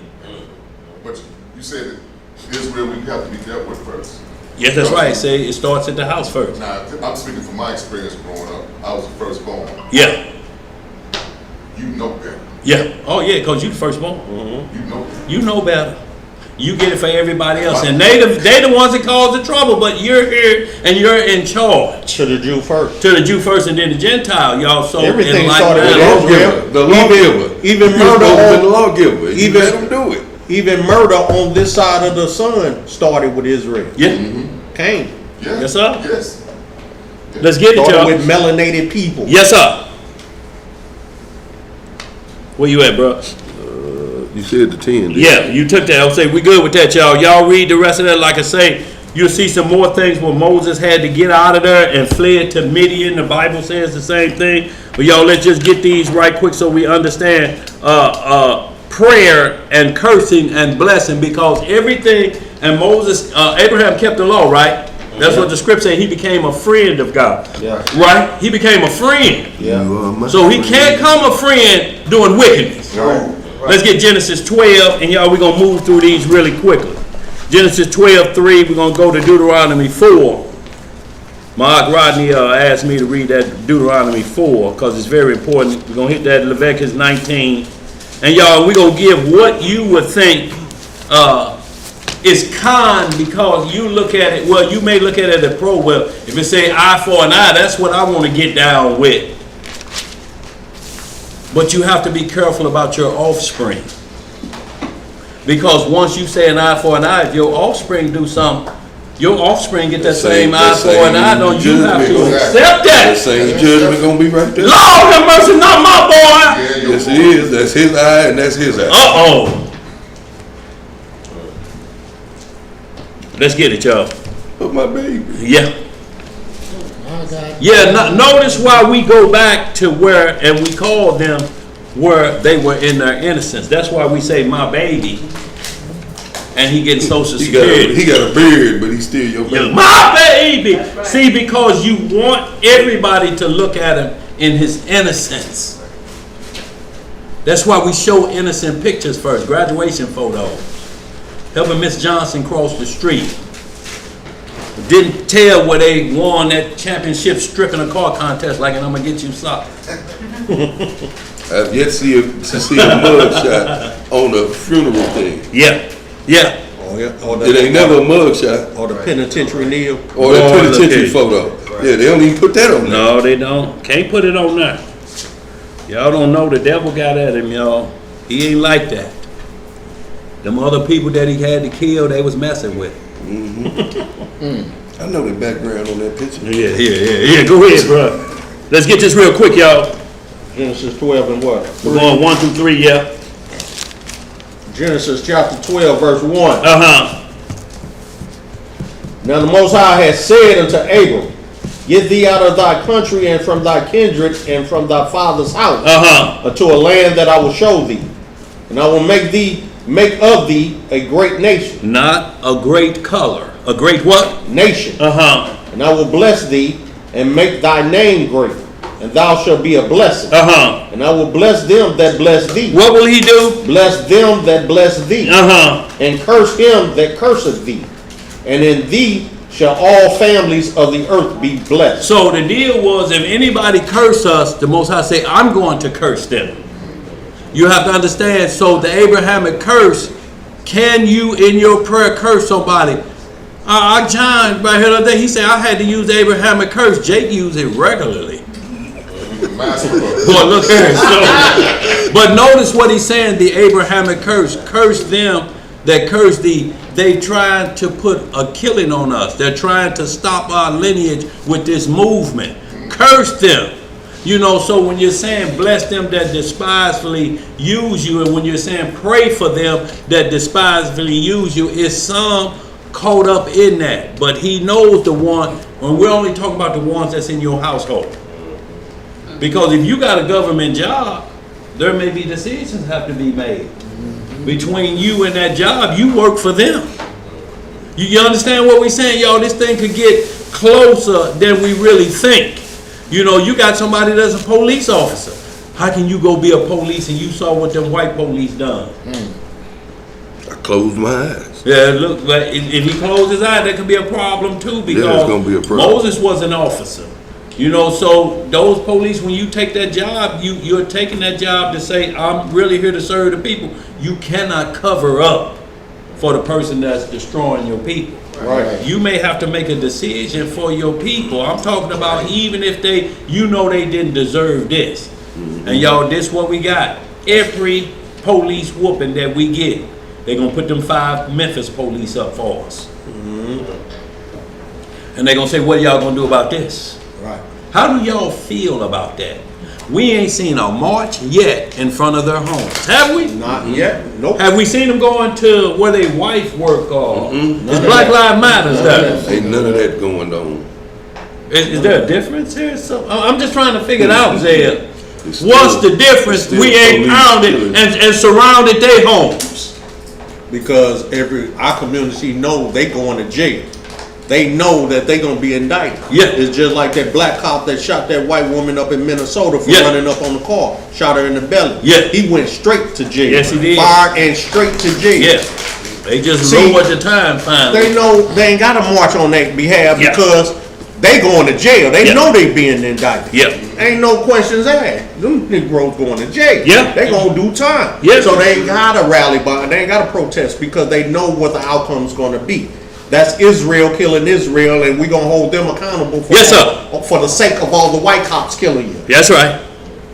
But you said that Israel we have to be dealt with first. Yes, that's right. Say it starts at the house first. Now, I'm speaking from my experience growing up. I was the firstborn. Yeah. You know better. Yeah. Oh yeah, because you the firstborn. You know better. You know better. You get it for everybody else, and they the ones that cause the trouble. But you're here and you're in charge. To the Jew first. To the Jew first, and then the Gentile, y'all. So Everything in like started with manner- Israel. The lawgiver. Even You're murder supposed to be on the lawgiver. You even- let him do it. Even murder on this side of the sun started with Israel. Yeah. Cain. Yeah. Yes, sir. Yes. Let's get it, Started y'all. with melanated people. Yes, sir. Where you at, bro? You said the 10. Yeah, you took that. I'll say we good with that, y'all. Y'all read the rest of that. Like I say, you'll see some more things where Moses had to get out of there and fled to Midian. The Bible says the same thing. But y'all, let's just get these right quick so we understand prayer and cursing and blessing, because everything, and Moses, Abraham kept the law, right? That's what the script said. He became a friend of God. Yeah. Right? He became a friend. Yeah. So he can't come a friend doing wickedness. Right. Let's get Genesis 12, and y'all, we're going to move through these really quickly. Genesis 12:3, we're going to go to Deuteronomy 4. Mark Rodney asked me to read that Deuteronomy 4 because it's very important. We're going to hit that Leviticus 19. And y'all, we're going to give what you would think is con, because you look at it, well, you may look at it as pro. Well, if it say eye for an eye, that's what I want to get down with. But you have to be careful about your offspring. Because once you say an eye for an eye, if your offspring do something, your offspring get that same eye for an eye, don't you have to accept That that? same judgment gonna be right there. Lord have mercy, not my boy. Yeah, your Yes, it is. That's his eye and that's his eye. Uh-oh. Let's get it, y'all. But my baby. Yeah. Yeah, notice why we go back to where, and we call them where they were in their innocence. That's why we say my baby. And he getting Social Security. He got a beard, but he's still your baby. Yeah, my baby. Right. See, because you want everybody to look at him in his innocence. That's why we show innocent pictures first, graduation photos. Helping Miss Johnson cross the street. Didn't tell where they won that championship stripping a car contest like, and I'm going to get you socks. I've yet to see a mug shot on a funeral thing. Yeah, yeah. It ain't never a mug shot. Or the penitentiary kneel. Or the Lord, penitentiary okay. photo. Yeah, they don't even put that on there. No, they don't. Can't put it on there. Y'all don't know the devil got at him, y'all. He ain't like that. Them other people that he had to kill, they was messing with. I know the background on that picture. Yeah. Go ahead, bro. Let's get this real quick, y'all. Genesis 12 and what? We're going 1 through 3, yeah. Genesis chapter 12 verse 1. Uh-huh. Now the Most High has said unto Abram, get thee out of thy country and from thy kindred and from thy father's house Uh-huh. unto a land that I will show thee. And I will make of thee a great nation. Not a great color. A great what? Nation. Uh-huh. And I will bless thee and make thy name great. And thou shalt be a blessing. Uh-huh. And I will bless them that bless thee. What will he do? Bless them that bless thee. Uh-huh. And curse him that curseth thee. And in thee shall all families of the earth be blessed. So the deal was, if anybody curse us, the Most High say, I'm going to curse them. You have to understand, so the Abrahamic curse, can you in your prayer curse somebody? John, right here the other day, he said, I had to use the Abrahamic curse. Jake used it regularly. Boy, look here. So, but notice what he's saying, the Abrahamic curse. Curse them that curse thee. They trying to put a killing on us. They're trying to stop our lineage with this movement. Curse them. You know, so when you're saying bless them that despisefully use you, and when you're saying pray for them that despisefully use you, it's some caught up in that. But he knows the one, and we're only talking about the ones that's in your household. Because if you got a government job, there may be decisions have to be made. Between you and that job, you work for them. You understand what we're saying, y'all? This thing could get closer than we really think. You know, you got somebody that's a police officer. How can you go be a police and you saw what them white police done? I closed my eyes. Yeah, look, but if he closed his eye, that could be a problem too, because it's gonna be a problem. Moses was an officer. You know, so those police, when you take that job, you're taking that job to say, I'm really here to serve the people. You cannot cover up for the person that's destroying your people. Right. You may have to make a decision for your people. I'm talking about even if they didn't deserve this. Mm-hmm. And y'all, this what we got. Every police whooping that we get, they're going to put them 5 Memphis police up for us. Mm-hmm. And they're going to say, what y'all going to do about this? Right. How do y'all feel about that? We ain't seen a march yet in front of their homes. Have we? Not yet. Nope. Have we seen them going to where their wife work or is Black Lives Matter stuff? Ain't none of that going on. Is there a difference here? So, I'm just trying to figure it out, Zed. What's the difference? We ain't pounded and surrounded their homes. Because our community know they going to jail. They know that they gonna be indicted. Yeah. It's just like that black cop that shot that white woman up in Minnesota for running up on the car, shot her in the belly. Yeah. He went straight to jail. Yes, he did. Fired and straight to jail. Yeah. They just lowered the time finally. They know they ain't gotta march on their behalf because they going to jail. They know they being indicted. Yeah. Ain't no questions asked. Them Negroes going to jail. Yeah. They gonna do time. Yeah. So they ain't gotta rally behind. They ain't gotta protest because they know what the outcome's gonna be. That's Israel killing Israel, and we gonna hold them accountable for for the sake of all the white cops killing you. That's right.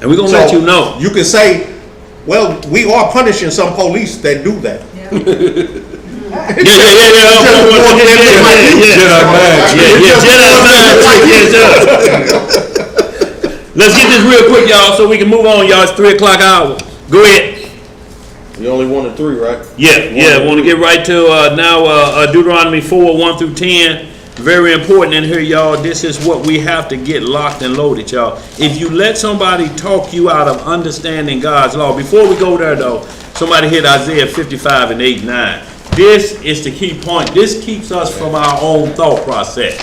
And we're gonna let you know. You can say, well, we are punishing some police that do that. Let's get this real quick, y'all, so we can move on, y'all. It's 3 o'clock hour. Go ahead. You only wanted 3, right? Yeah. Want to get right to now Deuteronomy 4, 1 through 10. Very important in here, y'all. This is what we have to get locked and loaded, y'all. If you let somebody talk you out of understanding God's law, before we go there, though, somebody hit Isaiah 55 and 8, 9. This is the key point. This keeps us from our own thought process.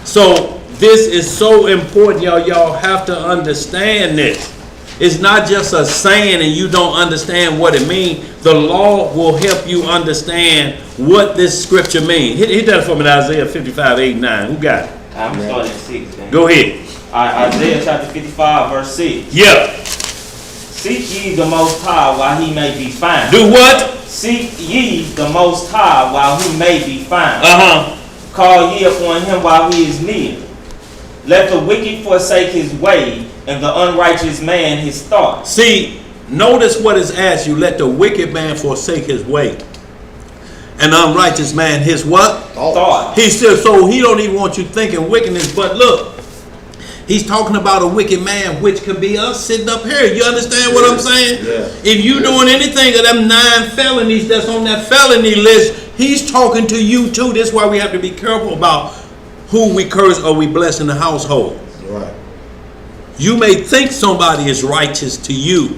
So this is so important, y'all. Y'all have to understand this. It's not just a saying and you don't understand what it means. The law will help you understand what this scripture means. Hit that for me, Isaiah 55, 8, 9. Who got it? I'm starting at 6. Then. Go ahead. Isaiah chapter 55, verse 6. Yeah. Seek ye the Most High while he may be found. Do what? Seek ye the Most High while he may be found. Uh-huh. Call ye upon him while he is near. Let the wicked forsake his way, and the unrighteous man his thoughts. See, notice what is asked you. Let the wicked man forsake his way, and the unrighteous man his what? Thought. He said, so he don't even want you thinking wickedness. But look, he's talking about a wicked man, which could be us sitting up here. You understand what I'm saying? Yeah. If you doing anything of them 9 felonies that's on that felony list, he's talking to you too. That's why we have to be careful about who we curse or we bless in the household. Right. You may think somebody is righteous to you,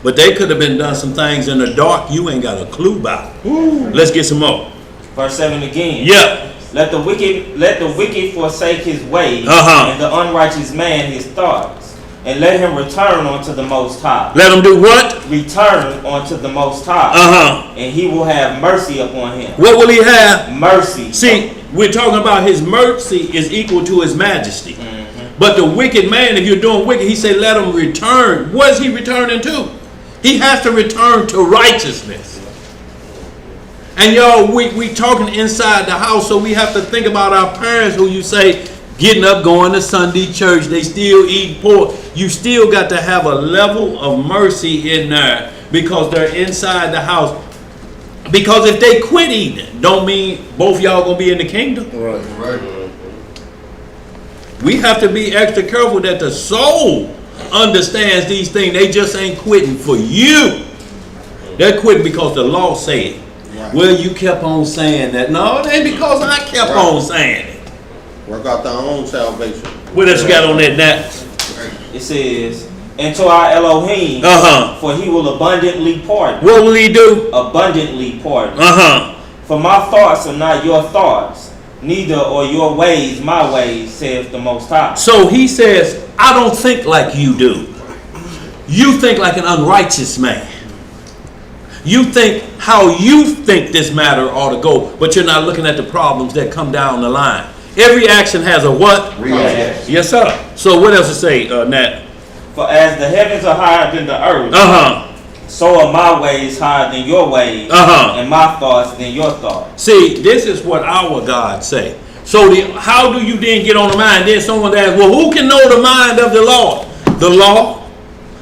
but they could have been done some things in the dark you ain't got a clue about. Let's get some more. Verse 7 again. Yeah. Let the wicked forsake his way, Uh-huh. and the unrighteous man his thoughts, and let him return unto the Most High. Let him do what? Return unto the Most High, Uh-huh. and he will have mercy upon him. What will he have? Mercy. See, we're talking about his mercy is equal to his majesty. But the wicked man, if you're doing wicked, he said, let him return. What is he returning to? He has to return to righteousness. And y'all, we talking inside the house, so we have to think about our parents who you say, getting up, going to Sunday church, they still eat pork. You still got to have a level of mercy in there because they're inside the house. Because if they quit eating, don't mean both y'all gonna be in the kingdom. Right. We have to be extra careful that the soul understands these things. They just ain't quitting for you. They're quitting because the law said it. Right. Well, you kept on saying that. No, it ain't because I kept on saying it. Work out their own salvation. What else you got on that now? It says, and to our Elohim, for he will abundantly pardon. What will he do? Abundantly pardon. For my thoughts are not your thoughts, neither are your ways my ways, saith the Most High. So he says, I don't think like you do. You think like an unrighteous man. You think how you think this matter ought to go, but you're not looking at the problems that come down the line. Every action has a what? Reaction. Yes, sir. So what else to say, Nat? For as the heavens are higher than the earth, so are my ways higher than your ways, and my thoughts than your thoughts. See, this is what our God say. So how do you then get on the mind? Then someone asks, well, who can know the mind of the Lord? The law?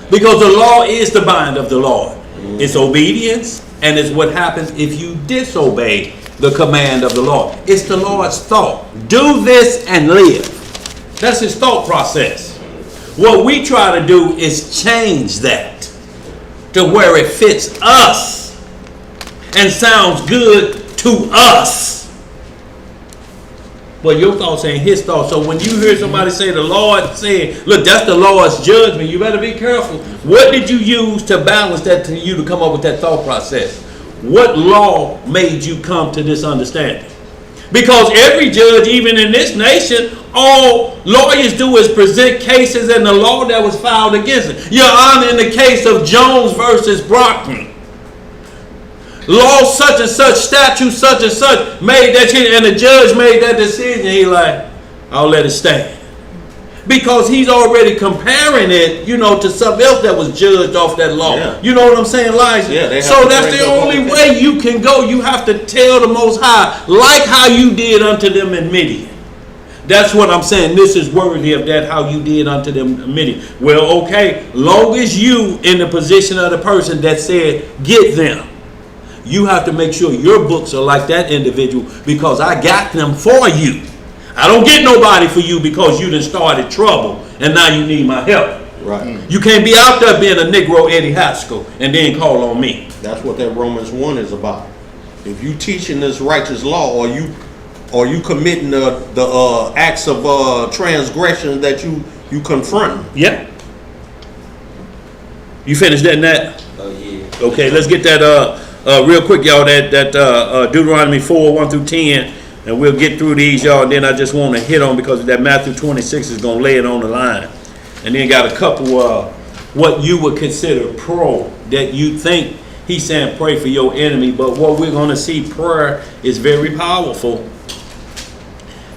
Because the law is the mind of the Lord. It's obedience, and it's what happens if you disobey the command of the Lord. It's the Lord's thought. Do this and live. That's his thought process. What we try to do is change that to where it fits us and sounds good to us. But your thoughts ain't his thoughts. So when you hear somebody say the Lord said, look, that's the Lord's judgment, you better be careful. What did you use to balance that to you to come up with that thought process? What law made you come to this understanding? Because every judge, even in this nation, all lawyers do is present cases and the law that was filed against it. Your Honor, in the case of Jones versus Brockton, law such and such, statute such and such made that shit, and the judge made that decision. He like, I'll let it stand. Because he's already comparing it, to something else that was judged off that law. Yeah. You know what I'm saying, Elijah? Yeah, so that's the only way you can go. You have to tell the Most High, like how you did unto them in Midian. That's what I'm saying. This is worthy of that, how you did unto them in Midian. Well, okay, long as you in the position of the person that said, get them. You have to make sure your books are like that individual, because I got them for you. I don't get nobody for you because you done started trouble and now you need my help. Right. You can't be out there being a Negro Eddie Haskell and then call on me. That's what that Romans 1 is about. If you teaching this righteous law, or you committing the acts of transgression that you confront. Yep. You finished that, Nat? Oh yeah. Okay, let's get that real quick, y'all. That Deuteronomy 4, 1 through 10. And we'll get through these, y'all. And then I just want to hit on, because that Matthew 26 is going to lay it on the line. And then got a couple what you would consider pro, that you think he's saying pray for your enemy. But what we're going to see, prayer is very powerful.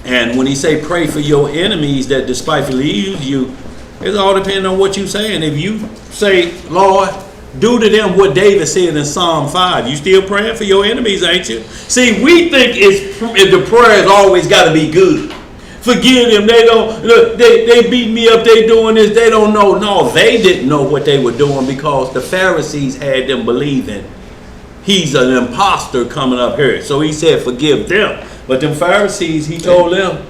And when he say pray for your enemies that despitefully use you, it's all depending on what you saying. If you say, Lord, do to them what David said in Psalm 5. You still praying for your enemies, ain't you? See, we think the prayer has always got to be good. Forgive them. They beat me up. They doing this. They don't know. No, they didn't know what they were doing, because the Pharisees had them believing he's an imposter coming up here. So he said, forgive them. But them Pharisees, he told them,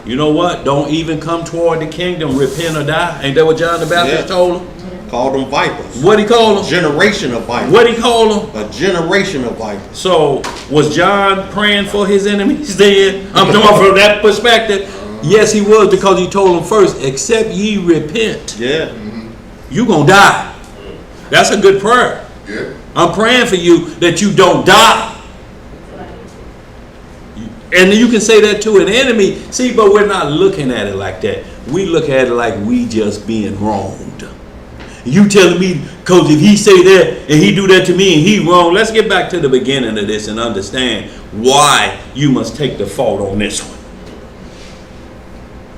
you know what? Don't even come toward the kingdom. Repent or die. Ain't that what John the Baptist told them? Called them vipers. What he called them? Generation of vipers. What he called them? A generation of vipers. So was John praying for his enemies then? I'm talking from that perspective. Yes, he was, because he told them first, except ye repent. Yeah. You gonna die. That's a good prayer. Yeah. I'm praying for you that you don't die. And you can say that to an enemy. See, but we're not looking at it like that. We look at it like we just being wronged. You telling me, because if he say that and he do that to me and he wrong. Let's get back to the beginning of this and understand why you must take the fault on this one.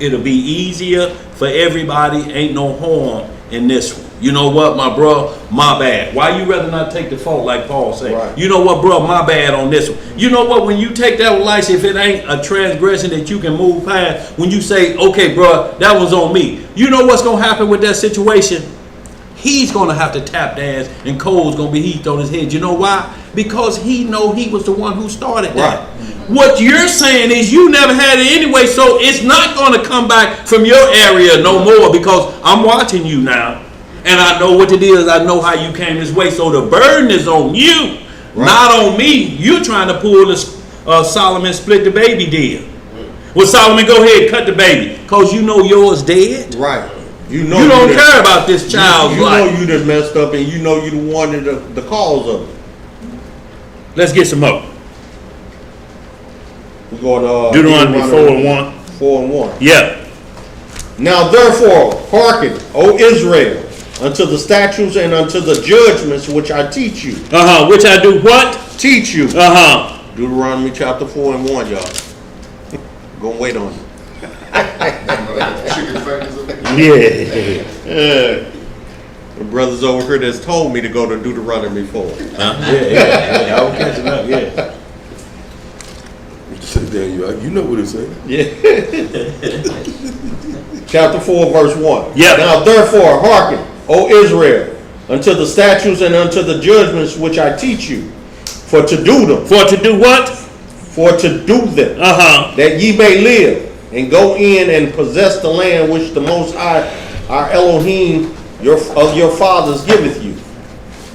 It'll be easier for everybody. Ain't no harm in this one. You know what, my bro, my bad. Why you rather not take the fault, like Paul said? Right. You know what, bro, my bad on this one. You know what, when you take that life, if it ain't a transgression that you can move past, when you say, okay, bro, that was on me. You know what's going to happen with that situation? He's going to have to tap dance, and coal's going to be heaped on his head. You know why? Because he know he was the one who started that. Right. What you're saying is you never had it anyway, so it's not going to come back from your area no more, because I'm watching you now, and I know what it is. I know how you came this way, so the burden is on you, not on me. You're trying to pull this Solomon split the baby deal. Well, Solomon, go ahead, cut the baby, because you know yours dead. Right. You don't care about this child's life. You know you done messed up, and you know you the one the cause of it. Let's get some more. We go to Deuteronomy 4 and 1. 4 and 1. Yeah. Now therefore, hearken, O Israel, unto the statutes and unto the judgments which I teach you. Which I do what? Teach you. Deuteronomy chapter 4 and 1, y'all. Gonna wait on you. Chicken fingers up there. Yeah. The brothers over here that's told me to go to Deuteronomy 4. Yeah. I was catching up, yeah. Daniel, you know what it says. Chapter 4, verse 1. Yeah. Now therefore, hearken, O Israel, unto the statutes and unto the judgments which I teach you, for to do them. For to do what? For to do them. That ye may live, and go in and possess the land which the Most High, our Elohim, of your fathers giveth you.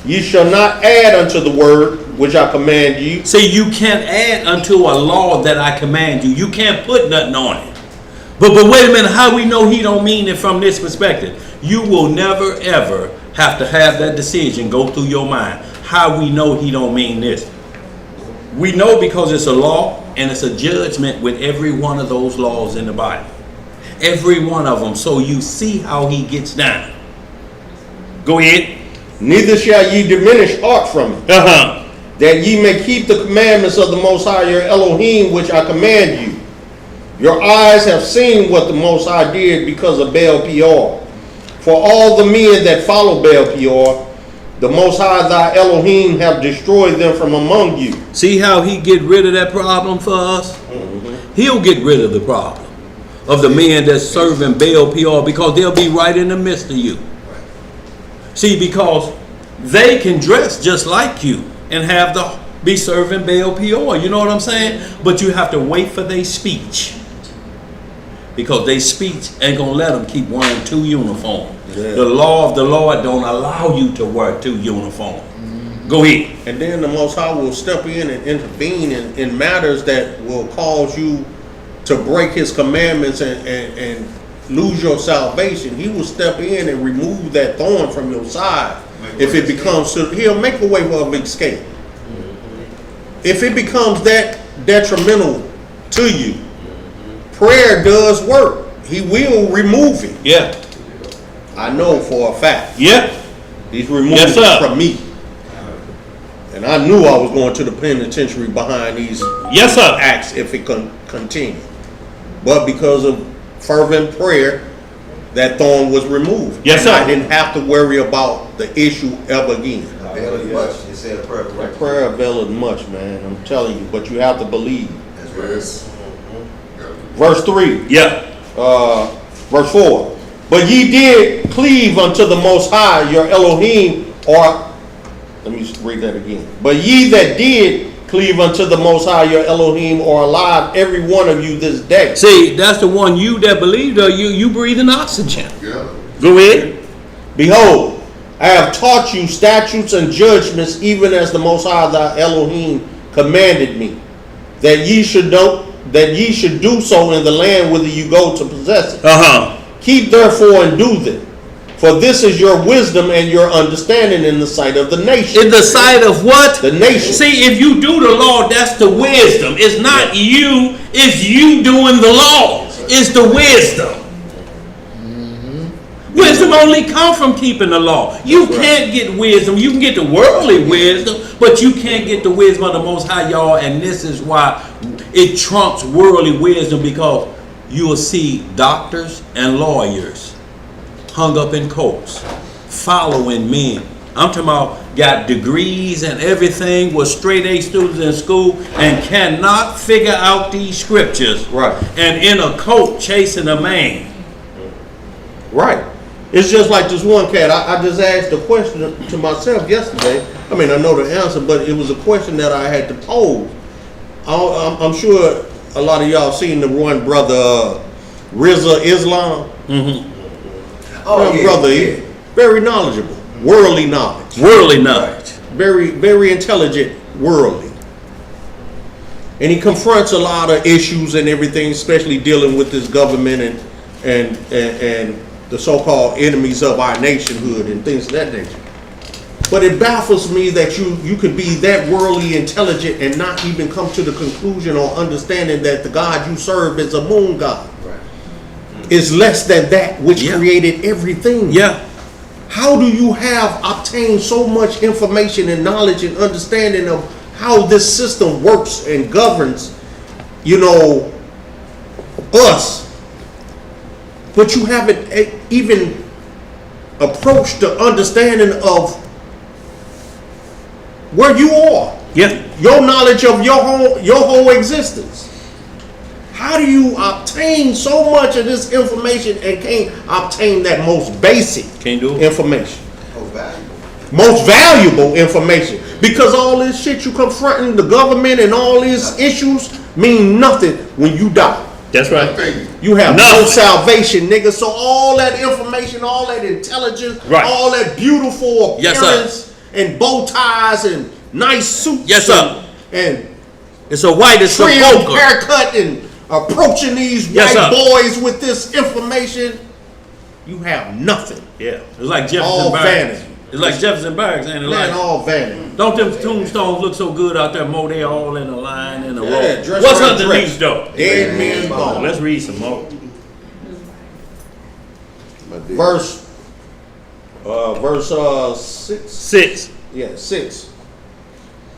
Ye shall not add unto the word which I command you. See, you can't add unto a law that I command you. You can't put nothing on it. But wait a minute, how we know he don't mean it from this perspective? You will never ever have to have that decision go through your mind. How we know he don't mean this? We know because it's a law and it's a judgment with every one of those laws in the Bible. Every one of them. So you see how he gets down. Go ahead. Neither shall ye diminish aught from it. That ye may keep the commandments of the Most High your Elohim, which I command you. Your eyes have seen what the Most High did because of Baal Peor. For all the men that follow Baal Peor, the Most High thy Elohim have destroyed them from among you. See how he get rid of that problem for us? He'll get rid of the problem of the men that's serving Baal Peor, because they'll be right in the midst of you. See, because they can dress just like you and be serving Baal Peor. You know what I'm saying? But you have to wait for their speech, because their speech ain't gonna let them keep wearing 2 uniforms. The law of the Lord don't allow you to wear 2 uniforms. Go ahead. And then the Most High will step in and intervene in matters that will cause you to break his commandments and lose your salvation. He will step in and remove that thorn from your side. If it becomes, he'll make a way of escape. If it becomes that detrimental to you, prayer does work. He will remove it. Yeah. I know for a fact. Yeah. He's removed it from me. And I knew I was going to the penitentiary behind these acts if it continued. But because of fervent prayer, that thorn was removed. Yes, sir. I didn't have to worry about the issue ever again. Prayer availeth much, man. I'm telling you, but you have to believe. Yes. Verse 3. Yeah. Verse 4. But ye did cleave unto the Most High your Elohim, or let me read that again. But ye that did cleave unto the Most High your Elohim are alive, every one of you this day. See, that's the one you that believed, or you breathing oxygen. Yeah. Go ahead. Behold, I have taught you statutes and judgments, even as the Most High thy Elohim commanded me, that ye should do so in the land whither you go to possess it. Keep therefore and do them, for this is your wisdom and your understanding in the sight of the nation. In the sight of what? The nation. See, if you do the law, that's the wisdom. It's not you, it's you doing the law. It's the wisdom. Wisdom only comes from keeping the law. You can't get wisdom. You can get the worldly wisdom, but you can't get the wisdom of the Most High, y'all. And this is why it trumps worldly wisdom, because you will see doctors and lawyers hung up in courts, following men. I'm talking about got degrees and everything, was straight A students in school, and cannot figure out these scriptures. Right. And in a court chasing a man. Right. It's just like this one cat. I just asked a question to myself yesterday. I mean, I know the answer, but it was a question that I had to pose. I'm sure a lot of y'all seen the one brother, Rizza Islam. Brother, very knowledgeable, worldly knowledge. Worldly knowledge. Very, very intelligent, worldly. And he confronts a lot of issues and everything, especially dealing with this government and the so-called enemies of our nationhood and things of that nature. But it baffles me that you could be that worldly intelligent and not even come to the conclusion or understanding that the God you serve is a moon god. Is less than that which created everything. Yeah. how do you have obtained so much information and knowledge and understanding of how this system works and governs, us, but you haven't even approached the understanding of where you are? Yeah. Your knowledge of your whole existence. How do you obtain so much of this information and can't obtain that most basic Can't do it. information? Oh, valuable. Most valuable information. Because all this shit you confronting the government and all these issues mean nothing when you die. That's right. You have Nothing. no salvation, nigga. So all that information, all that intelligence, Right. all that beautiful Yes, appearance and bow ties and nice suits, Yes, sir. and It's a white, it's a trim poker. haircut and approaching these Yes, white sir. boys with this information, you have nothing. Yeah. It's like Jefferson All Barracks. vanity. It's like Jefferson Barracks, ain't it? Man, Like, all vanity. don't them tombstones look so good out there, Mo? They all in a line in a row. Yeah, dress What's right underneath dress. though? Dead men's bones. Let's read some more. Verse 6. 6. Yeah, 6.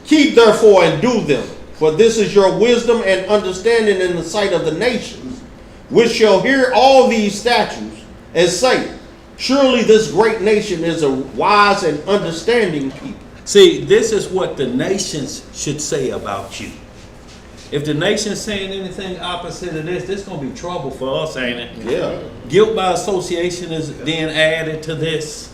Keep therefore and do them, for this is your wisdom and understanding in the sight of the nations, which shall hear all these statutes and say, surely this great nation is a wise and understanding people. See, this is what the nations should say about you. If the nation's saying anything opposite of this gonna be trouble for us, ain't it? Yeah. Guilt by association is then added to this.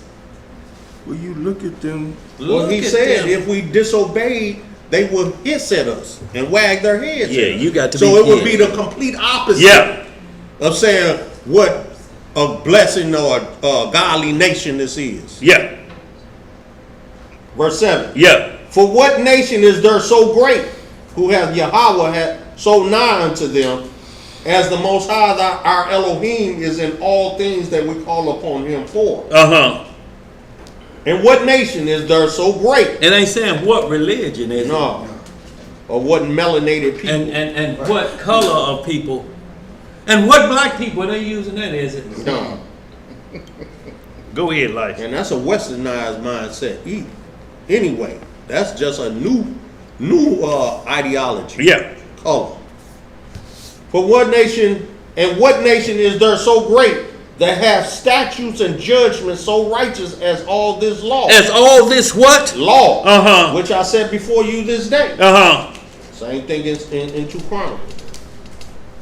Well, you look at them. Well, he Look at said them. if we disobeyed, they would hiss at us and wag their heads. Yeah, at us. you got to So be it would careful. be the complete opposite Yeah. of saying what a blessing or a godly nation this is. Yeah. Verse 7. Yeah. For what nation is there so great, who hath Yahweh had so nigh unto them, as the Most High our Elohim is in all things that we call upon him for? Uh-huh. And what nation is there so great? It ain't saying what religion is it. No. Or what melanated people? And what color of people. And what black people they using that, is it? No. Go ahead, Life. And that's a westernized mindset. Anyway, that's just a new ideology. Yeah. Color. For what nation is there so great that have statutes and judgments so righteous as all this law? As all this what? Law. Uh-huh. Which I said before you this day. Uh-huh. Same thing in 2 Chronicles.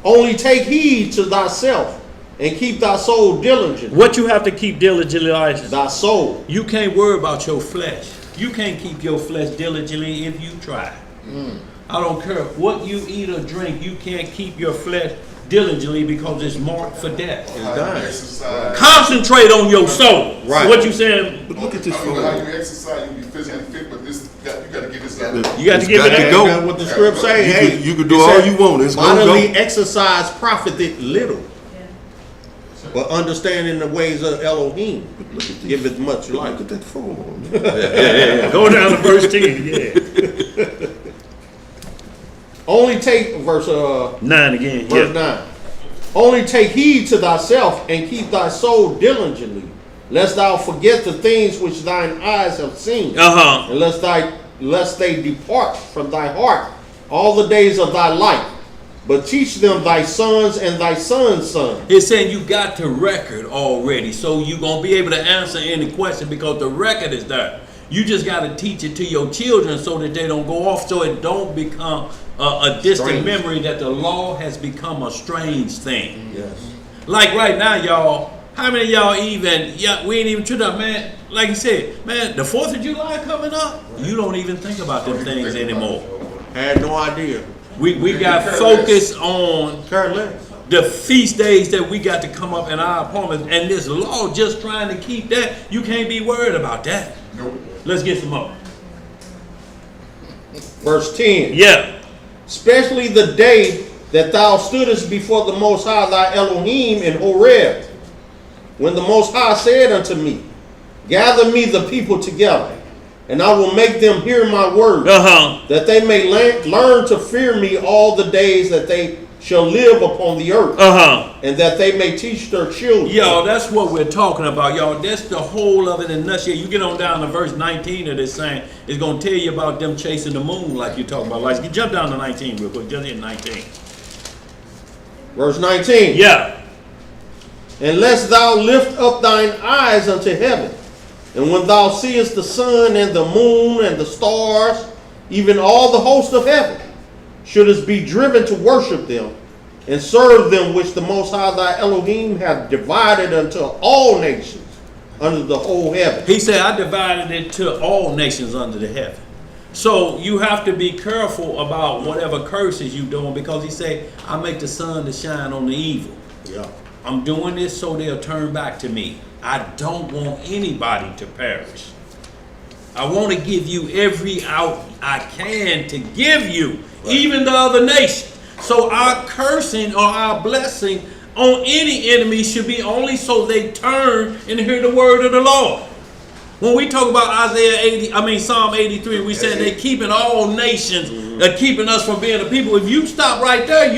Only take heed to thyself and keep thy soul diligent. What you have to keep diligently, Elijah? Thy soul. You can't worry about your flesh. You can't keep your flesh diligently if you try. I don't care what you eat or drink, you can't keep your flesh diligently because it's marked for death. Exercise. Concentrate on your soul. Right. What you saying? But look at this I don't know how phone. you exercise, you be physically fit, but this, you got to get this up. You got to It's give got it to up. go. That's what the script say. You Hey, could- you could do it all said, you want. It's gonna bodily go. exercise profited little, but understanding the ways of Elohim giveth much life. Look at that phone. Go down to verse 10. Yeah. Only take verse 9 again. verse Yeah. 9. Only take heed to thyself and keep thy soul diligently, lest thou forget the things which thine eyes have seen, Uh-huh. and lest they depart from thy heart all the days of thy life. But teach them thy sons and thy sons' sons. It's saying you got the record already, so you're going to be able to answer any question because the record is there. You just got to teach it to your children so that they don't go off, so it don't become a distant Strange. memory that the law has become a strange thing. Yes. Like right now, y'all, how many of y'all we ain't even tripped up, man. Like you said, man, the 4th of July coming up, you don't even think about them things anymore. Had no idea. We got focused on Careless. the feast days that we got to come up in our appointments, and this law just trying to keep that. You can't be worried about that. Nope. Let's get some more. Verse 10. Yeah. Especially the day that thou stoodest before the Most High thy Elohim in Horeb, when the Most High said unto me, gather me the people together, and I will make them hear my word, Uh-huh. that they may learn to fear me all the days that they shall live upon the earth, and that they may teach their children. Y'all, that's what we're talking about, y'all. That's the whole of it in a nutshell. You get on down to verse 19 of this thing. It's going to tell you about them chasing the moon like you're talking about. Like, you jump down to 19 real quick. Just hit 19. Verse 19. Yeah. Unless thou lift up thine eyes unto heaven, and when thou seest the sun and the moon and the stars, even all the host of heaven, shouldest be driven to worship them, and serve them which the Most High thy Elohim hath divided unto all nations under the whole heaven. He said, I divided it to all nations under the heaven. So you have to be careful about whatever curses you doing, because he said, I make the sun to shine on the evil. Yeah. I'm doing this so they'll turn back to me. I don't want anybody to perish. I want to give you every out I can to give you, even the other nation. So our cursing or our blessing on any enemy should be only so they turn and hear the word of the Lord. When we talk about Psalm 83, we said they keeping all nations, keeping us from being a people. If you stop right there,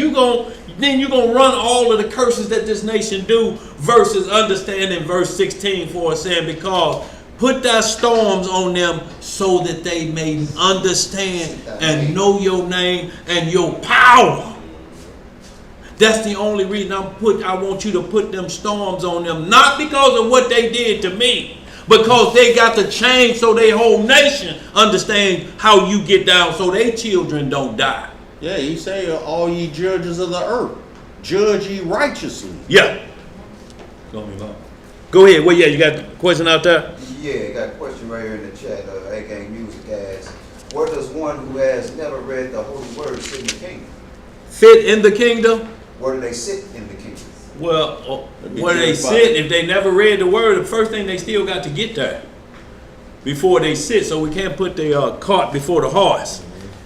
then you're going to run all of the curses that this nation do, versus understanding verse 16 for us saying, because put thy storms on them so that they may understand and know your name and your power. That's the only reason I want you to put them storms on them, not because of what they did to me, because they got to change so their whole nation understand how you get down so their children don't die. Yeah, he say, all ye judges of the earth, judge ye righteously. Yeah. Go ahead. Well, yeah, you got a question out there? Yeah, I got a question right here in the chat. A-Gang Music asks, where does one who has never read the Holy Word sit in the kingdom? Fit in the kingdom? Where do they sit in the kingdom? Well, where they sit, if they never read the word, the first thing they still got to get there before they sit. So we can't put the cart before the horse.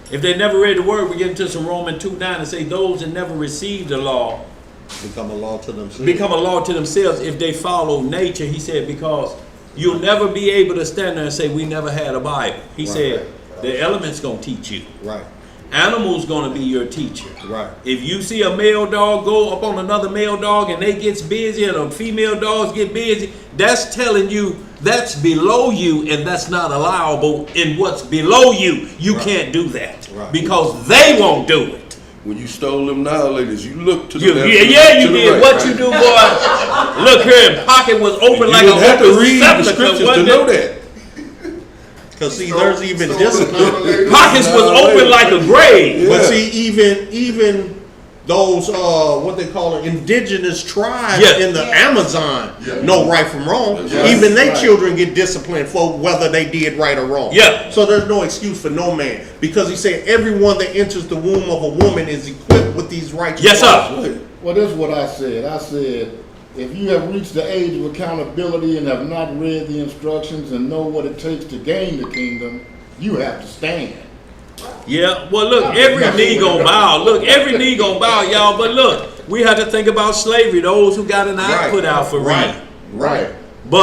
If they never read the word, we get into some Romans 2:9 and say those that never received the law become a law to themselves. Become a law to themselves if they follow nature. He said, because you'll never be able to stand there and say we never had a Bible. He said the element's gonna teach you. Right. Animals gonna be your teacher. Right. If you see a male dog go up on another male dog and they gets busy and the female dogs get busy, that's telling you that's below you and that's not allowable in what's below you. You can't do that because they won't do it. When you stole them annihilators, you looked to the left. You did. Right. What you do, boy? Look here, pocket was open like a have to read the scriptures to know that. Because see, there's even discipline. Pockets was open like a grave. Yeah. But see, even those what they call it, indigenous tribes in the Amazon know right from wrong. Even their children get disciplined for whether they did right or wrong. Yeah. So there's no excuse for no man, because he said everyone that enters the womb of a woman is equipped with these righteous. Yes, sir. Well, this is what I said. I said, if you have reached the age of accountability and have not read the instructions and know what it takes to gain the kingdom, you have to stand. Yeah, well, look, every knee gonna bow. Look, every knee gonna bow, y'all. But look, we have to think about slavery. Those who got an eye put out for reading. Right.